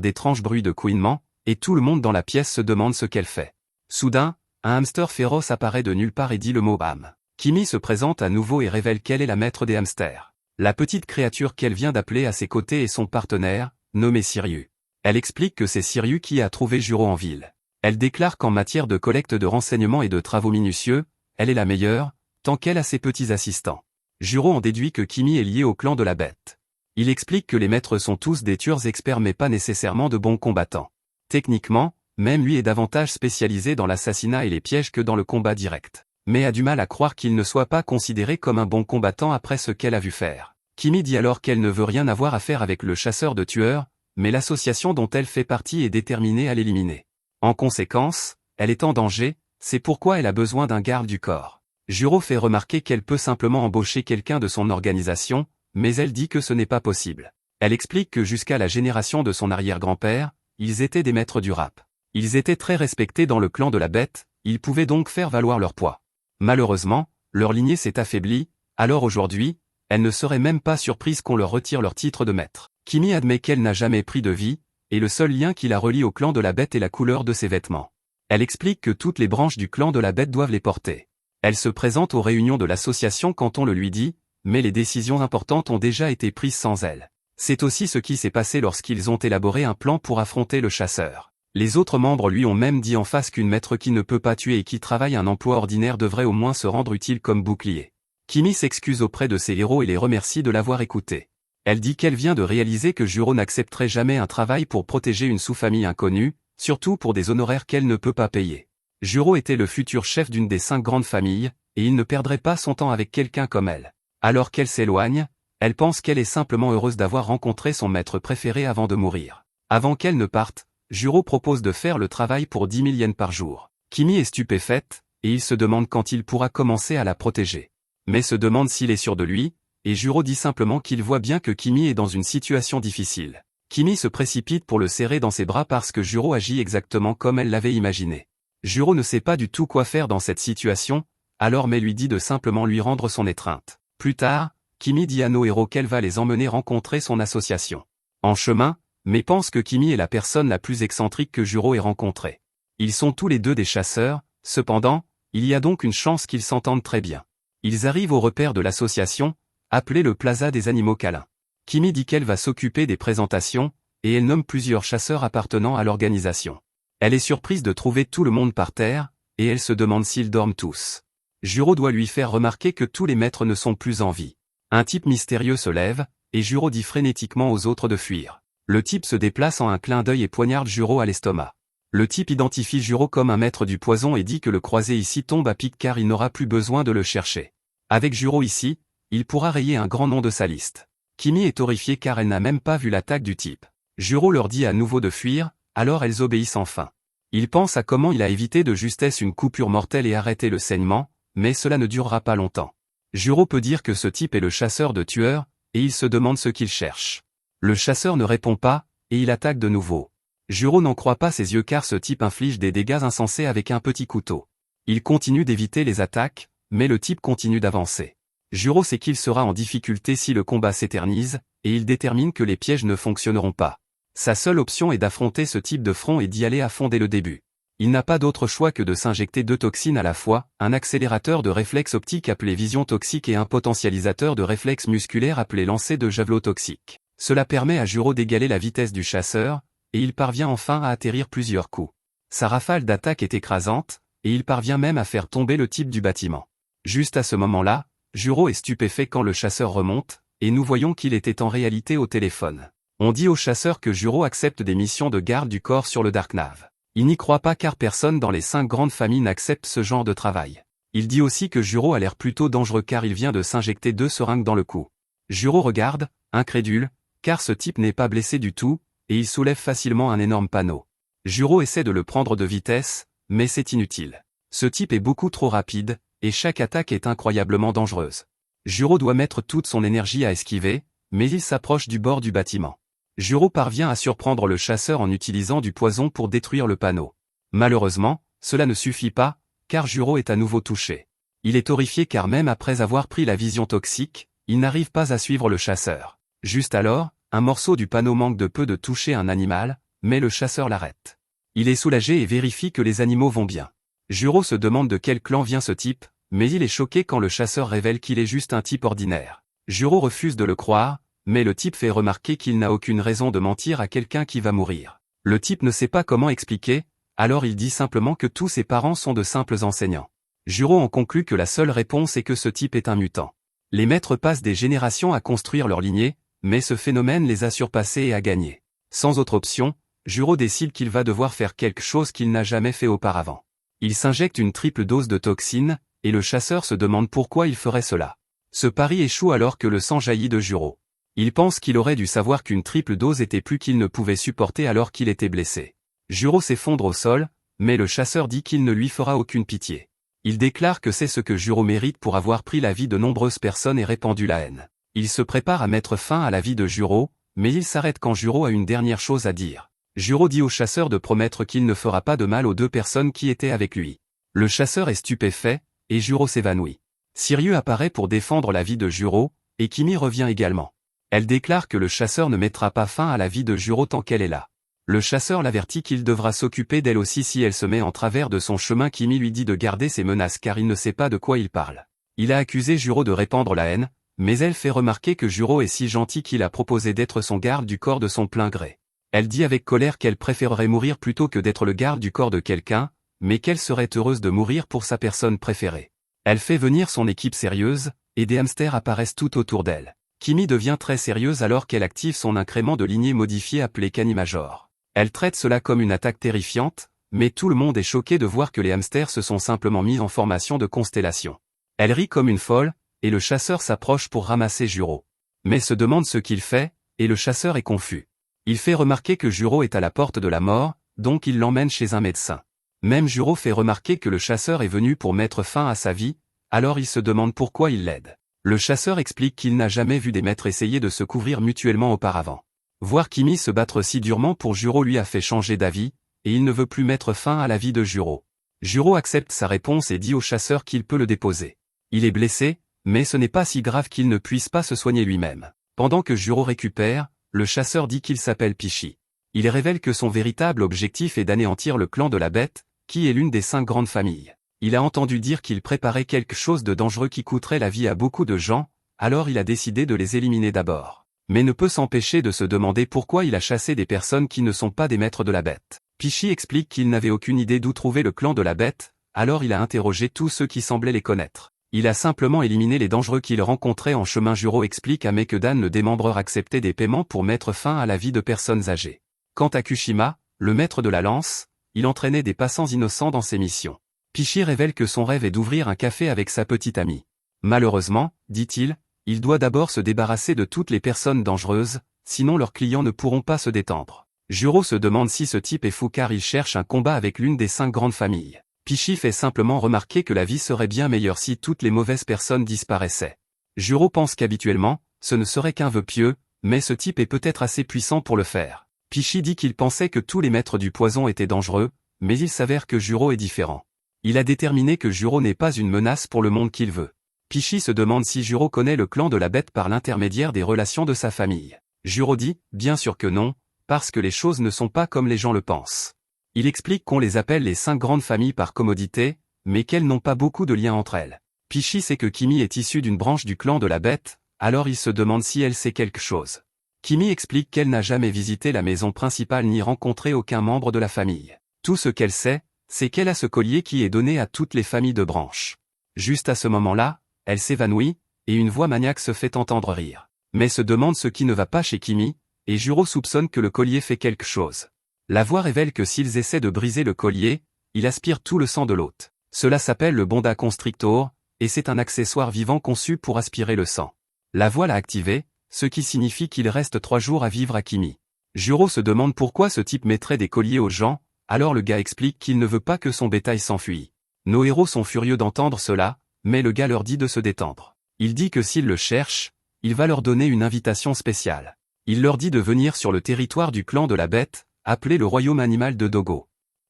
d'étranges bruits de couinement, et tout le monde dans la pièce se demande ce qu'elle fait. Soudain, un hamster féroce apparaît de nulle part et dit le mot bam. Kimi se présente à nouveau et révèle qu'elle est la maître des hamsters. La petite créature qu'elle vient d'appeler à ses côtés est son partenaire, nommé Sirius. Elle explique que c'est Sirius qui a trouvé Juro en ville. Elle déclare qu'en matière de collecte de renseignements et de travaux minutieux, elle est la meilleure, tant qu'elle a ses petits assistants. Juro en déduit que Kimi est lié au clan de la bête. Il explique que les maîtres sont tous des tueurs experts mais pas nécessairement de bons combattants. Techniquement, même lui est davantage spécialisé dans l'assassinat et les pièges que dans le combat direct. Mais a du mal à croire qu'il ne soit pas considéré comme un bon combattant après ce qu'elle a vu faire. Kimi dit alors qu'elle ne veut rien avoir à faire avec le chasseur de tueurs, mais l'association dont elle fait partie est déterminée à l'éliminer. En conséquence, elle est en danger, c'est pourquoi elle a besoin d'un garde du corps. Juro fait remarquer qu'elle peut simplement embaucher quelqu'un de son organisation, mais elle dit que ce n'est pas possible. Elle explique que jusqu'à la génération de son arrière-grand-père, ils étaient des maîtres du rap. Ils étaient très respectés dans le clan de la bête, ils pouvaient donc faire valoir leur poids. Malheureusement, leur lignée s'est affaiblie, alors aujourd'hui, elle ne serait même pas surprise qu'on leur retire leur titre de maître. Kimi admet qu'elle n'a jamais pris de vie, et le seul lien qui la relie au clan de la bête est la couleur de ses vêtements. Elle explique que toutes les branches du clan de la bête doivent les porter. Elle se présente aux réunions de l'association quand on le lui dit, mais les décisions importantes ont déjà été prises sans elle. C'est aussi ce qui s'est passé lorsqu'ils ont élaboré un plan pour affronter le chasseur. Les autres membres lui ont même dit en face qu'une maître qui ne peut pas tuer et qui travaille un emploi ordinaire devrait au moins se rendre utile comme bouclier. Kimi s'excuse auprès de ses héros et les remercie de l'avoir écouté. Elle dit qu'elle vient de réaliser que Juro n'accepterait jamais un travail pour protéger une sous-famille inconnue, surtout pour des honoraires qu'elle ne peut pas payer. Juro était le futur chef d'une des 5 grandes familles, et il ne perdrait pas son temps avec quelqu'un comme elle. Alors qu'elle s'éloigne, elle pense qu'elle est simplement heureuse d'avoir rencontré son maître préféré avant de mourir. Avant qu'elle ne parte, Juro propose de faire le travail pour 10 000 yens par jour. Kimi est stupéfaite, et il se demande quand il pourra commencer à la protéger. mais se demande s'il est sûr de lui, et Juro dit simplement qu'il voit bien que Kimi est dans une situation difficile. Kimi se précipite pour le serrer dans ses bras parce que Juro agit exactement comme elle l'avait imaginé. Juro ne sait pas du tout quoi faire dans cette situation, alors Mei lui dit de simplement lui rendre son étreinte. Plus tard, Kimi dit à Nohiro qu'elle va les emmener rencontrer son association. En chemin, Mei pense que Kimi est la personne la plus excentrique que Juro ait rencontrée. Ils sont tous les deux des chasseurs, cependant, il y a donc une chance qu'ils s'entendent très bien. Ils arrivent au repère de l'association, appelé le Plaza des Animaux Câlins. Kimi dit qu'elle va s'occuper des présentations, et elle nomme plusieurs chasseurs appartenant à l'organisation. Elle est surprise de trouver tout le monde par terre, et elle se demande s'ils dorment tous. Juro doit lui faire remarquer que tous les maîtres ne sont plus en vie. Un type mystérieux se lève, et Juro dit frénétiquement aux autres de fuir. Le type se déplace en un clin d'œil et poignarde Juro à l'estomac. Le type identifie Juro comme un maître du poison et dit que le croisé ici tombe à pic car il n'aura plus besoin de le chercher. Avec Juro ici, il pourra rayer un grand nom de sa liste. Kimi est horrifiée car elle n'a même pas vu l'attaque du type. Juro leur dit à nouveau de fuir, alors elles obéissent enfin. Il pense à comment il a évité de justesse une coupure mortelle et arrêté le saignement, mais cela ne durera pas longtemps. Juro peut dire que ce type est le chasseur de tueurs, et il se demande ce qu'il cherche. Le chasseur ne répond pas, et il attaque de nouveau. Juro n'en croit pas ses yeux car ce type inflige des dégâts insensés avec un petit couteau. Il continue d'éviter les attaques, mais le type continue d'avancer. Juro sait qu'il sera en difficulté si le combat s'éternise, et il détermine que les pièges ne fonctionneront pas. Sa seule option est d'affronter ce type de front et d'y aller à fond dès le début. Il n'a pas d'autre choix que de s'injecter 2 toxines à la fois, un accélérateur de réflexe optique appelé vision toxique et un potentialisateur de réflexe musculaire appelé lancer de javelot toxique. Cela permet à Juro d'égaler la vitesse du chasseur, et il parvient enfin à atterrir plusieurs coups. Sa rafale d'attaque est écrasante, et il parvient même à faire tomber le type du bâtiment. Juste à ce moment-là, Juro est stupéfait quand le chasseur remonte, et nous voyons qu'il était en réalité au téléphone. On dit au chasseur que Juro accepte des missions de garde du corps sur le Darknave. Il n'y croit pas car personne dans les 5 grandes familles n'accepte ce genre de travail. Il dit aussi que Juro a l'air plutôt dangereux car il vient de s'injecter 2 seringues dans le cou. Juro regarde, incrédule, car ce type n'est pas blessé du tout, et il soulève facilement un énorme panneau. Juro essaie de le prendre de vitesse, mais c'est inutile. Ce type est beaucoup trop rapide, et chaque attaque est incroyablement dangereuse. Juro doit mettre toute son énergie à esquiver, mais il s'approche du bord du bâtiment. Juro parvient à surprendre le chasseur en utilisant du poison pour détruire le panneau. Malheureusement, cela ne suffit pas, car Juro est à nouveau touché. Il est horrifié car même après avoir pris la vision toxique, il n'arrive pas à suivre le chasseur. Juste alors, un morceau du panneau manque de peu de toucher un animal, mais le chasseur l'arrête. Il est soulagé et vérifie que les animaux vont bien. Juro se demande de quel clan vient ce type, mais il est choqué quand le chasseur révèle qu'il est juste un type ordinaire. Juro refuse de le croire, mais le type fait remarquer qu'il n'a aucune raison de mentir à quelqu'un qui va mourir. Le type ne sait pas comment expliquer, alors il dit simplement que tous ses parents sont de simples enseignants. Juro en conclut que la seule réponse est que ce type est un mutant. Les maîtres passent des générations à construire leur lignée, mais ce phénomène les a surpassés et a gagné. Sans autre option, Juro décide qu'il va devoir faire quelque chose qu'il n'a jamais fait auparavant. Il s'injecte une triple dose de toxine, et le chasseur se demande pourquoi il ferait cela. Ce pari échoue alors que le sang jaillit de Juro. Il pense qu'il aurait dû savoir qu'une triple dose était plus qu'il ne pouvait supporter alors qu'il était blessé. Juro s'effondre au sol, mais le chasseur dit qu'il ne lui fera aucune pitié. Il déclare que c'est ce que Juro mérite pour avoir pris la vie de nombreuses personnes et répandu la haine. Il se prépare à mettre fin à la vie de Juro, mais il s'arrête quand Juro a une dernière chose à dire. Juro dit au chasseur de promettre qu'il ne fera pas de mal aux 2 personnes qui étaient avec lui. Le chasseur est stupéfait, et Juro s'évanouit. Sirius apparaît pour défendre la vie de Juro, et Kimi revient également. Elle déclare que le chasseur ne mettra pas fin à la vie de Juro tant qu'elle est là. Le chasseur l'avertit qu'il devra s'occuper d'elle aussi si elle se met en travers de son chemin. Kimi lui dit de garder ses menaces car il ne sait pas de quoi il parle. Il a accusé Juro de répandre la haine, mais elle fait remarquer que Juro est si gentil qu'il a proposé d'être son garde du corps de son plein gré. Elle dit avec colère qu'elle préférerait mourir plutôt que d'être le garde du corps de quelqu'un, mais qu'elle serait heureuse de mourir pour sa personne préférée. Elle fait venir son équipe sérieuse, et des hamsters apparaissent tout autour d'elle. Kimi devient très sérieuse alors qu'elle active son incrément de lignée modifié appelé Kanimajor. Elle traite cela comme une attaque terrifiante, mais tout le monde est choqué de voir que les hamsters se sont simplement mis en formation de constellation. Elle rit comme une folle, et le chasseur s'approche pour ramasser Juro. Mais se demande ce qu'il fait, et le chasseur est confus. Il fait remarquer que Juro est à la porte de la mort, donc il l'emmène chez un médecin. Même Juro fait remarquer que le chasseur est venu pour mettre fin à sa vie, Alors il se demande pourquoi il l'aide. Le chasseur explique qu'il n'a jamais vu des maîtres essayer de se couvrir mutuellement auparavant. Voir Kimi se battre si durement pour Juro lui a fait changer d'avis, et il ne veut plus mettre fin à la vie de Juro. Juro accepte sa réponse et dit au chasseur qu'il peut le déposer. Il est blessé, mais ce n'est pas si grave qu'il ne puisse pas se soigner lui-même. Pendant que Juro récupère, le chasseur dit qu'il s'appelle Pichi. Il révèle que son véritable objectif est d'anéantir le clan de la Bête, qui est l'une des 5 grandes familles. Il a entendu dire qu'il préparait quelque chose de dangereux qui coûterait la vie à beaucoup de gens, alors il a décidé de les éliminer d'abord. Mais ne peut s'empêcher de se demander pourquoi il a chassé des personnes qui ne sont pas des maîtres de la Bête. Pichi explique qu'il n'avait aucune idée d'où trouver le clan de la Bête, alors il a interrogé tous ceux qui semblaient les connaître. Il a simplement éliminé les dangereux qu'il rencontrait en chemin. Juro explique à Mai que Dan le démembreur acceptait des paiements pour mettre fin à la vie de personnes âgées. Quant à Kushima, le maître de la lance, il entraînait des passants innocents dans ses missions. Pichi révèle que son rêve est d'ouvrir un café avec sa petite amie. Malheureusement, dit-il, il doit d'abord se débarrasser de toutes les personnes dangereuses, sinon leurs clients ne pourront pas se détendre. Juro se demande si ce type est fou car il cherche un combat avec l'une des 5 grandes familles. Pichi fait simplement remarquer que la vie serait bien meilleure si toutes les mauvaises personnes disparaissaient. Juro pense qu'habituellement, ce ne serait qu'un vœu pieux, mais ce type est peut-être assez puissant pour le faire. Pichi dit qu'il pensait que tous les maîtres du poison étaient dangereux, mais il s'avère que Juro est différent. Il a déterminé que Juro n'est pas une menace pour le monde qu'il veut. Pichi se demande si Juro connaît le clan de la Bête par l'intermédiaire des relations de sa famille. Juro dit, bien sûr que non, parce que les choses ne sont pas comme les gens le pensent. Il explique qu'on les appelle les 5 grandes familles par commodité, mais qu'elles n'ont pas beaucoup de liens entre elles. Pichi sait que Kimi est issue d'une branche du clan de la Bête, alors il se demande si elle sait quelque chose. Kimi explique qu'elle n'a jamais visité la maison principale ni rencontré aucun membre de la famille. Tout ce qu'elle sait, c'est qu'elle a ce collier qui est donné à toutes les familles de branches. Juste à ce moment-là, elle s'évanouit, et une voix maniaque se fait entendre rire. Mais se demande ce qui ne va pas chez Kimi, et Juro soupçonne que le collier fait quelque chose. La voix révèle que s'ils essaient de briser le collier, il aspire tout le sang de l'hôte. Cela s'appelle le Bonda Constrictor, et c'est un accessoire vivant conçu pour aspirer le sang. La voix l'a activé, ce qui signifie qu'il reste 3 jours à vivre à Kimi. Juro se demande pourquoi ce type mettrait des colliers aux gens, alors le gars explique qu'il ne veut pas que son bétail s'enfuit. Nos héros sont furieux d'entendre cela, mais le gars leur dit de se détendre. Il dit que s'ils le cherchent, il va leur donner une invitation spéciale. Il leur dit de venir sur le territoire du clan de la Bête, appelé le royaume animal de Dogo.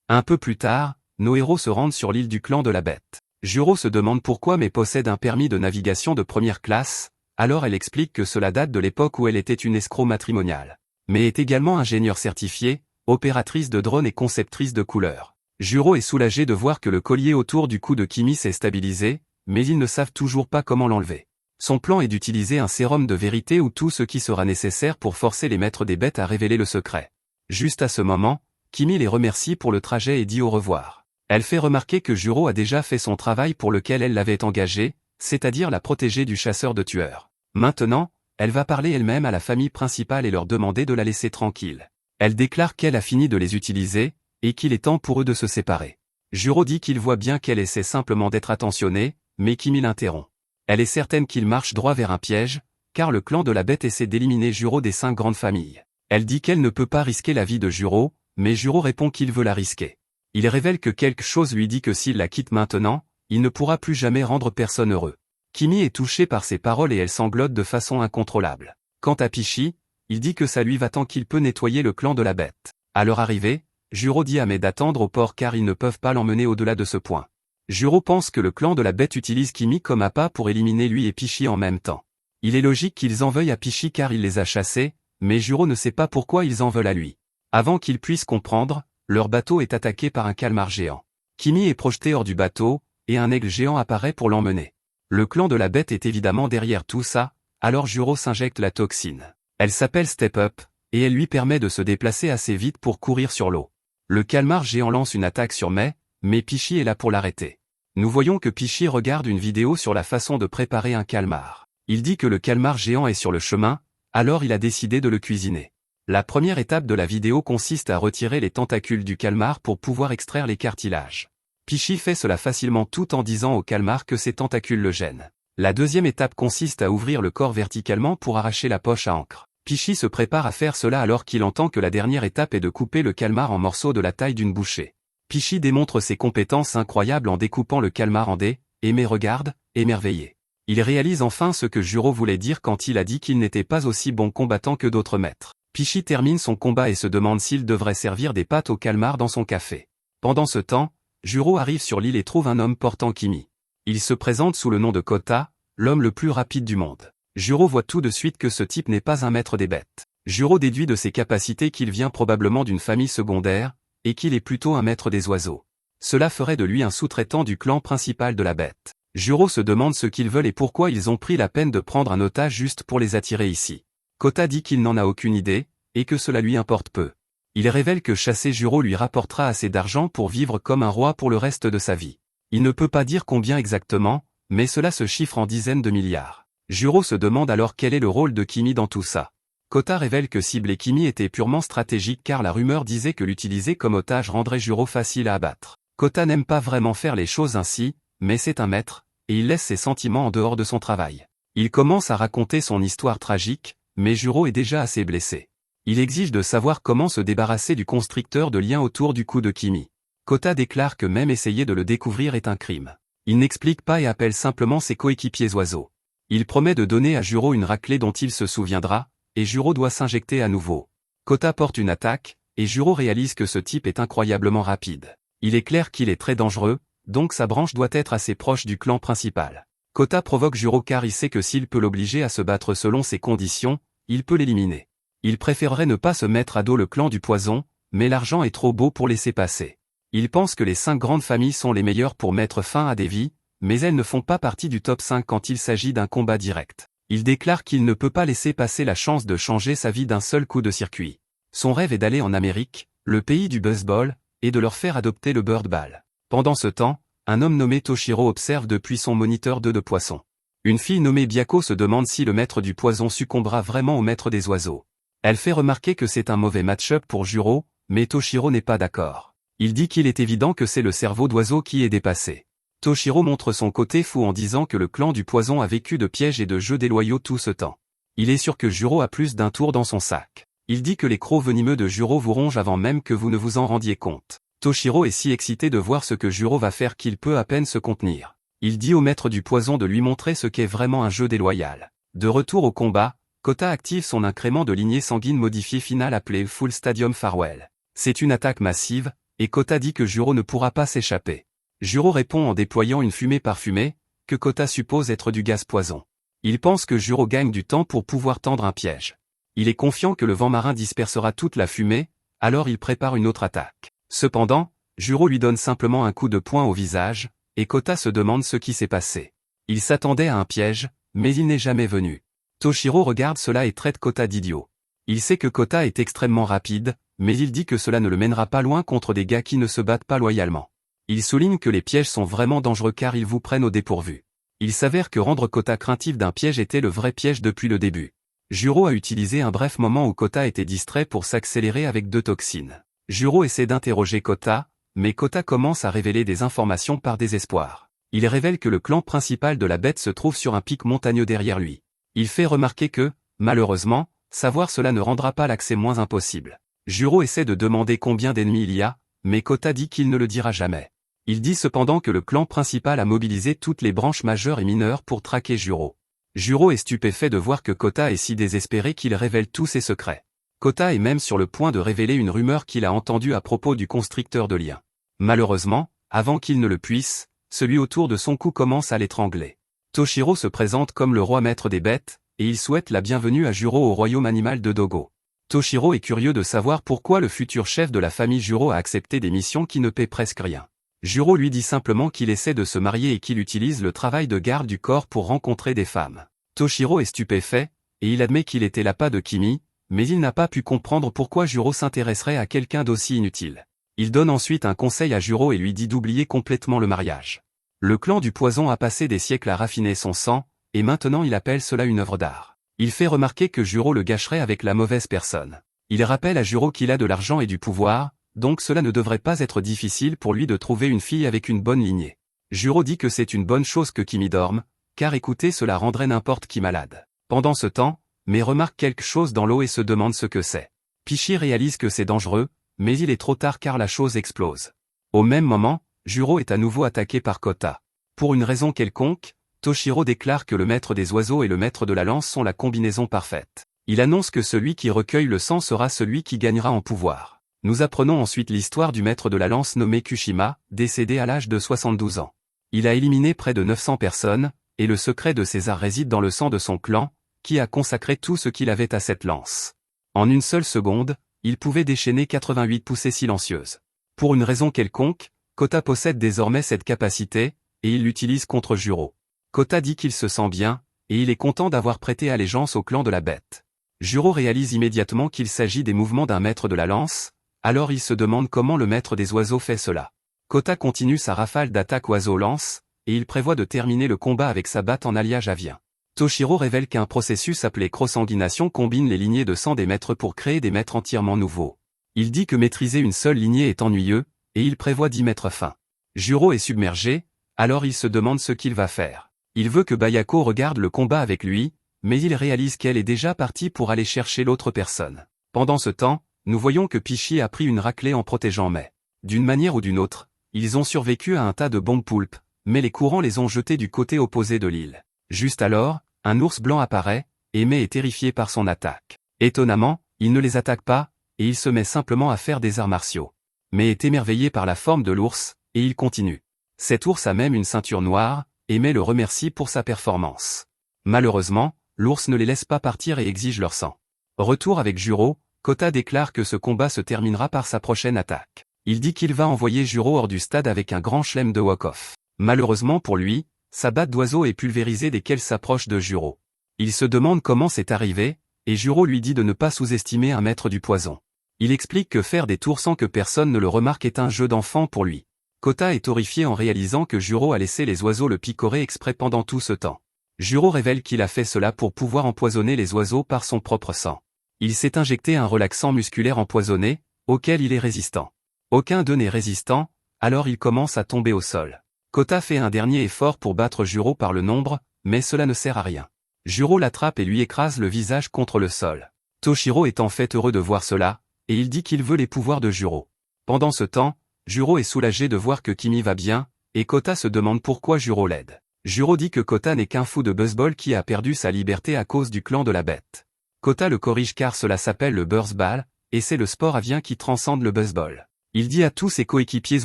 Un peu plus tard, nos héros se rendent sur l'île du clan de la Bête. Juro se demande pourquoi Mai possède un permis de navigation de première classe, alors elle explique que cela date de l'époque où elle était une escroc matrimoniale. Mai est également ingénieure certifiée, opératrice de drone et conceptrice de couleurs. Juro est soulagé de voir que le collier autour du cou de Kimi s'est stabilisé, mais ils ne savent toujours pas comment l'enlever. Son plan est d'utiliser un sérum de vérité ou tout ce qui sera nécessaire pour forcer les maîtres des bêtes à révéler le secret. Juste à ce moment, Kimi les remercie pour le trajet et dit au revoir. Elle fait remarquer que Juro a déjà fait son travail pour lequel elle l'avait engagé, c'est-à-dire la protéger du chasseur de tueurs. Maintenant, elle va parler elle-même à la famille principale et leur demander de la laisser tranquille. Elle déclare qu'elle a fini de les utiliser, et qu'il est temps pour eux de se séparer. Juro dit qu'il voit bien qu'elle essaie simplement d'être attentionnée, mais Kimi l'interrompt. Elle est certaine qu'il marche droit vers un piège, car le clan de la Bête essaie d'éliminer Juro des 5 grandes familles. Elle dit qu'elle ne peut pas risquer la vie de Juro, mais Juro répond qu'il veut la risquer. Il révèle que quelque chose lui dit que s'il la quitte maintenant, il ne pourra plus jamais rendre personne heureux. Kimi est touchée par ces paroles et elle sanglote de façon incontrôlable. Quant à Pichi, il dit que ça lui va tant qu'il peut nettoyer le clan de la Bête. À leur arrivée, Juro dit à Mai d'attendre au port car ils ne peuvent pas l'emmener au-delà de ce point. Juro pense que le clan de la Bête utilise Kimi comme appât pour éliminer lui et Pichi en même temps. Il est logique qu'ils en veuillent à Pichi car il les a chassés, mais Juro ne sait pas pourquoi ils en veulent à lui. Avant qu'ils puissent comprendre, leur bateau est attaqué par un calmar géant. Kimi est projeté hors du bateau, et un aigle géant apparaît pour l'emmener. Le clan de la Bête est évidemment derrière tout ça, alors Juro s'injecte la toxine. Elle s'appelle Step Up, et elle lui permet de se déplacer assez vite pour courir sur l'eau. Le calmar géant lance une attaque sur Mai, mais Pichi est là pour l'arrêter. Nous voyons que Pichi regarde une vidéo sur la façon de préparer un calmar. Il dit que le calmar géant est sur le chemin, alors il a décidé de le cuisiner. La première étape de la vidéo consiste à retirer les tentacules du calmar pour pouvoir extraire les cartilages. Pichi fait cela facilement tout en disant au calmar que ses tentacules le gênent. La deuxième étape consiste à ouvrir le corps verticalement pour arracher la poche à encre. Pichi se prépare à faire cela alors qu'il entend que la dernière étape est de couper le calmar en morceaux de la taille d'une bouchée. Pichi démontre ses compétences incroyables en découpant le calmar en dés, et Mai regarde, émerveillé. Il réalise enfin ce que Juro voulait dire quand il a dit qu'il n'était pas aussi bon combattant que d'autres maîtres. Pichi termine son combat et se demande s'il devrait servir des pâtes au calmar dans son café. Pendant ce temps, Juro arrive sur l'île et trouve un homme portant Kimi. Il se présente sous le nom de Kota, l'homme le plus rapide du monde. Juro voit tout de suite que ce type n'est pas un maître des bêtes. Juro déduit de ses capacités qu'il vient probablement d'une famille secondaire, et qu'il est plutôt un maître des oiseaux. Cela ferait de lui un sous-traitant du clan principal de la bête. Juro se demande ce qu'ils veulent et pourquoi ils ont pris la peine de prendre un otage juste pour les attirer ici. Kota dit qu'il n'en a aucune idée, et que cela lui importe peu. Il révèle que chasser Juro lui rapportera assez d'argent pour vivre comme un roi pour le reste de sa vie. Il ne peut pas dire combien exactement, mais cela se chiffre en dizaines de milliards. Juro se demande alors quel est le rôle de Kimi dans tout ça. Kota révèle que cibler Kimi était purement stratégique car la rumeur disait que l'utiliser comme otage rendrait Juro facile à abattre. Kota n'aime pas vraiment faire les choses ainsi, mais c'est un maître, et il laisse ses sentiments en dehors de son travail. Il commence à raconter son histoire tragique, mais Juro est déjà assez blessé. Il exige de savoir comment se débarrasser du constricteur de lien autour du cou de Kimi. Kota déclare que même essayer de le découvrir est un crime. Il n'explique pas et appelle simplement ses coéquipiers oiseaux. Il promet de donner à Juro une raclée dont il se souviendra, et Juro doit s'injecter à nouveau. Kota porte une attaque, et Juro réalise que ce type est incroyablement rapide. Il est clair qu'il est très dangereux, donc sa branche doit être assez proche du clan principal. Kota provoque Juro car il sait que s'il peut l'obliger à se battre selon ses conditions, il peut l'éliminer. Il préférerait ne pas se mettre à dos le clan du poison, mais l'argent est trop beau pour laisser passer. Il pense que les 5 grandes familles sont les meilleures pour mettre fin à des vies, mais elles ne font pas partie du top 5 quand il s'agit d'un combat direct. Il déclare qu'il ne peut pas laisser passer la chance de changer sa vie d'un seul coup de circuit. Son rêve est d'aller en Amérique, le pays du baseball, et de leur faire adopter le bird ball. Pendant ce temps, un homme nommé Toshiro observe depuis son moniteur d'œufs de poisson. Une fille nommée Byako se demande si le maître du poison succombera vraiment au maître des oiseaux. Elle fait remarquer que c'est un mauvais match-up pour Juro, mais Toshiro n'est pas d'accord. Il dit qu'il est évident que c'est le cerveau d'oiseau qui est dépassé. Toshiro montre son côté fou en disant que le clan du poison a vécu de pièges et de jeux déloyaux tout ce temps. Il est sûr que Juro a plus d'un tour dans son sac. Il dit que les crocs venimeux de Juro vous rongent avant même que vous ne vous en rendiez compte. Toshiro est si excité de voir ce que Juro va faire qu'il peut à peine se contenir. Il dit au maître du poison de lui montrer ce qu'est vraiment un jeu déloyal. De retour au combat, Kota active son incrément de lignée sanguine modifié final appelé Full Stadium Farewell. C'est une attaque massive, et Kota dit que Juro ne pourra pas s'échapper. Juro répond en déployant une fumée parfumée, que Kota suppose être du gaz poison. Il pense que Juro gagne du temps pour pouvoir tendre un piège. Il est confiant que le vent marin dispersera toute la fumée, alors il prépare une autre attaque. Cependant, Juro lui donne simplement un coup de poing au visage, et Kota se demande ce qui s'est passé. Il s'attendait à un piège, mais il n'est jamais venu. Toshiro regarde cela et traite Kota d'idiot. Il sait que Kota est extrêmement rapide, mais il dit que cela ne le mènera pas loin contre des gars qui ne se battent pas loyalement. Il souligne que les pièges sont vraiment dangereux car ils vous prennent au dépourvu. Il s'avère que rendre Kota craintif d'un piège était le vrai piège depuis le début. Juro a utilisé un bref moment où Kota était distrait pour s'accélérer avec 2 toxines. Juro essaie d'interroger Kota, mais Kota commence à révéler des informations par désespoir. Il révèle que le clan principal de la bête se trouve sur un pic montagneux derrière lui. Il fait remarquer que, malheureusement, savoir cela ne rendra pas l'accès moins impossible. Juro essaie de demander combien d'ennemis il y a, mais Kota dit qu'il ne le dira jamais. Il dit cependant que le clan principal a mobilisé toutes les branches majeures et mineures pour traquer Juro. Juro est stupéfait de voir que Kota est si désespéré qu'il révèle tous ses secrets. Kota est même sur le point de révéler une rumeur qu'il a entendue à propos du constricteur de lien. Malheureusement, avant qu'il ne le puisse, celui autour de son cou commence à l'étrangler. Toshiro se présente comme le roi maître des bêtes, et il souhaite la bienvenue à Juro au royaume animal de Dogo. Toshiro est curieux de savoir pourquoi le futur chef de la famille Juro a accepté des missions qui ne paient presque rien. Juro lui dit simplement qu'il essaie de se marier et qu'il utilise le travail de garde du corps pour rencontrer des femmes. Toshiro est stupéfait, et il admet qu'il était l'appât de Kimi, mais il n'a pas pu comprendre pourquoi Juro s'intéresserait à quelqu'un d'aussi inutile. Il donne ensuite un conseil à Juro et lui dit d'oublier complètement le mariage. Le clan du poison a passé des siècles à raffiner son sang, et maintenant il appelle cela une œuvre d'art. Il fait remarquer que Juro le gâcherait avec la mauvaise personne. Il rappelle à Juro qu'il a de l'argent et du pouvoir, donc cela ne devrait pas être difficile pour lui de trouver une fille avec une bonne lignée. Juro dit que c'est une bonne chose que Kimi dorme, car écouter cela rendrait n'importe qui malade. Pendant ce temps, mais remarque quelque chose dans l'eau et se demande ce que c'est. Pichi réalise que c'est dangereux, mais il est trop tard car la chose explose. Au même moment, Juro est à nouveau attaqué par Kota. Pour une raison quelconque, Toshiro déclare que le maître des oiseaux et le maître de la lance sont la combinaison parfaite. Il annonce que celui qui recueille le sang sera celui qui gagnera en pouvoir. Nous apprenons ensuite l'histoire du maître de la lance nommé Kushima, décédé à l'âge de 72 ans. Il a éliminé près de 900 personnes, et le secret de César réside dans le sang de son clan, qui a consacré tout ce qu'il avait à cette lance. En une seule seconde, il pouvait déchaîner 88 poussées silencieuses. Pour une raison quelconque, Kota possède désormais cette capacité, et il l'utilise contre Juro. Kota dit qu'il se sent bien, et il est content d'avoir prêté allégeance au clan de la bête. Juro réalise immédiatement qu'il s'agit des mouvements d'un maître de la lance, alors il se demande comment le maître des oiseaux fait cela. Kota continue sa rafale d'attaque oiseau-lance, et il prévoit de terminer le combat avec sa batte en alliage avien. Toshiro révèle qu'un processus appelé crosanguination combine les lignées de sang des maîtres pour créer des maîtres entièrement nouveaux. Il dit que maîtriser une seule lignée est ennuyeux, et il prévoit d'y mettre fin. Juro est submergé, alors il se demande ce qu'il va faire. Il veut que Bayako regarde le combat avec lui, mais il réalise qu'elle est déjà partie pour aller chercher l'autre personne. Pendant ce temps, nous voyons que Pichi a pris une raclée en protégeant Mai. D'une manière ou d'une autre, ils ont survécu à un tas de bombes poulpes, mais les courants les ont jetés du côté opposé de l'île. Juste alors, un ours blanc apparaît, et Mai est terrifié par son attaque. Étonnamment, il ne les attaque pas, et il se met simplement à faire des arts martiaux. Mai est émerveillé par la forme de l'ours, et il continue. Cet ours a même une ceinture noire, et Mai le remercie pour sa performance. Malheureusement, l'ours ne les laisse pas partir et exige leur sang. Retour avec Juro, Kota déclare que ce combat se terminera par sa prochaine attaque. Il dit qu'il va envoyer Juro hors du stade avec un grand chelem de walk-off. Malheureusement pour lui, sa batte d'oiseau est pulvérisée dès qu'elle s'approche de Juro. Il se demande comment c'est arrivé, et Juro lui dit de ne pas sous-estimer un maître du poison. Il explique que faire des tours sans que personne ne le remarque est un jeu d'enfant pour lui. Kota est horrifié en réalisant que Juro a laissé les oiseaux le picorer exprès pendant tout ce temps. Juro révèle qu'il a fait cela pour pouvoir empoisonner les oiseaux par son propre sang. Il s'est injecté un relaxant musculaire empoisonné, auquel il est résistant. Aucun d'eux n'est résistant, alors il commence à tomber au sol. Kota fait un dernier effort pour battre Juro par le nombre, mais cela ne sert à rien. Juro l'attrape et lui écrase le visage contre le sol. Toshiro est en fait heureux de voir cela, et il dit qu'il veut les pouvoirs de Juro. Pendant ce temps, Juro est soulagé de voir que Kimi va bien, et Kota se demande pourquoi Juro l'aide. Juro dit que Kota n'est qu'un fou de baseball qui a perdu sa liberté à cause du clan de la bête. Kota le corrige car cela s'appelle le burzball, et c'est le sport avien qui transcende le baseball. Il dit à tous ses coéquipiers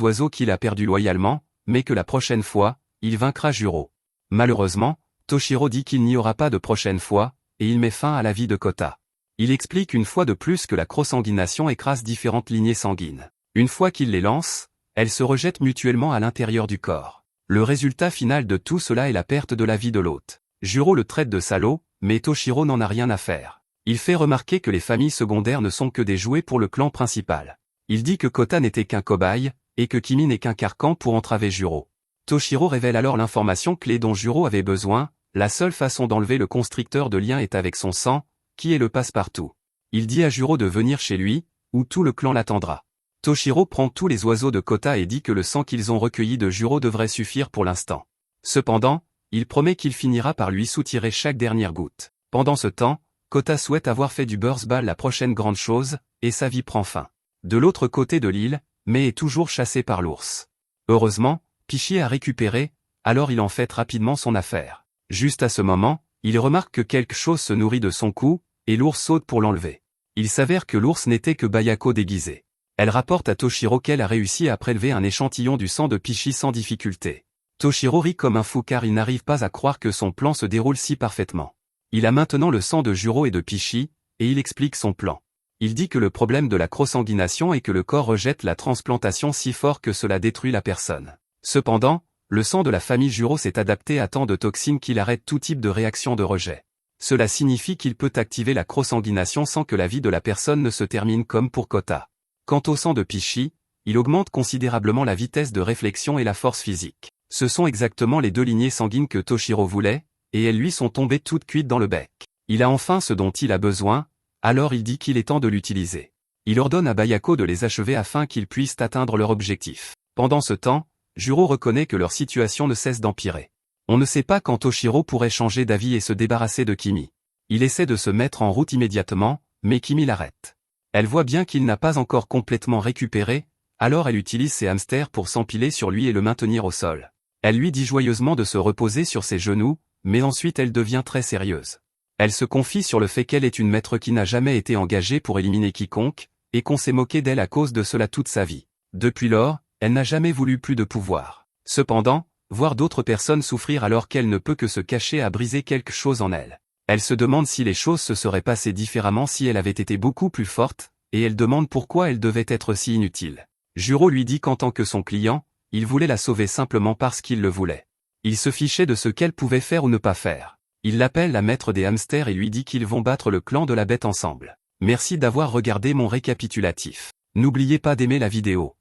oiseaux qu'il a perdu loyalement, mais que la prochaine fois, il vaincra Juro. Malheureusement, Toshiro dit qu'il n'y aura pas de prochaine fois, et il met fin à la vie de Kota. Il explique une fois de plus que la crosanguination écrase différentes lignées sanguines. Une fois qu'il les lance, elles se rejettent mutuellement à l'intérieur du corps. Le résultat final de tout cela est la perte de la vie de l'hôte. Juro le traite de salaud, mais Toshiro n'en a rien à faire. Il fait remarquer que les familles secondaires ne sont que des jouets pour le clan principal. Il dit que Kota n'était qu'un cobaye, et que Kimi n'est qu'un carcan pour entraver Juro. Toshiro révèle alors l'information clé dont Juro avait besoin, la seule façon d'enlever le constricteur de lien est avec son sang, qui est le passe-partout. Il dit à Juro de venir chez lui, où tout le clan l'attendra. Toshiro prend tous les oiseaux de Kota et dit que le sang qu'ils ont recueilli de Juro devrait suffire pour l'instant. Cependant, il promet qu'il finira par lui soutirer chaque dernière goutte. Pendant ce temps, Kota souhaite avoir fait du burzball la prochaine grande chose, et sa vie prend fin. De l'autre côté de l'île, Mai est toujours chassé par l'ours. Heureusement, Pichi a récupéré, alors il en fait rapidement son affaire. Juste à ce moment, il remarque que quelque chose se nourrit de son cou, et l'ours saute pour l'enlever. Il s'avère que l'ours n'était que Bayako déguisé. Elle rapporte à Toshiro qu'elle a réussi à prélever un échantillon du sang de Pichi sans difficulté. Toshiro rit comme un fou car il n'arrive pas à croire que son plan se déroule si parfaitement. Il a maintenant le sang de Juro et de Pichi, et il explique son plan. Il dit que le problème de la crosanguination est que le corps rejette la transplantation si fort que cela détruit la personne. Cependant, le sang de la famille Juro s'est adapté à tant de toxines qu'il arrête tout type de réaction de rejet. Cela signifie qu'il peut activer la crosanguination sans que la vie de la personne ne se termine comme pour Kota. Quant au sang de Pichi, il augmente considérablement la vitesse de réflexion et la force physique. Ce sont exactement les deux lignées sanguines que Toshiro voulait, et elles lui sont tombées toutes cuites dans le bec. Il a enfin ce dont il a besoin, alors il dit qu'il est temps de l'utiliser. Il ordonne à Bayako de les achever afin qu'ils puissent atteindre leur objectif. Pendant ce temps, Juro reconnaît que leur situation ne cesse d'empirer. On ne sait pas quand Toshiro pourrait changer d'avis et se débarrasser de Kimi. Il essaie de se mettre en route immédiatement, mais Kimi l'arrête. Elle voit bien qu'il n'a pas encore complètement récupéré, alors elle utilise ses hamsters pour s'empiler sur lui et le maintenir au sol. Elle lui dit joyeusement de se reposer sur ses genoux, mais ensuite elle devient très sérieuse. Elle se confie sur le fait qu'elle est une maître qui n'a jamais été engagée pour éliminer quiconque, et qu'on s'est moqué d'elle à cause de cela toute sa vie. Depuis lors, elle n'a jamais voulu plus de pouvoir. Cependant, voir d'autres personnes souffrir alors qu'elle ne peut que se cacher a brisé quelque chose en elle. Elle se demande si les choses se seraient passées différemment si elle avait été beaucoup plus forte, et elle demande pourquoi elle devait être si inutile. Juro lui dit qu'en tant que son client, il voulait la sauver simplement parce qu'il le voulait. Il se fichait de ce qu'elle pouvait faire ou ne pas faire. Il l'appelle la maître des hamsters et lui dit qu'ils vont battre le clan de la bête ensemble. Merci d'avoir regardé mon récapitulatif. N'oubliez pas d'aimer la vidéo.